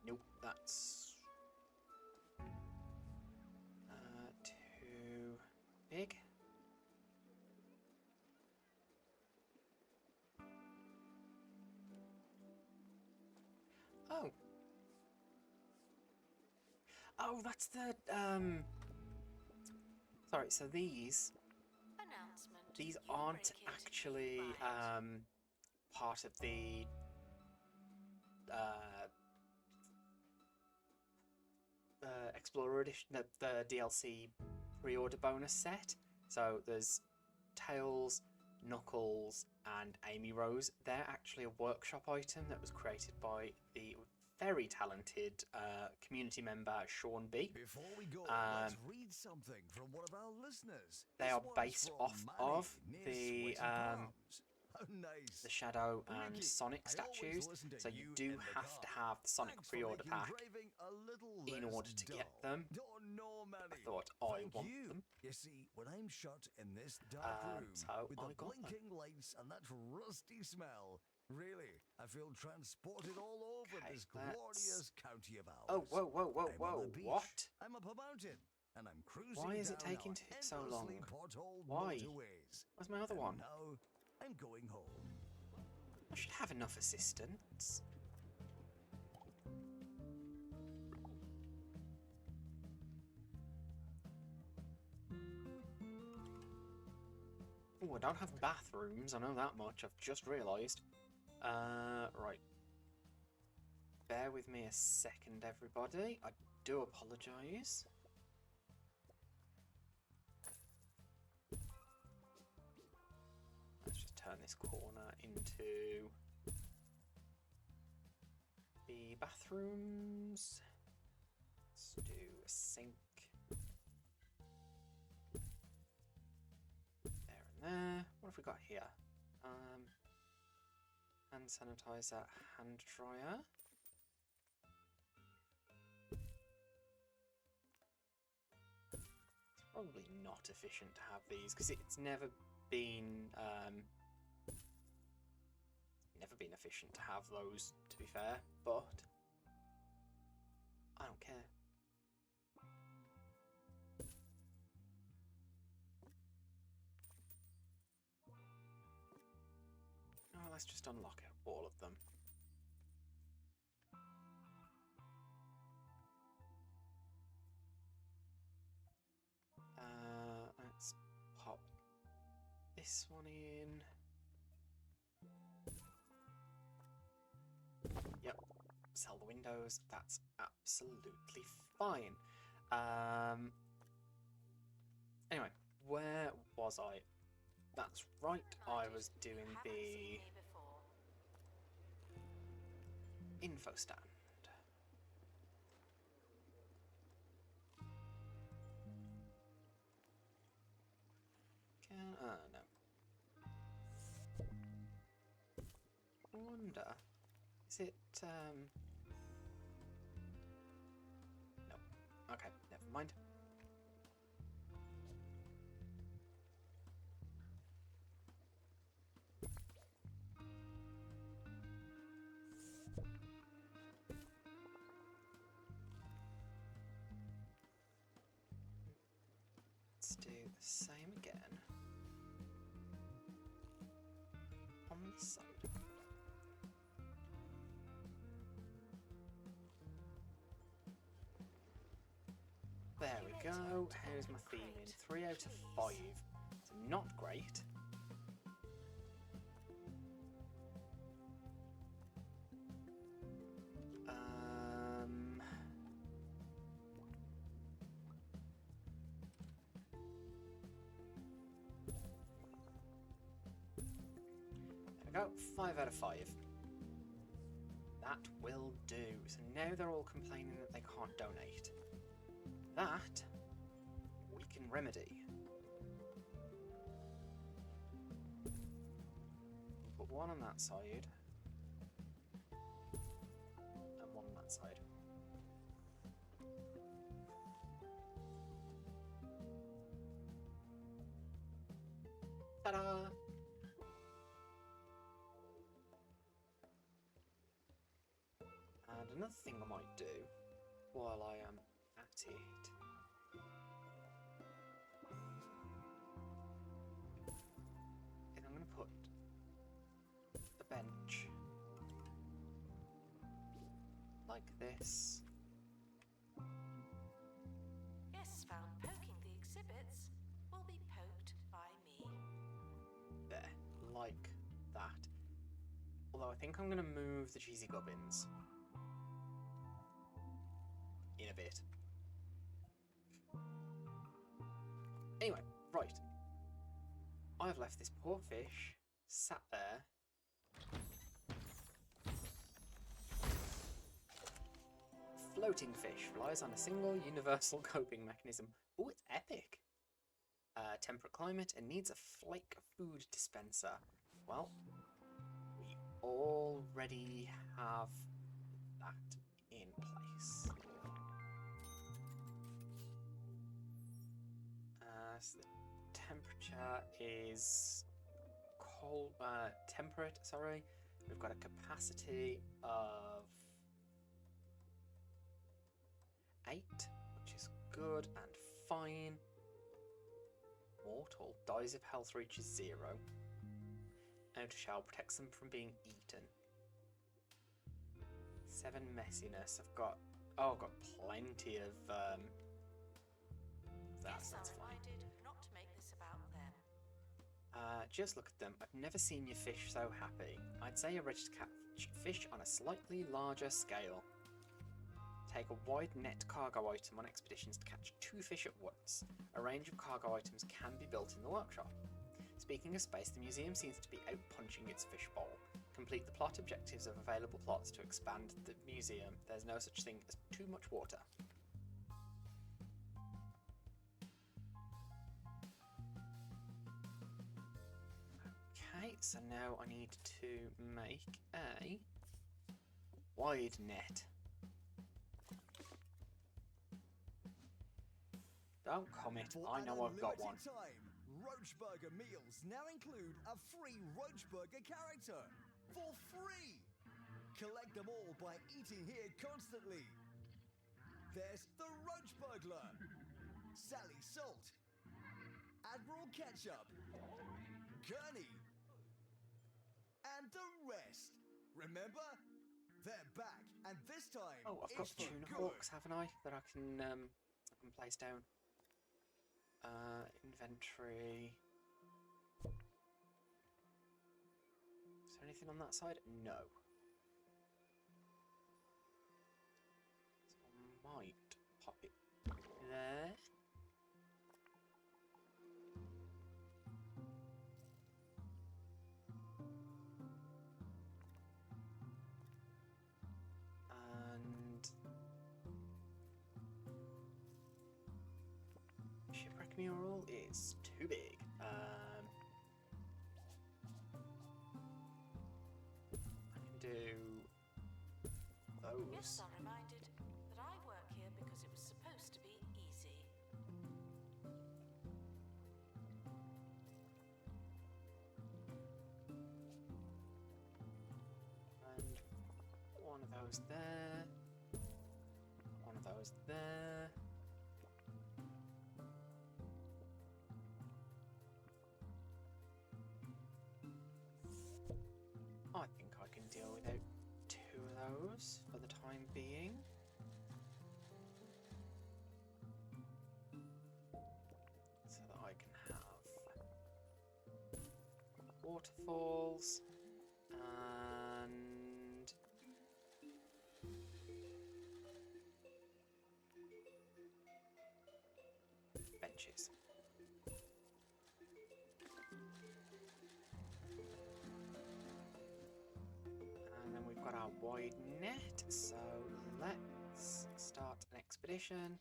Nope, that's too big. Oh. Oh, that's the sorry, so these Announcement. You aren't break it, actually you buy it. part of the Explorer Edition, the DLC pre-order bonus set. So there's Tails, Knuckles, and Amy Rose. They're actually a workshop item that was created by the very talented community member Sean B. Before we go, let's read something from one of our listeners. They This are one's based from off Manny of near the Sweaty Palms. How nice. the Shadow and Ricky, Sonic I always statues. listen to So you you do in the have to car. have the Sonic Thanks for pre-order making pack driving a little in less order to get dull. them. Oh no, Manny. I thought I Thank want you. them. You see, when I'm shut in this dark room So with I the got them. blinking lights and that rusty smell, really, I feel transported all over Okay, this that's- glorious county of ours. Oh, whoa, whoa, whoa, I'm whoa! on the beach. What? I'm up a mountain, and I'm cruising Why is it down taking our so long? endlessly potholed Why? motorways. Where's my other And one? now I'm going home. I should have enough assistance. Oh, I don't have bathrooms, I know that much, I've just realised. Right. Bear with me a second, everybody. I do apologise. Let's just turn this corner into the bathrooms. Let's do a sink. There and there. What have we got here? Hand sanitizer, hand dryer. It's probably not efficient to have these because it's never been efficient to have those, to be fair, but I don't care. Oh, let's just unlock all of them. Let's pop this one in. Yep, sell the windows. That's absolutely fine. Anyway, where was I? That's right, I was doing the info stand. No. I wonder, is it, no. Okay, never mind. Let's do the same again on this side. There we go. How's my theming? 3 out of 5. So not great. There we go. 5 out of 5. That will do. So now they're all complaining that they can't donate. That we can remedy. Put one on that side and one on that side. Ta-da! And another thing I might do while I am at it. And I'm going to put a bench like this. Guests found poking the exhibits will be poked by me. There, like that. Although I think I'm going to move the cheesy gubbins in a bit. Anyway, right. I've left this poor fish sat there. Floating fish relies on a single universal coping mechanism. Oh, it's epic. Temperate climate and needs a flake food dispenser. Well, we already have that in place. So the temperature is temperate, sorry. We've got a capacity of 8, which is good and fine. Mortal dies if health reaches 0. Outer shell protects them from being eaten. 7 messiness. I've got plenty of Guests that's are fine. reminded not to make this about them. Just look at them. I've never seen your fish so happy. I'd say you're ready to catch fish on a slightly larger scale. Take a wide net cargo item on expeditions to catch 2 fish at once. A range of cargo items can be built in the workshop. Speaking of space, the museum seems to be out-punching its fishbowl. Complete the plot objectives of available plots to expand the museum. There's no such thing as too much water. Okay, so now I need to make a wide net. Don't comment, For I an know I've got one. unlimited time, Roach Burger meals now include a free Roach Burger character. For free! Collect them all by eating here constantly. There's the Roach Burglar, Sally Salt, Admiral Ketchup, Gurney, and the rest. Remember? They're back, and this time Oh, I've got it's for tuna good. hawks, haven't I? That I can place down. Inventory. Is there anything on that side? No. So I might pop it there. is too big. I can do those. Guests are reminded that I work here because it was supposed to be easy. And one of those there. One of those there. I think I can deal without two of those for the time being. So that I can have waterfalls and benches. And then we've got our wide net, so let's start an expedition.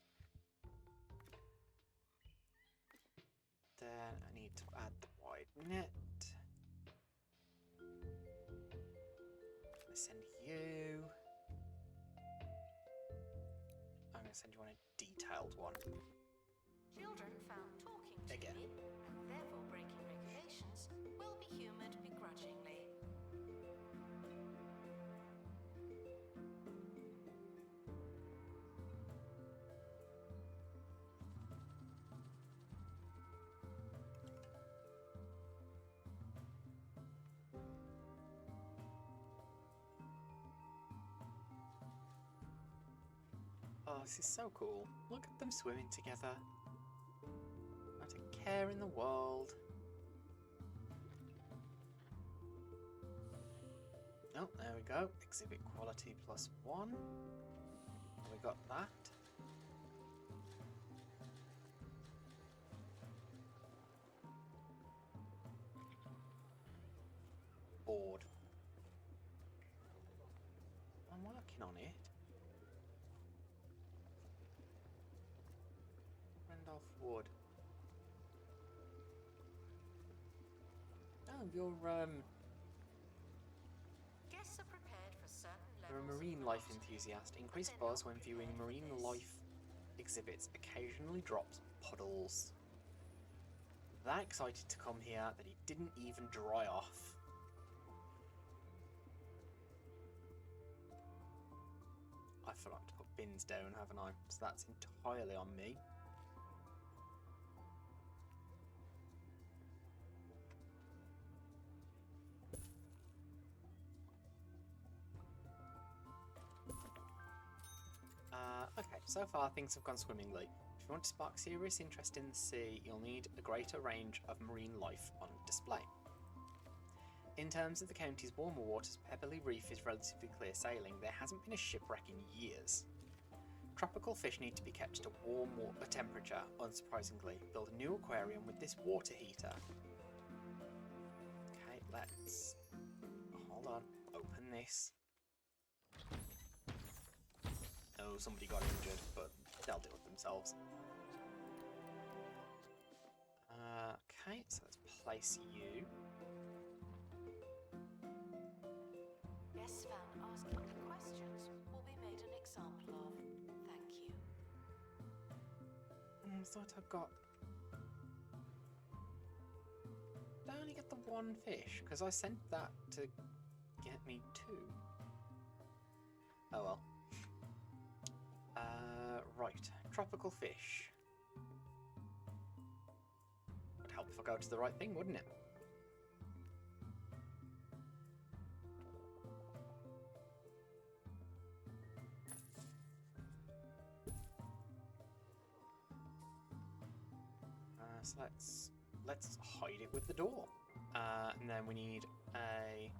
Then I need to add the wide net. I send you. I'm going to send you on a detailed one. Children found talking to Again. me, and therefore breaking regulations, will be humoured begrudgingly. Oh, this is so cool. Look at them swimming together. Not a care in the world. Oh, there we go. Exhibit quality +1. We got that. Board. I'm working on it. Randolph Wood. Oh, you're Guests are prepared for certain you're a levels of marine life monotony. enthusiast. Increased they're buzz not when viewing prepared for marine this. life exhibits. Occasionally drops puddles. That excited to come here that he didn't even dry off. I forgot to put bins down, haven't I? So that's entirely on me. Okay, so far things have gone swimmingly. If you want to spark serious interest in the sea, you'll need a greater range of marine life on display. In terms of the county's warmer waters, Pebbly Reef is relatively clear sailing. There hasn't been a shipwreck in years. Tropical fish need to be kept at a warm water temperature, unsurprisingly. Build a new aquarium with this water heater. Okay, let's... Hold on. Open this. Oh, somebody got injured, but they'll deal with themselves. Okay, so let's place you. Guests found asking the questions will be made an example of. Thank you. I thought I got... Did I only get the one fish? Because I sent that to get me two. Oh well. Right. Tropical fish. Would help if I go to the right thing, wouldn't it? So let's hide it with the door. And then we need a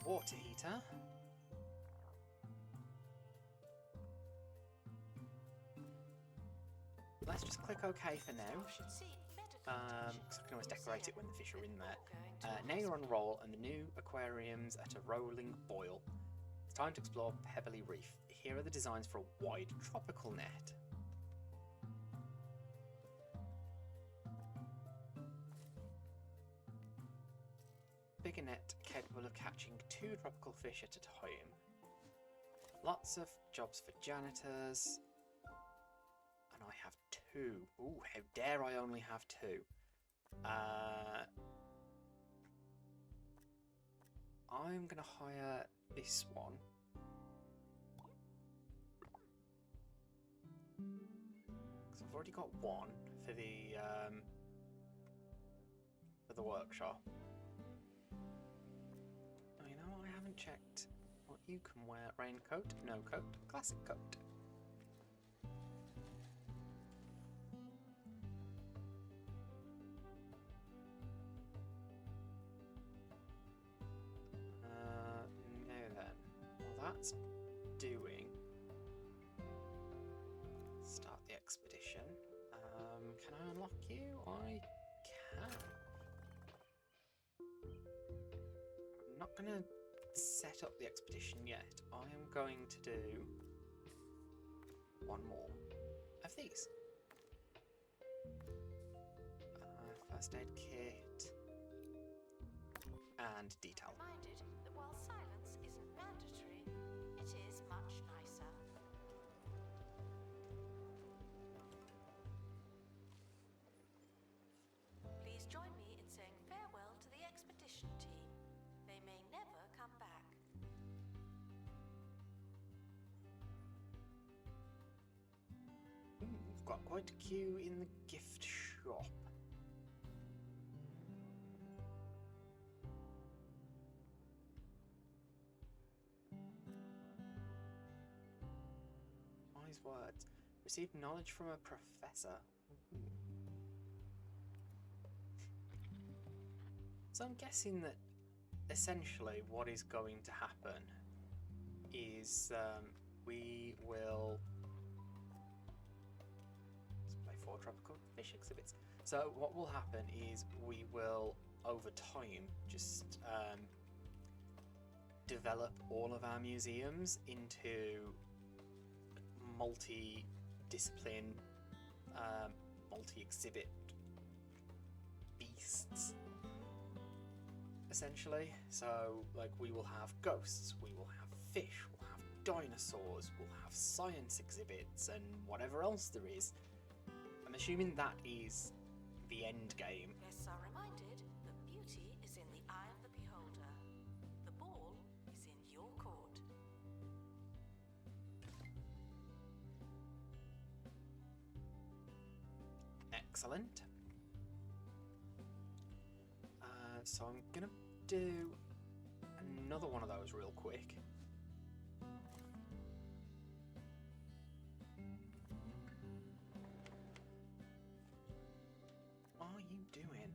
water heater. Let's just click OK for now. Staff should see better Because I can always decorate it when the fish are in there. before going to Now you're on roll and the new aquarium's at a rolling boil. It's time to explore Pebbly Reef. Here are the designs for a wide tropical net. bigger net capable of catching 2 tropical fish at a time. Lots of jobs for janitors. And I have 2. Ooh, how dare I only have 2. I'm going to hire this one. Because I've already got one for the workshop. Oh, you know, I haven't checked what you can wear. Raincoat, no coat, classic coat. Now then, well that's doing. Start the expedition. Can I unlock you? I can. I'm not going to set up the expedition yet. I am going to do one more of these. First aid kit and detail. Reminded that while silence isn't mandatory, it is much nicer. Please join me in saying farewell to the expedition team. They may never come back. We've got quite a queue in the gift shop. Wise words. Receive knowledge from a professor. So I'm guessing that essentially what is going to happen is we will display 4 tropical fish exhibits. So what will happen is we will, over time, just develop all of our museums into multi-discipline, multi-exhibit beasts, essentially. So, like, we will have ghosts, we will have fish, we'll have dinosaurs, we'll have science exhibits, and whatever else there is. I'm assuming that is the end game. Guests are reminded that beauty is in the eye of the beholder. The ball is in your court. Excellent. So I'm gonna do another one of those real quick. What are you doing?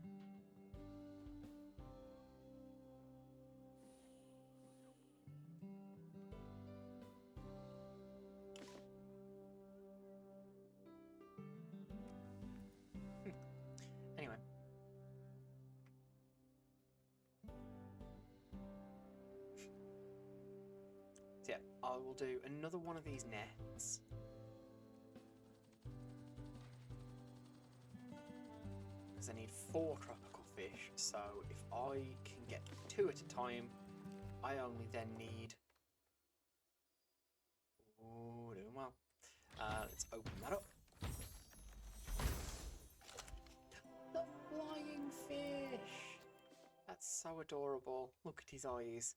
Anyway. So yeah, I will do another one of these nets. Because I need 4 tropical fish, so if I can get 2 at a time, I only then need... Ooh, doing well. Let's open that up. The flying fish! That's so adorable. Look at his eyes.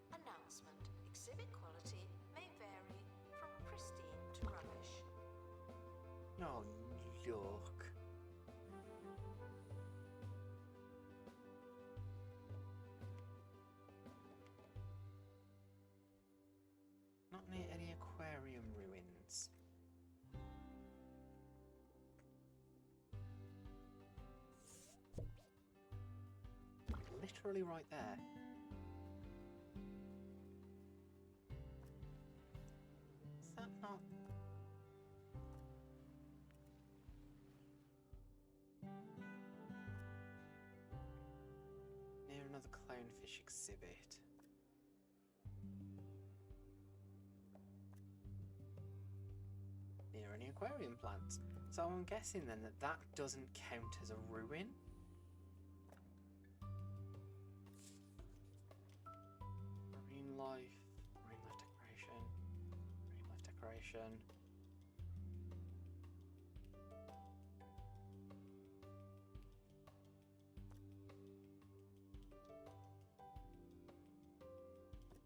Announcement. Exhibit quality may vary from pristine to rubbish. Oh, look. Not near any aquarium ruins. Literally right there. Is that not... Near another clownfish exhibit. Near any aquarium aquarium plants. So I'm guessing then that that doesn't count as a ruin. Marine life decoration, marine life decoration.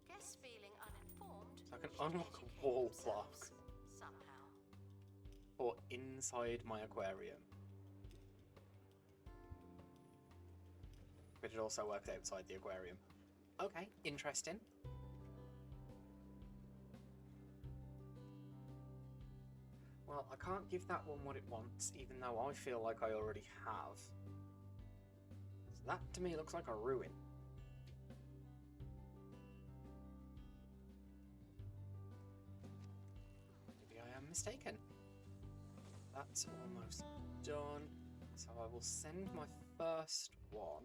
Guests feeling uninformed. So I can should unlock a educate wall themselves clock somehow. or inside my aquarium. But it also works outside the aquarium. Okay, interesting. Well, I can't give that one what it wants, even though I feel like I already have. So that to me looks like a ruin. Maybe I am mistaken. That's almost done. So I will send my first one.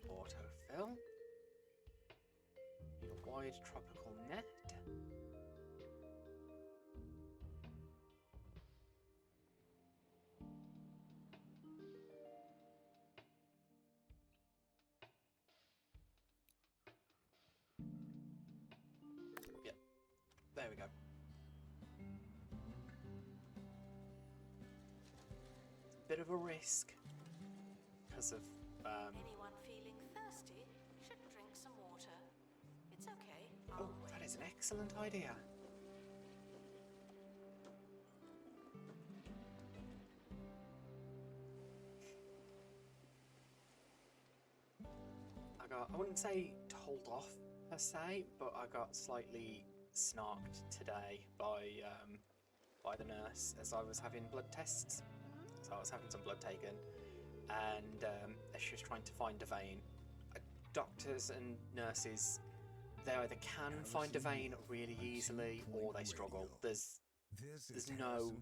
Autofill. Need a wide tropical net. Yep, there we go. Bit of a risk because of Anyone feeling thirsty should drink some water. It's okay. oh, that is an excellent idea. I wouldn't say told off per se, but I got slightly snarked today by the nurse as I was having blood tests. So I was having some blood taken, and as she was trying to find a vein, doctors and nurses, they either can find a vein really easily or they struggle. There's no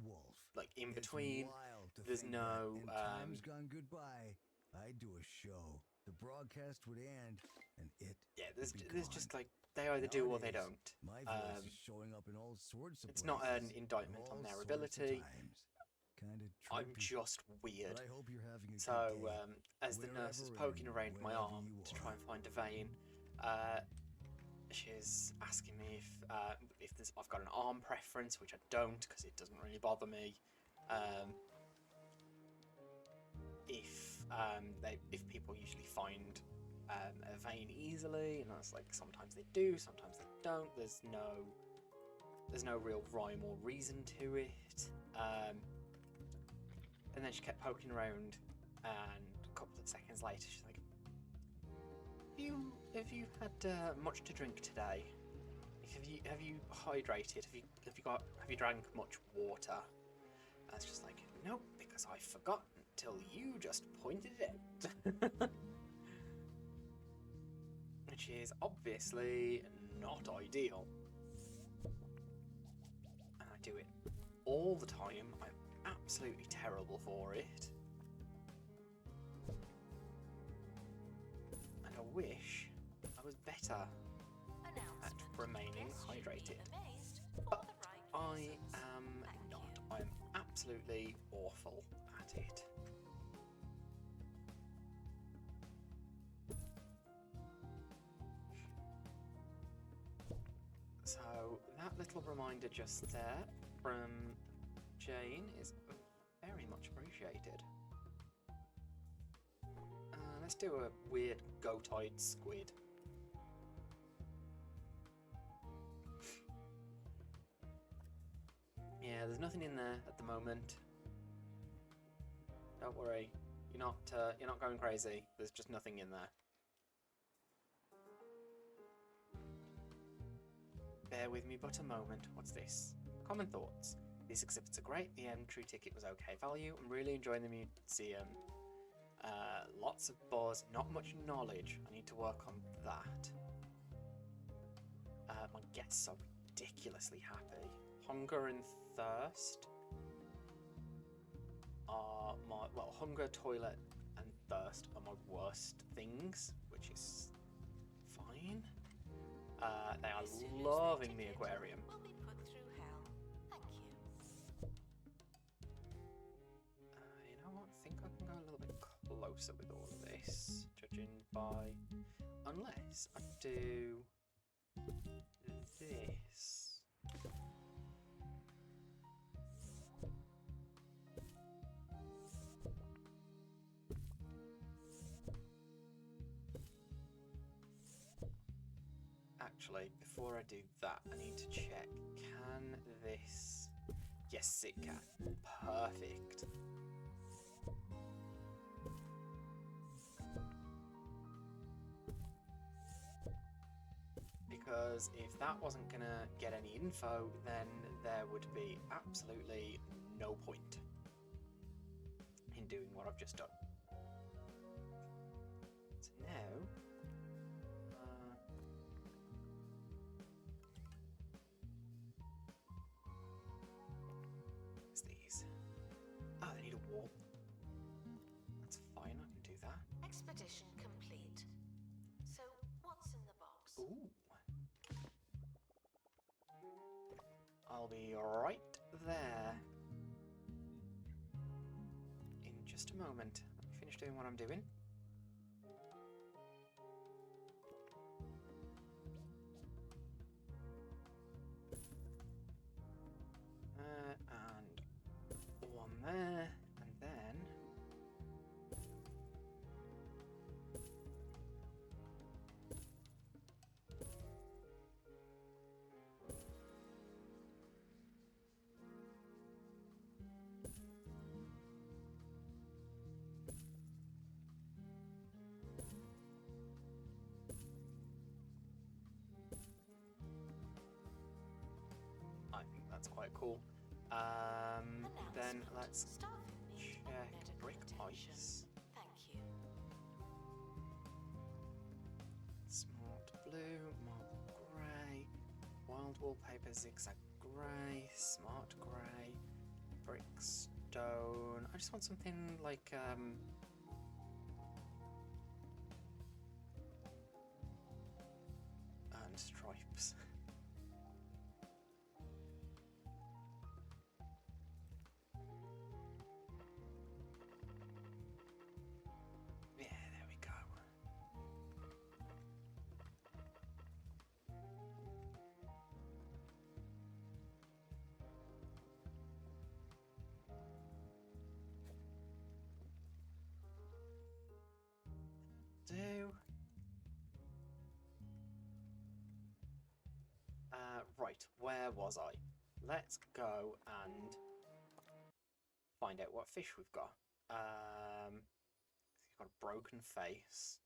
like in between. There's no time's gone goodbye. I'd do a show. The broadcast would end, and yeah. would be There's gone. just like they either do or they Nowadays, don't. My voice is showing up in all sorts of It's places, not an indictment all on their sorts of ability. times. Kinda I'm trippy, just weird. but I hope you're having a So good day. as the nurse is Wherever poking and around my whenever arm you to are. try and find a vein, she's asking me if I've got an arm preference, which I don't because it doesn't really bother me. If people usually find a vein easily, and I was like, sometimes they do, sometimes they don't. There's no real rhyme or reason to it. And then she kept poking around, and a couple of seconds later, she's like, "Have you had much to drink today? Have you hydrated? Have you drank much water?" I was just like, "Nope, because I forgot until you just pointed it out." Which is obviously not ideal. And I do it all the time. I'm absolutely terrible for it. And I wish I was better at Announcement. remaining Guests should be hydrated. amazed for But the right I reasons. am Thank not. you. I'm absolutely awful at it. So that little reminder just there from Jane is very much appreciated. Let's do a weird goat-eyed squid. Yeah, there's nothing in there at the moment. Don't worry, you're not going crazy. There's just nothing in there. Bear with me but a moment. What's this? Common thoughts. These exhibits are great. The entry ticket was okay value. I'm really enjoying the museum. Lots of buzz, not much knowledge. I need to work on that. My guests are ridiculously happy. Hunger and thirst are my hunger, toilet, and thirst are my worst things, which is fine. They are As soon as loving they the ticket, aquarium. will be put through hell. Thank you. You know what? I think I can go a little bit closer with all of this, judging by... Unless I do this. Actually, before I do that, I need to check. Can this... Yes, it can. Perfect. Because if that wasn't going to get any info, then there would be absolutely no point in doing what I've just done. So now... what's these? Oh, they need a wall. That's fine, I can do that. Expedition complete. So, what's in the box? Ooh. I'll be right there. In just a moment. Let me finish doing what I'm doing. And one there, and then... I think that's quite cool. Then Announcement. let's Staff in need of check medical brick attention. ice. Thank you. Smart blue, marble grey, wild wallpaper, zigzag grey, smart grey, brick stone. I just want something like and stripes. Yeah, there we go. Do. Right, where was I? Let's go and find out what fish we've got. You've got a broken face.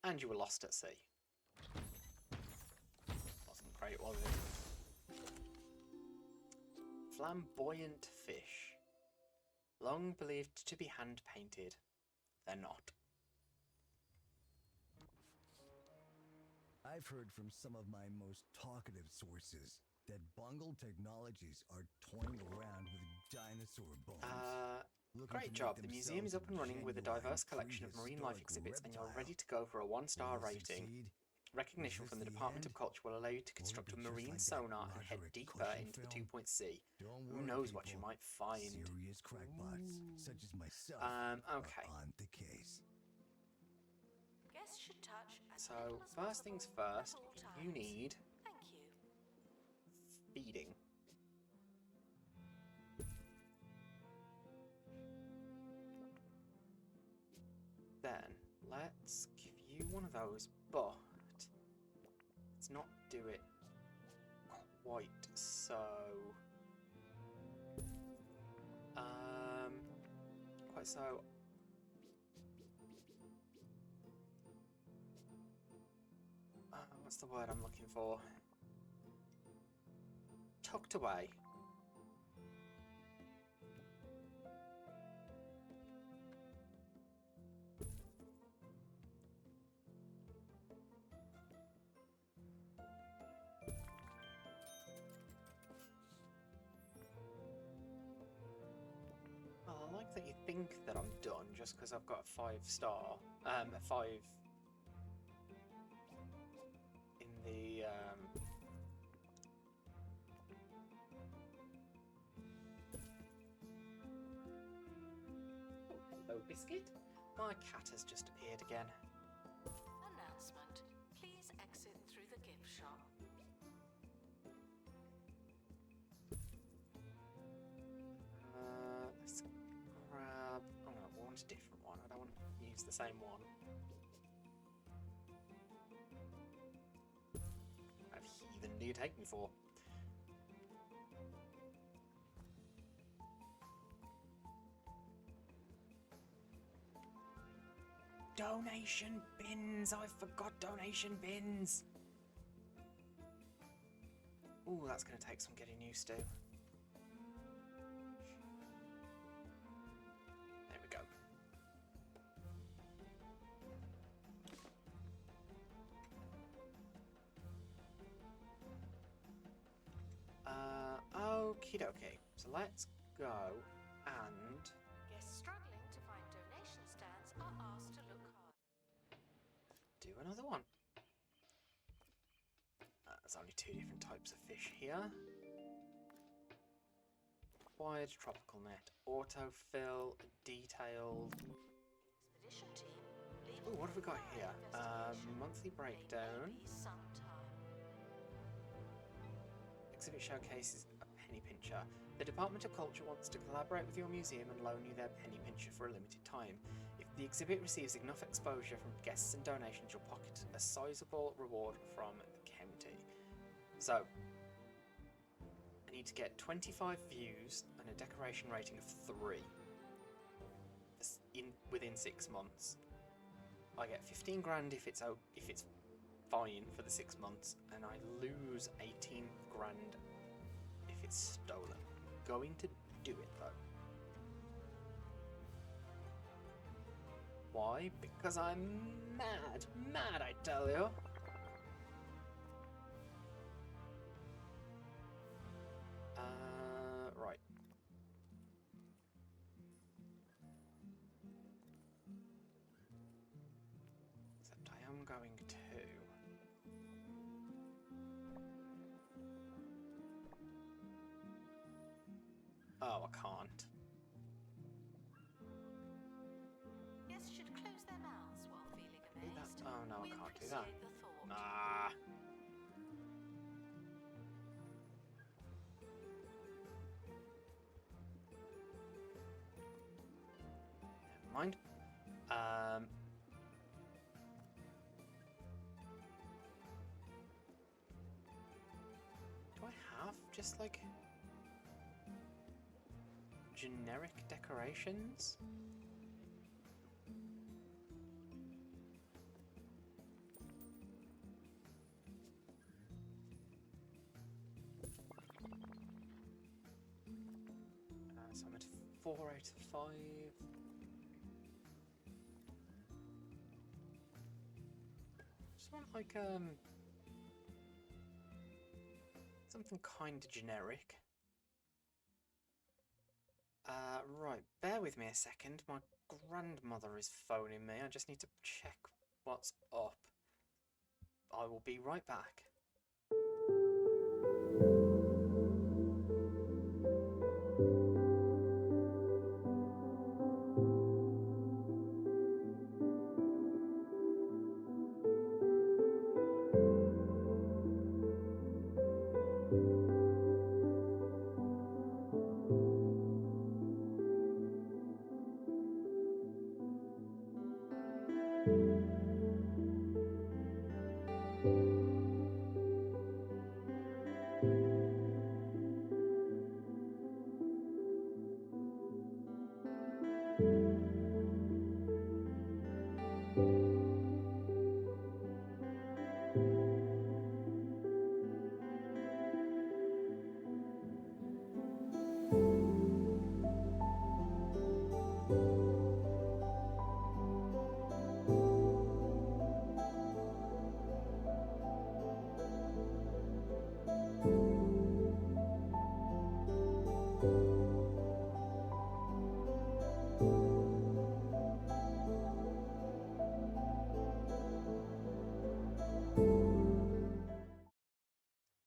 And you were lost at sea. Wasn't great, was it? Flamboyant fish. Long believed to be hand-painted. They're not. I've heard from some of my most talkative sources that Bungle Technologies are toying around with dinosaur bones. looking to Great make job. The museum themselves is up and running with a genuine diverse collection of marine life prehistoric exhibits, and you're reptile. ready to go for a 1-star Will it rating. succeed? Recognition Is from the this the Department end? of Culture will allow you to Or construct a is it just marine like that sonar and head Roderick deeper Cushion into the film? two-point sea. Don't Who worry, knows what you people. might find? Serious crackpots, such as myself, Okay. are on the case. Guests should touch as So, little as first things possible at first, all you times. need Thank you. feeding. Then, let's give you one of those, but let's not do it quite so. Quite so. What's the word I'm looking for? Tucked away. Well, I like that you think that I'm done just because I've got a 5-star, a 5 Hello, Biscuit. My cat has just appeared again. Announcement. Please exit through the gift shop. Let's grab... I'm going to want a different one. I don't want to use the same one. What heathen do you take me for? Donation bins! I forgot donation bins! Ooh, that's going to take some getting used to. There we go. Okie dokie. So let's go and... Guests struggling to find donation stands are asked to look hard. do another one. There's only 2 different types of fish here. Wide tropical net, autofill, detailed. Expedition team, leave. Oh, what have we got here? Investigation. Monthly May breakdown. be some time. Exhibit showcases a penny pincher. The Department of Culture wants to collaborate with your museum and loan you their penny pincher for a limited time. If the exhibit receives enough exposure from guests and donations, you'll pocket a sizable reward from the county. So, I need to get 25 views and a decoration rating of 3 within 6 months. I get 15 grand if it's fine for the 6 months, and I lose 18 grand if it's stolen. Going to do it though. Why? Because I'm mad. Mad, I tell you. Right. Except I am going to... oh, I can't. Guests should close their mouths while feeling Do that? amazed. Oh no, We I can't do that. appreciate the thought. Ah. Never mind. Do I have just like generic decorations? So I'm at 4 out of 5. Just want like something kind of generic. Right, bear with me a second. My grandmother is phoning me. I just need to check what's up. I will be right back.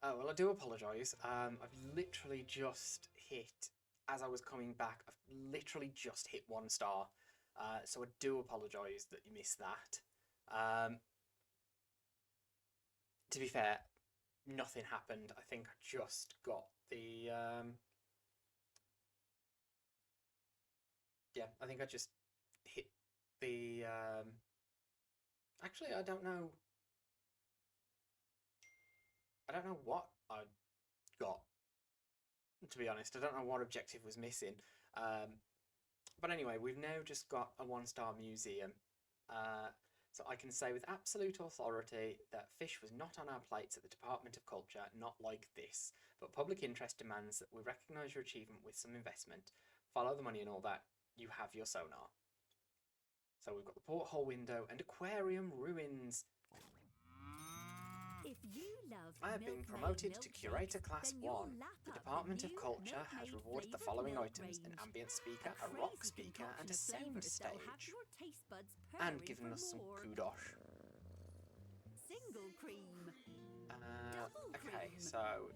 Oh, well, I do apologise. I've literally just hit, as I was coming back, I've literally just hit 1 star. So I do apologise that you missed that. To be fair, nothing happened. I think I just got the... yeah, I think I just hit the... Actually, I don't know. I don't know what I got, to be honest. I don't know what objective was missing. But anyway, we've now just got a 1-star museum. So I can say with absolute authority that fish was not on our plates at the Department of Culture, not like this. But public interest demands that we recognise your achievement with some investment. Follow the money and all that. You have your sonar. So we've got the porthole window and aquarium ruins. If you love I have been promoted to Curator Class 1. The Department of Culture has rewarded the following items: an ambient speaker, a rock speaker, and a sound stage. And given us some kudos. Single cream. Okay, so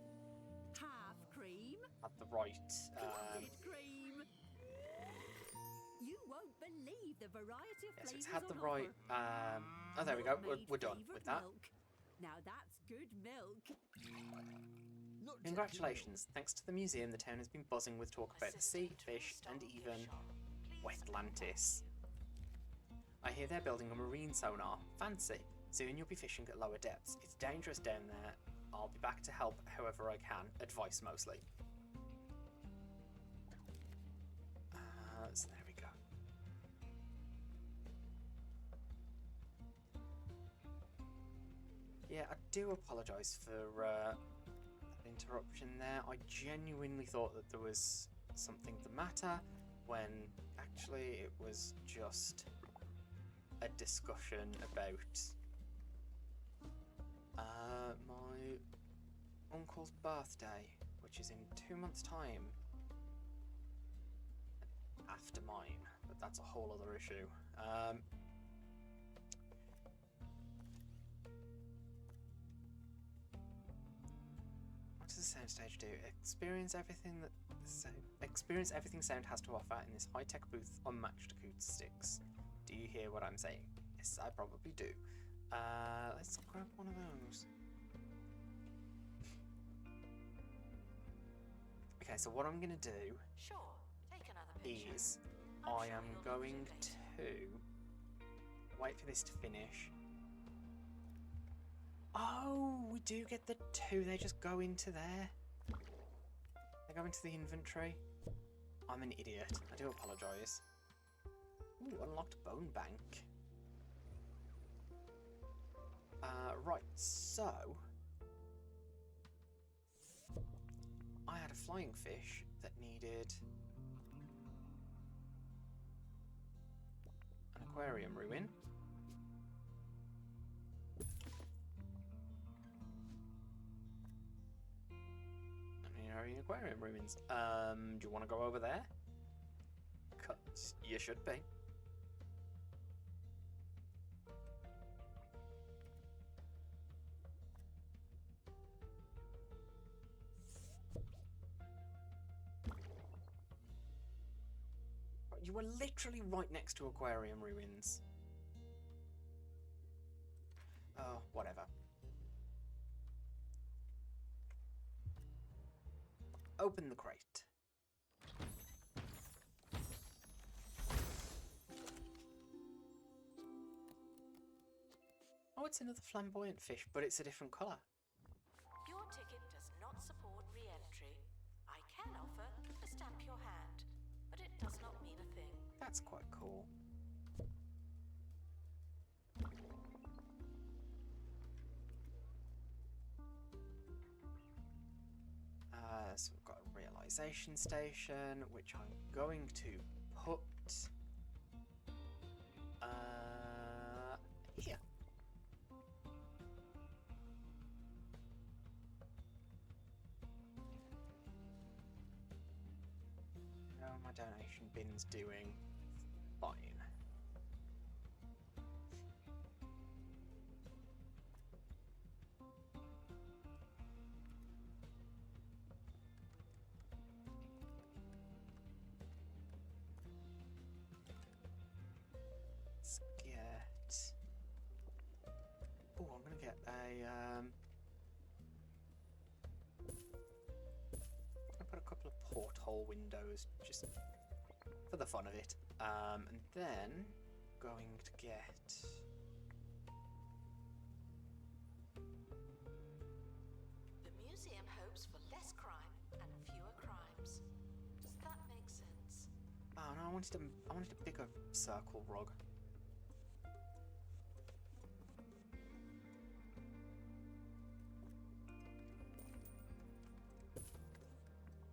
Half cream. at the right. Clotted cream. You won't believe the variety of Yes, flavors it's had the on right. offer. Oh, there we go. Milk-maid We're done flavoured with that. milk. Now that's good milk. Not just Congratulations. Thanks to the museum, the town has been buzzing with talk about the sea, Assistant fish, and restock even gift shop. Please Wetlantis. I hear they're building a marine sonar. Fancy. Soon you'll be fishing at lower depths. It's dangerous down there. I'll be back to help however I can. Advice mostly. So there we go. Yeah, I do apologise for that interruption there. I genuinely thought that there was something the matter when actually it was just a discussion about my uncle's birthday, which is in 2 months' time after mine, but that's a whole other issue. What does the soundstage do? Experience everything sound has to offer in this high-tech booth, unmatched acoustics. Do you hear what I'm saying? Yes, I probably do. Let's grab one of those. Okay, so what I'm gonna do Sure, take another picture. is I'm I sure am you'll going use it to wait for this to finish. Oh, we do get the 2. They just go into there. They go into the inventory. I'm an idiot. I do apologise. Ooh, unlocked bone bank. Right, so I had a flying fish that needed an aquarium ruin. Aquarium ruins. Do you want to go over there? 'Cause you should be. You were literally right next to aquarium ruins. Oh, whatever. Open the crate. Oh, it's another flamboyant fish, but it's a different colour. Your ticket does not support re-entry. I can offer to stamp your hand, but it does not mean a thing. That's quite cool. So we've got a realisation station, which I'm going to put here. How are my donation bins doing? Fine. I'll put a couple of porthole windows just for the fun of it. And then going to get... The museum hopes for less crime and fewer crimes. Does that make sense? Oh no, I wanted a bigger circle rug.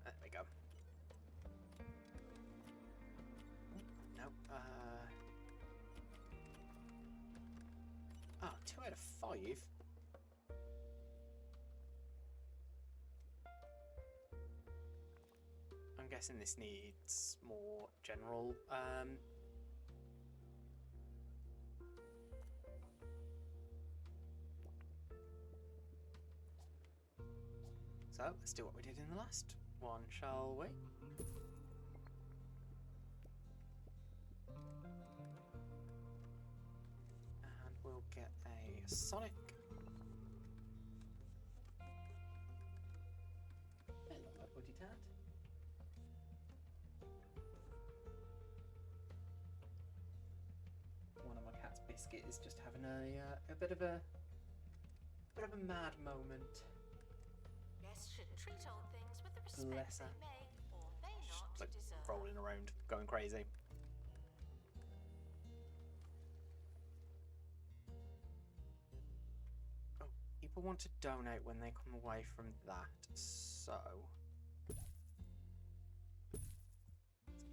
There we go. No, oh, 2 out of 5. I'm guessing this needs more general, so let's do what we did in the last one, shall we? And we'll get a Sonic. Hello, Buddy Tat. One of my cat's Biscuit is just having a bit of a mad moment. Guests should treat old things with the Bless respect her. they may or may Just not like deserve. rolling around, going crazy. Oh, people want to donate when they come away from that, so let's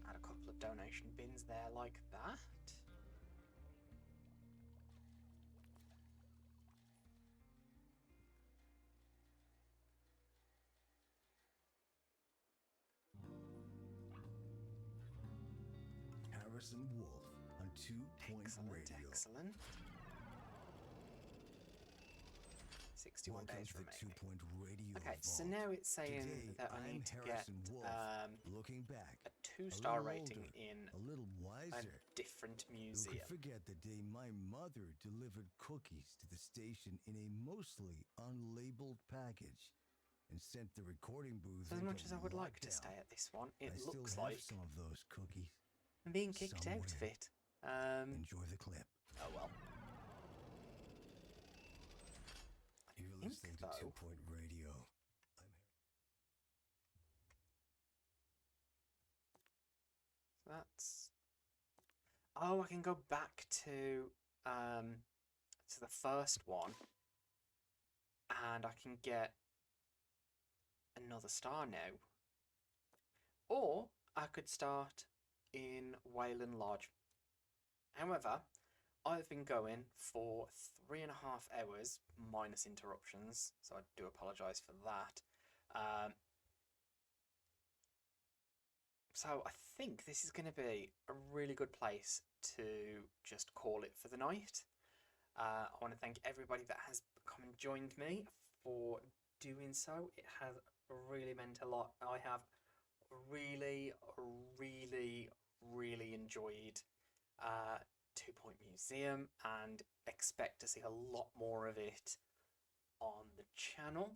add a couple of donation bins there like that. Harrison Wolf on 2 Point Excellent, Radio. excellent. 61 Welcome days to the remaining. 2 Point Radio. Okay, so Vault. now it's saying Today, that I I'm need to get Harrison Wolf. Looking back, a 2-star little rating older, in a little a wiser. different Who museum. could forget the day my mother delivered cookies to the station in a mostly unlabeled package and sent the recording booth As into much as I would like to lockdown? stay at this one, it I still looks have like some of those cookies. I'm being kicked out of somewhere. it. Enjoy the clip. Oh well. You're think, listening to though- 2 Point Radio. I'm That's... Oh, I can go back to the first one, and I can get another star now. Or I could start in Wayland Lodge. However, I've been going for 3.5 hours minus interruptions, so I do apologise for that. So I think this is going to be a really good place to just call it for the night. I want to thank everybody that has come and joined me for doing so. It has really meant a lot. I have really, really, really enjoyed 2 Point Museum and expect to see a lot more of it on the channel.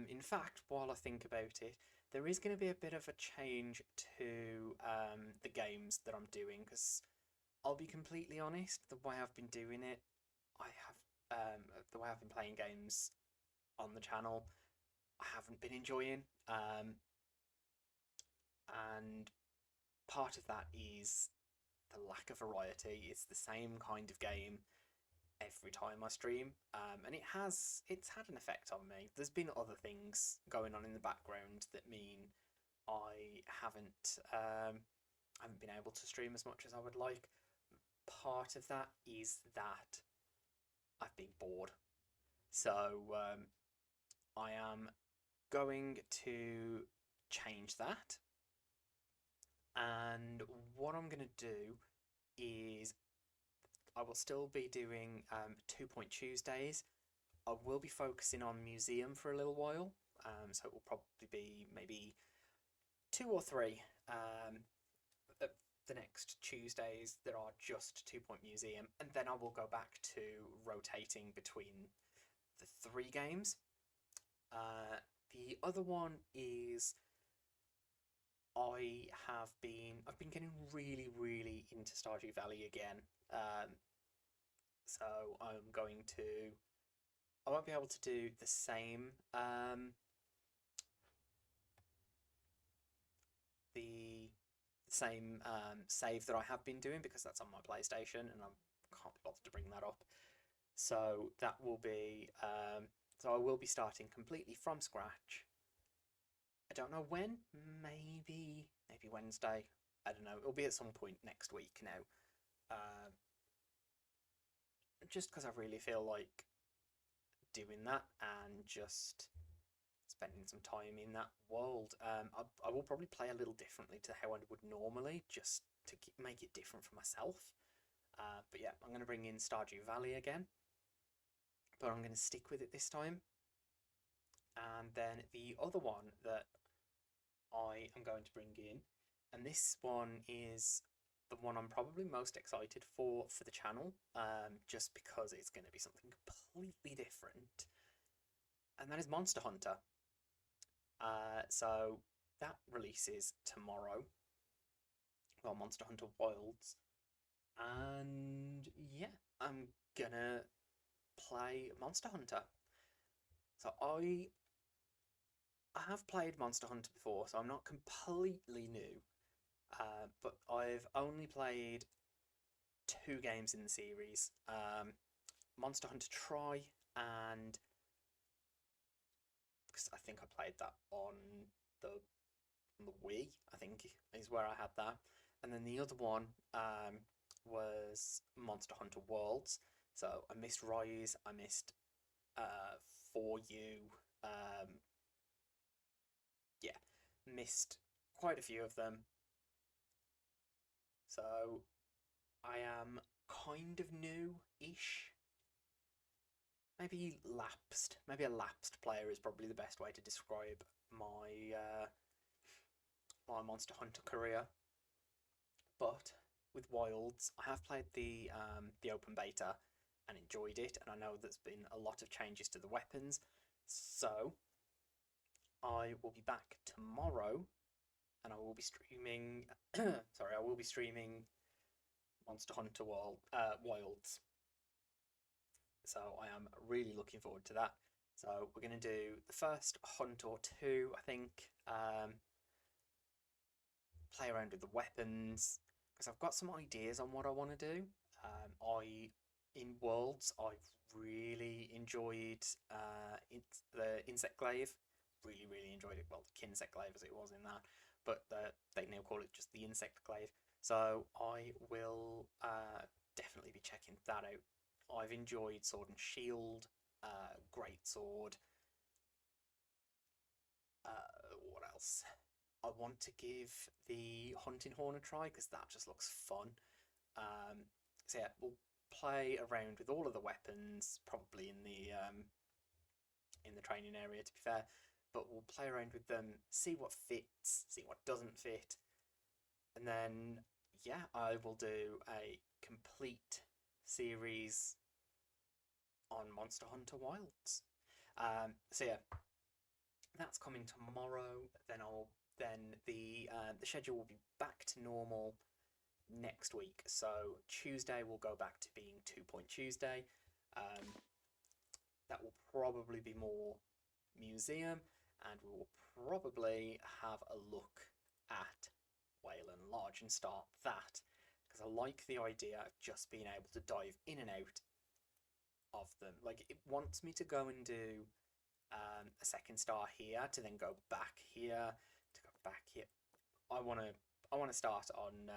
In fact, while I think about it, there is going to be a bit of a change to the games that I'm doing, because I'll be completely honest, the way I've been doing it, the way I've been playing games on the channel, I haven't been enjoying, and part of that is the lack of variety. It's the same kind of game every time I stream, and it's had an effect on me. There's been other things going on in the background that mean I haven't been able to stream as much as I would like. Part of that is that I've been bored, so I am going to change that, and what I'm going to do is I will still be doing 2 Point Tuesdays. I will be focusing on museum for a little while, so it will probably be maybe 2 or 3 the next Tuesdays there are just 2 Point Museum, and then I will go back to rotating between the 3 games. The other one is I've been getting really into Stardew Valley again. So I won't be able to do the same save that I have been doing, because that's on my PlayStation and I can't be bothered to bring that up. So that will be so I will be starting completely from scratch. I don't know when. Maybe Wednesday. I don't know. It'll be at some point next week now. Just because I really feel like doing that and just spending some time in that world. I will probably play a little differently to how I would normally, just to make it different for myself. But yeah, I'm going to bring in Stardew Valley again, but I'm going to stick with it this time. And then the other one that I am going to bring in, and this one is the one I'm probably most excited for the channel, just because it's going to be something completely different, and that is Monster Hunter. So that releases tomorrow. Well, Monster Hunter Wilds. And yeah, I'm gonna play Monster Hunter. So I have played Monster Hunter before, so I'm not completely new. But I've only played 2 games in the series. Monster Hunter Tri, and because I think I played that on the Wii, I think is where I had that. And then the other one was Monster Hunter Worlds. So I missed Rise, I missed For You, yeah, missed quite a few of them. So I am kind of new-ish. Maybe lapsed. Maybe a lapsed player is probably the best way to describe my my Monster Hunter career. But with Wilds, I have played the open beta and enjoyed it, and I know there's been a lot of changes to the weapons. So I will be back tomorrow, and I will be streaming. Sorry, I will be streaming Monster Hunter Wilds. So I am really looking forward to that. So we're going to do the first hunt or two, I think. Play around with the weapons, because I've got some ideas on what I want to do. In Worlds, I've really enjoyed the Insect Glaive. Really enjoyed it. Well, the Kinsect Glaive as it was in that, but they now call it just the Insect Glaive. So I will definitely be checking that out. I've enjoyed Sword and Shield, Great Sword. What else? I want to give the Hunting Horn a try, because that just looks fun. So yeah, we'll play around with all of the weapons, probably in the training area, to be fair. But we'll play around with them, see what fits, see what doesn't fit, and then yeah, I will do a complete series on Monster Hunter Wilds. So yeah, that's coming tomorrow. Then the schedule will be back to normal next week. So Tuesday will go back to being 2 Point Tuesday. That will probably be more museum, and we will probably have a look at Wayland Lodge and start that, because I like the idea of just being able to dive in and out of them. Like, it wants me to go and do a second star here, to then go back here, to go back here. I want to start on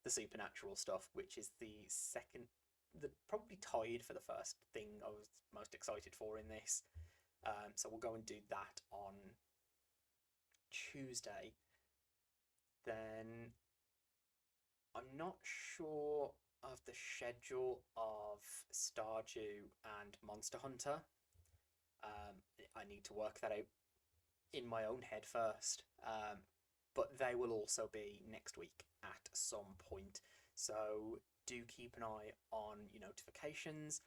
the supernatural stuff, which is probably tied for the first thing I was most excited for in this. So we'll go and do that on Tuesday. Then I'm not sure of the schedule of Stardew and Monster Hunter. I need to work that out in my own head first. But they will also be next week. at some point. So do keep an eye on your notifications.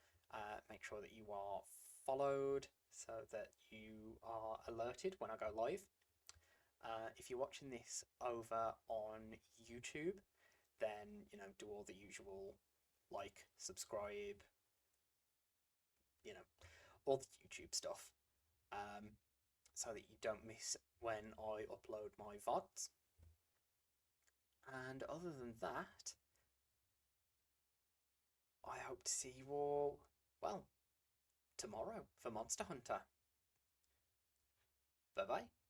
Make sure that you are followed so that you are alerted when I go live. If you're watching this over on YouTube, then do all the usual, like, subscribe, all the YouTube stuff, so that you don't miss when I upload my VODs. And other than that, I hope to see you all, well, tomorrow for Monster Hunter. Bye bye.